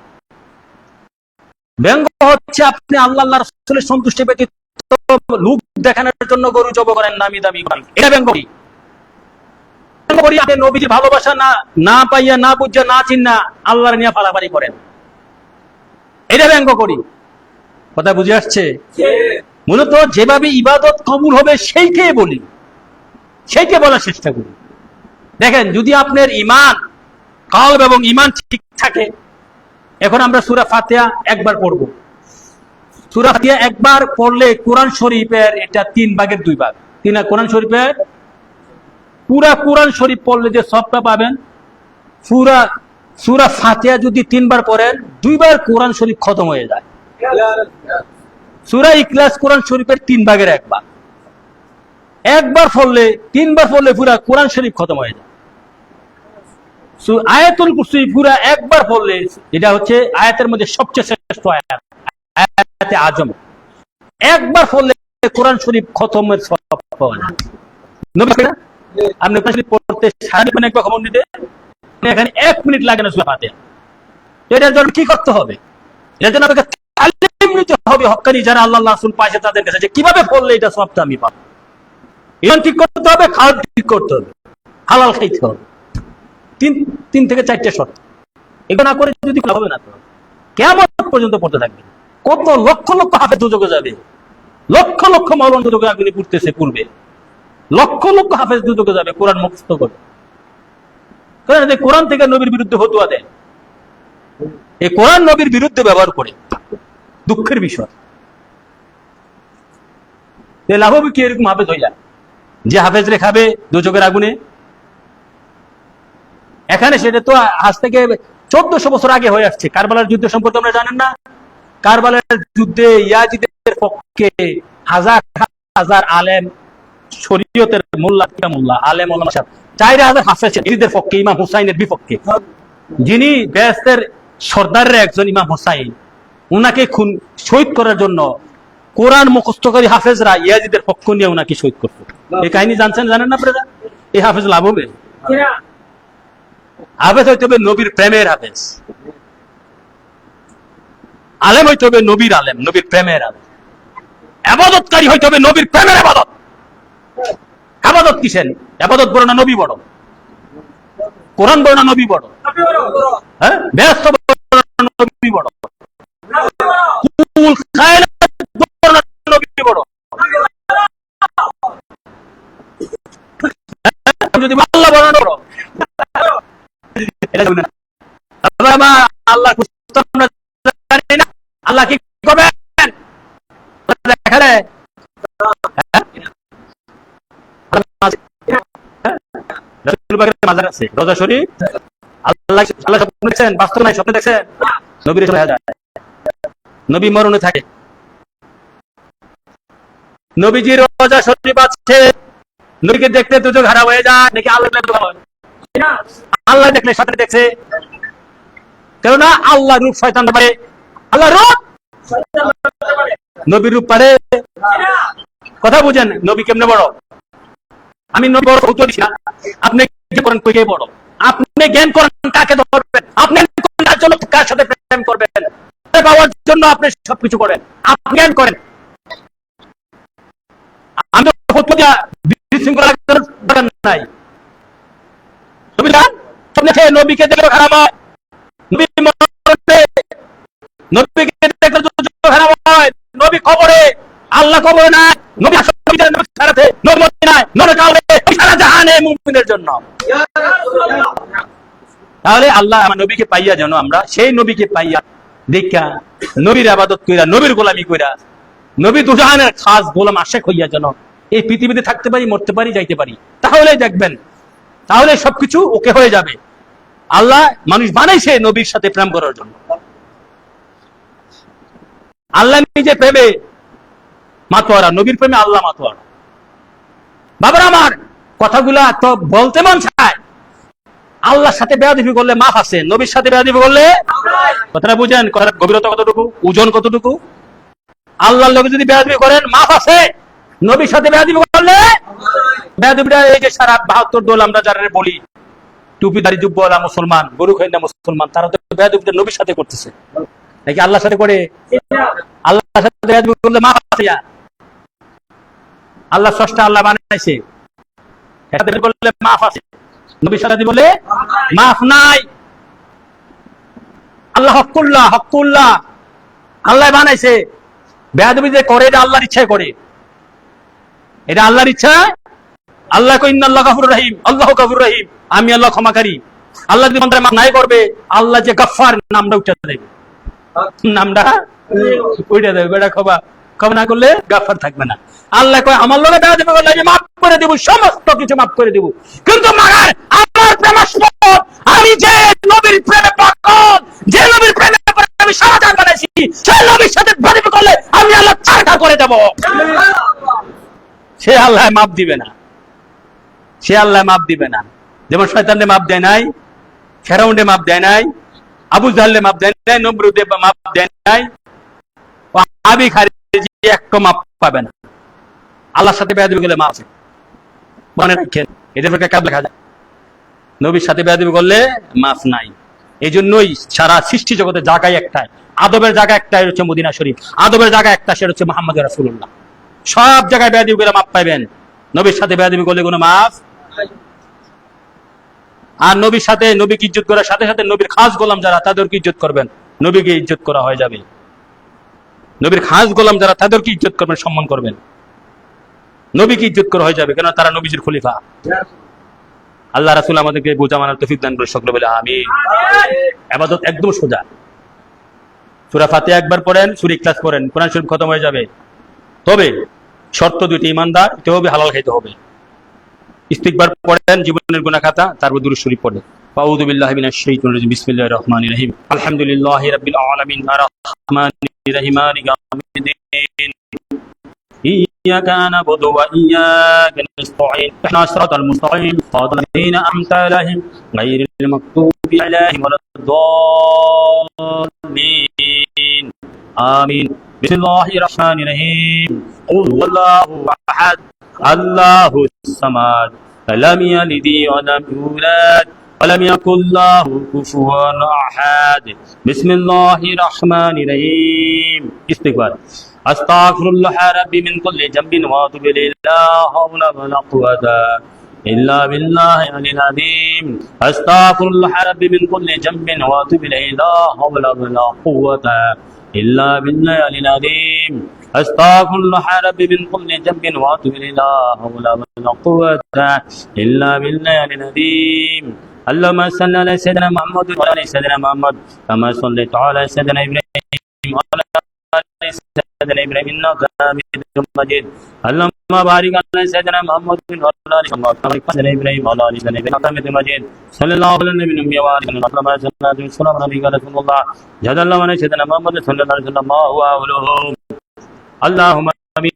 ব্যঙ্গ হচ্ছে আপনি আল্লাহ রাসূলের সন্তুষ্টি ব্যতীত লোক দেখানোর জন্য গরু জব করেন, নামি দামি করেন, এটা ব্যঙ্গ করি। আপনি নবীজির ভালোবাসা না পাইয়া, না বুঝা, না চিন্না আল্লাহর নিয়ে ফালাফালি করেন, এটা ব্যঙ্গ করি। কথা বুঝে আসছে? মূলত যেভাবে ইবাদত কবুল হবে সেইটাই বলি, সেইটা বলার চেষ্টা করি। দেখেন, যদি আপনার ইমান, কলব এবং ইমান ঠিক থাকে, এখন আমরা সূরা ফাতিহা একবার পড়ব। সূরা ফাতিহা একবার পড়লে কোরআন শরীফের এটা 3 ভাগের 2 ভাগ। কোরআন শরীফের পুরা কোরআন শরীফ পড়লে যে সবটা পাবেন, পুরা সূরা ফাতিহা যদি 3 বার পড়েন 2 বার কোরআন শরীফ খতম হয়ে যায়। সূরা ইখলাস কোরআন শরীফের 3 ভাগের 1 ভাগ। একবার পড়লে 3 বার পড়লে পুরা কোরআন শরীফ খতম হয়ে যায়। আয়াতুল কুরসি পুরা একবার পড়লে, এটা হচ্ছে আয়াতের মধ্যে সবচেয়ে শ্রেষ্ঠ আয়াত, আয়াতে আজম, একবার পড়লে কোরআন শরীফ খতমের সব পাওয়া যায়। আপনি কোরআন শরীফ পড়তে সারাদিন একবার খবর নিতে এখানে 1 মিনিট লাগে না সূরা ফাতিহা। এটার জন্য কি করতে হবে? এর জন্য আপনাকে তালিম নিতে হবে হক্কানি যারা আল্লাহ রাসূল পাইছে তাদের কাছে, যে কিভাবে পড়লে এটা সবটা আমি পাবো। ইমান ঠিক করতে হবে, খাওয়া ঠিক করতে হবে, হালাল খাইতে হবে। 3 থেকে 4টে শর্ত, এগুলো না করে যদি হবে না, তো কিয়ামত পর্যন্ত পড়তে থাকবে। কত লক্ষ লক্ষ হাফেজ দুজকে যাবে, লক্ষ লক্ষ মাওলানা দুজকে আগুনে পড়তেছে পূর্বে, লক্ষ লক্ষ হাফেজ দুজকে যাবে কোরআন মুখস্থ করে। কারণ কোরআন থেকে নবীর বিরুদ্ধে ফতোয়া দেয়, এই কোরআন নবীর বিরুদ্ধে ব্যবহার করে, দুঃখের বিষয়। লাভ হবে কি এরকম হাফেজ হইয়া, যে হাফেজ রে খাবে দুজকের আগুনে। এখানে সেটা তো আজ থেকে 1400 বছর আগে হয়ে আসছে। কারবালার যুদ্ধ সম্পর্কে আমরা জানেন না? কারবালার যুদ্ধে ইয়াজিদের পক্ষে হাজার হাজার আলেম, শরীয়তের মোল্লা আলেম ওলামা সাহেব 4000 হাফেজ ইয়াজিদের পক্ষে, ইমাম হুসাইনের বিপক্ষে। যিনি বেহেশতের সর্দারের একজন ইমাম হুসাইন, উনাকে খুন শহীদ করার জন্য কোরআন মুখস্থকারী হাফেজরা ইয়াজিদের পক্ষ নিয়ে উনাকে শহীদ করত। এই কাহিনী জানছেন, জানেন না আপনারা? এই হাফেজ লাভ হবে? হাফেজ হইতে হবে নবীর প্রেমের হাফেজ, আলেম হইতে হবে নবীর আলেম, নবীর প্রেমের আলেম, আবাদতকারী হইতে হবে নবীর প্রেমের আবাদত। আবাদত কিসের? আবাদত বড় না নবী বড়? কোরআন বড় না নবী বড়? হ্যাঁ, ব্যস্ত বড় না নবী বড়? কুল খায়রাত বড় না নবী বড়? যদি আল্লাহ বড় না বড়? এটা জানি না। আল্লাহ জানি না আল্লাহ কি করবেন দেখালে মাজার আছে, রোজা শরীফ, আল্লাহ আল্লাহ স্বপ্ন দেখছেন, বাস্তব নাই, স্বপ্ন দেখছেন? নবীর নবী মরণে থাকে। নবীজির রোজা শরীফ আছে, নবীকে দেখতে দুটো খারাপ হয়ে যায় নাকি আল্লাহ আল্লাহ দেখলে সাথে দেখছে? কেননা আল্লাহ রূপ শয়তান পারে, আল্লাহ রূপ নবীর রূপ পারে। কথা বুঝেন? নবী কেমনে বড়? আমি নবী বড় উত্তর দিছি না, আপনি কি করেন কে বড়? আপনি জ্ঞান করেন কাকে ধরবেন, আপনি কার জন্য কার সাথে প্রেম করবেন, পাওয়ার জন্য আপনি সবকিছু করেন, আপনি জ্ঞান করেন। আমি বিশৃঙ্খলা নাই। নবীকে দেখলে খারাপ হয়, নবীকে দেখলে খারাপ হয়, নবী কবরে, আল্লাহ কবরে নাই, নবী জন্য। তাহলে আল্লাহ আমার নবীকে পাইয়া যেন আমরা সেই নবীকে পাইয়া দেখা নবীর আবাদত কইরা, নবীর গোলামি কইরা, নবী দুজাহানের খাস গোলাম আশেক হইয়া যেন এই পৃথিবীতে থাকতে পারি, মরতে পারি, যাইতে পারি। তাহলে দেখবেন, তাহলে সবকিছু ওকে হয়ে যাবে। আল্লাহ মানুষ বানাইছে নবীর সাথে প্রেম করার জন্য। আল্লাহ নিজে প্রেমে মাতোয়ারা, নবীর প্রেমে আল্লাহ মাতোয়ারা। বাবার আমার কথাগুলা তো বলতে মন চায়। আল্লাহর সাথে বেয়াদবি করলে মাফ আছে, নবীর সাথে বেয়াদবি করলে, কথাটা বুঝেন, কথার গভীরতা কতটুকু, ওজন কতটুকু? আল্লাহর লোক যদি বেয়াদবি করেন মাফ আছে, নবীর সাথে বেয়াদবি করলে বেয়াদবিটা এই যে সারা 72 দল আমরা যারা বলি টুপিদারি যুব্বওয়ালা মুসলমান, গরু খাই না মুসলমান, তারা তো বেয়াদবিটা নবীর সাথে করতেছে নাকি আল্লাহর সাথে করে? আল্লাহর সাথে বেয়াদবি করলে মাফ আছে। আল্লাহ স্রষ্টা, আল্লাহ বানাইছে, এটা বললে মাফ আছে, নবীর সাথে বলে মাফ নাই। আল্লাহ হকুল্লাহ, হকুল্লাহ আল্লাহ বানাইছে, বেয়াদবি যে করে এটা আল্লাহর ইচ্ছায় করে, এটা আল্লাহর ইচ্ছা। আল্লাহ কই ইন্নাল্লাহ গাফুরুর রহিম, আল্লাহ গাফুরুর রহিম, আমি আল্লাহ ক্ষমাকারী। আল্লাহ যদি বান্দার মাফ নাই করবে, আল্লাহ যে গফফার নামটা উঠে দেবে, নামটা উঠে দেবে, বেটা ক্ষমা ক্ষমা না করলে গফফার থাকবে না। আল্লাহ কয় আমার লোকে বেয়াদবি করলে আমি মাফ করে দেব, সমস্ত কিছু মাফ করে দেব, কিন্তু মাগার আমার প্রেমাস্পদ, আমি যে নবীর প্রেমে পাগল, যে নবীর প্রেমে আমি সমাধান বানাইছি, সেই নবীর সাথে বেয়াদবি করলে আমি আল্লাহ ছাড়া করে দেব। সে আল্লাহ মাফ দিবে না, সে আল্লাহ মাফ দিবে না। যেমন শয়তানে মাফ দেয় নাই, ফেরাউনে মাফ দেয় নাই, আবু জাহলে মাফ দেয় নাই, নমরুদে মাফ দেয় নাই, আবি খারিজি একটা মাফ পাবে না। আল্লাহর সাথে বেয়াদবি করলে মাফ আছে, মনে রাখেন। এদের পক্ষে কাজ লেখা যায়, নবীর সাথে বেয়াদবি করলে মাফ নাই। এই জন্যই সারা সৃষ্টি জগতের জায়গায় একটাই, আদবের জায়গা একটাই হচ্ছে মদিনা শরীফ, আদবের জায়গা একটা, সেটা হচ্ছে মুহাম্মদ রাসূলুল্লাহ। সব জায়গায় বেয়াদবি করে মাফ পাইবেন, নবীর সাথে বেয়াদবি করলে কোনো মাফ। আর নবীর সাথে, নবীকে ইজ্জত করার সাথে সাথে নবীর খাস গোলাম যারা, তাদেরকে ইজ্জত করবেন, নবীকে ইজ্জত করা হয়ে যাবে। নবীর খাস গোলাম যারা, তাদেরকে ইজ্জত করবেন, সম্মান করবেন, নবীকে ইজ্জত করা হয়ে যাবে, কেন তারা নবীজির খলিফা। আল্লাহ রাসূল আমাদেরকে বোঝা মানার তৌফিক দান করে, সকলে বলে আমিন। ইবাদত একদম সোজা। সূরা ফাতিহা একবার পড়েন, সূরা ইখলাস পড়েন, কোরআন শরীফ খতম হয়ে যাবে। তবে শর্ত দুটি, ঈমানদার হতে হবে, হালাল খাইতে হবে। ইস্তিগফার পড়েন, জীবনের গুনাহ খাতা, তারপর দুরূদ শরীফ পড়েন। আউযু বিল্লাহি মিনাশ শাইতানির রাজিম, বিসমিল্লাহির রহমানির রহিম, আলহামদুলিল্লাহি রাব্বিল আলামিন, আর রহমানির لله مالك يوم الدين إياك نعبد وإياك نستعين اهدنا الصراط المستقيم صراط الذين أنعمت عليهم غير المغضوب عليهم ولا الضالين آمين بسم الله الرحمن الرحيم قل هو الله أحد الله الصمد لم يلد ولم يولد ولم يكن له كفوا أحد بسم الله الرحمن الرحيم استغفار أستغفر الله ربي من كل ذنب وأتوب إليه لا حول ولا قوة إلا بالله العلي العظيم أستغفر الله ربي من كل ذنب وأتوب إليه لا حول ولا قوة إلا بالله العلي العظيم أستغفر الله ربي من كل ذنب وأتوب إليه لا حول ولا قوة إلا بالله العلي العظيم اللهم صل على سيدنا محمد وعلى آل سيدنا محمد كما صليت على سيدنا إبراهيم وعلى آل سيدنا إبراهيم إنك حميد مجيد اللهم بارك على سيدنا محمد وعلى آل محمد كما باركت على إبراهيم وعلى آل سيدنا إبراهيم إنك حميد مجيد صلى الله على النبي وعلى آله وصحبه وسلم على رسول الله جزا الله عن سيدنا محمد صلى الله عليه وسلم ما هو أوله اللهم آمين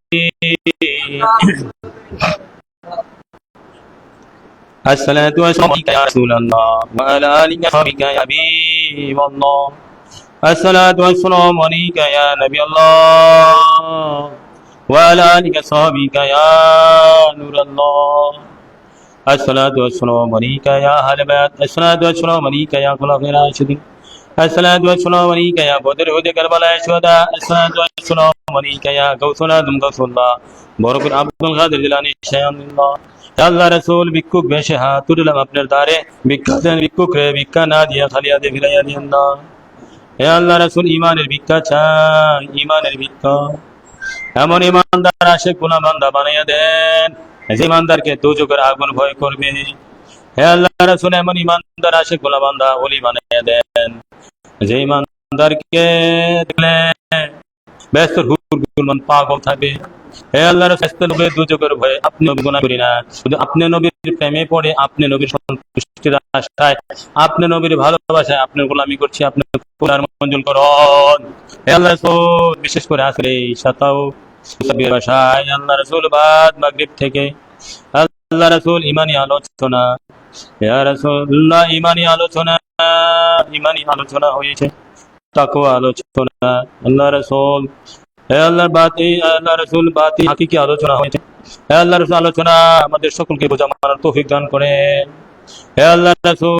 الصلاة والسلام عليك يا رسول الله وعلى آلك وصحبك يا حبيب الله الصلاة والسلام عليك يا نبي الله وعلى آلك وصحبك يا نور الله الصلاة والسلام عليك يا أهل بيت الصلاة والسلام عليك يا خلفاء الراشدين الصلاة والسلام عليك يا بدر هدى كربلاء الشهداء الصلاة والسلام عليك يا غوثنا دم غوث الله বরকত আব্দুল কাদের জিলানী শায়খুল্লাহ আল্লাহ রাসূল ভিক্ষুক বেশে হাত তুললাম আপনার দ্বারে ভিক্ষা দেন ভিক্ষুক রে ভিক্ষা না দিয়া খালি হাতে ফিরাইয়া দিয়েন না হে আল্লাহ রাসূল ঈমানের ভিক্ষা চাই ঈমানের ভিক্ষা এমন ঈমানদার আশিক গোলাম বান্দা বানাইয়া দেন যে ঈমানদারকে দোজখের আগুন ভয় করবে হে আল্লাহ রাসূল এমন ঈমানদার আশিক গোলাম বান্দা ওলি বানাইয়া দেন যে ঈমানদারকে দেখলে ব্যস্ত হুরগুলমান পাগল থাকবে হে আল্লাহর শাস্তি লোভে দুজকের ভয়ে আপনি গুনাহ করি না শুধু আপনি নবীর প্রেমে পড়ে আপনি নবীর সন্তুষ্টির আশায় আপনি নবীর ভালোবাসায় আপনার গোলামি করছি আপনি কোরআন মঞ্জুর করুন হে আল্লাহ রাসূল বিশেষ করে আসলে সাতাও সাবির ভাষায় আল্লাহ রাসূল বাদ মাগরিব থেকে আল্লাহ রাসূল ঈমানি আলোচনা ইয়া রাসূলুল্লাহ ঈমানি আলোচনা হয়েছে তাকওয়া আলোচনা আল্লাহ রাসূল হে আল্লাহর বাতি আল্লাহ রাসূল বাতি হাকিকি আলোচনা হয়েছে হে আল্লাহ রাসূল আলোচনা আমাদের সকলকে বোঝা মানার তৌফিক দান করে হে আল্লাহ রাসূল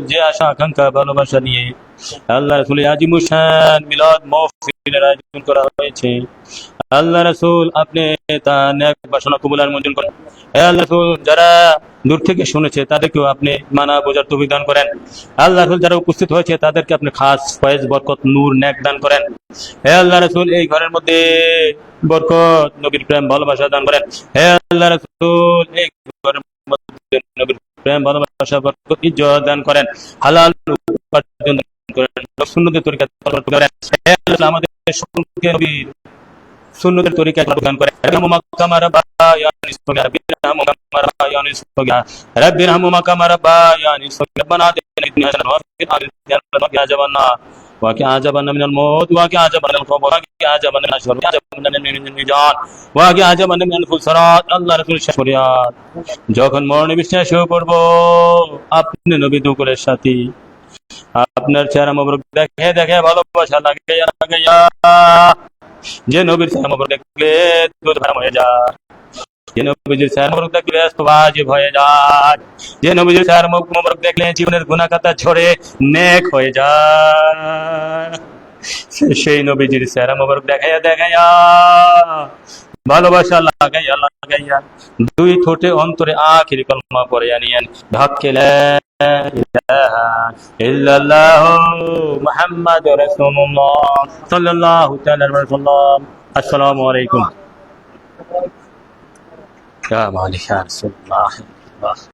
যে আশা আকাঙ্ক্ষা ভালোবাসা নিয়ে আল্লাহ রাসূল আজিমুল শান মিলাদ মাহফিলের আয়োজন করা হয়েছে আল্লাহ রাসূল আপনি তা নেক বাসনা কবুল আর মঞ্জুর করেন হে আল্লাহ রাসূল যারা দূর থেকে শুনেছে তাদেরকেও আপনি মানা বোঝার তৌফিক দান করেন আল্লাহ রাসূল যারা উপস্থিত হয়েছে তাদেরকে আপনি খাস ফয়েজ বরকত নূর নেক দান করেন হে আল্লাহ রাসূল এই ঘরের মধ্যে বরকত নবীর প্রেম ভালোবাসা দান করেন হে আল্লাহ রাসূল এই ঘরের মধ্যে নবীর প্রেম ভালোবাসা বরকত ইজ্জত দান করেন হালাল উপার্জন করেন সুন্নতের তরিকা করেন হে আল্লাহ আমাদের সকলকে নবীর সুন্নতের তরিকা দান করেন রব্বিরহামহুমা কামা রাব্বায়ানি সগীরা রব্বিরহামহুমা কামা রাব্বায়ানি সগীরা রব্বানা আতিনা ফিদ দুনিয়া হাসানাতান ওয়া ফিল আখিরাতি হাসানাতান ওয়া কিনা আযাবান্নার وَقِنَا عَذَابَ النَّارِ وَقِنَا عَذَابَ الْخَوْفِ وَقِنَا عَذَابَ النَّشْرِ وَقِنَا عَذَابَ الْمِيزَانِ وَقِنَا عَذَابَ الْفُسَرَاتِ আল্লাহ রাসূল শরিয়াত যখন মরণে বিশ্বাস করব আপনি নবী দুকুলের সাথী আপনার চেহারা মোবারক দেখে দেখে ভালোবাসা লাগে যে নবীর চেহারা মোবারক দেখলে দুধ ভরা হয়ে যায় যে নবীর চেহারা মোবারক দেখলে ব্যস্ত ওয়াজিব হয়ে যায় যে নবীর চেহারা মোবারক দেখলে জীবনের গুনাহ খাতা ঝরে নেক হয়ে যায় সেই নবীজির চেহারা মোবারক দেখাইয়া ভালোবাসা লাগাইয়া দুই ঠোঁটে অন্তরে আখিরি কলমা পড়ে আনিয়েন ঢাকে লা ইলাহা ইল্লাল্লাহু মুহাম্মাদুর রাসূলুল্লাহ সাল্লাল্লাহু তাআলা আলাইহি ওয়াসাল্লাম আসসালামু আলাইকুম ইয়া মালিক ইয়া রাসূলুল্লাহ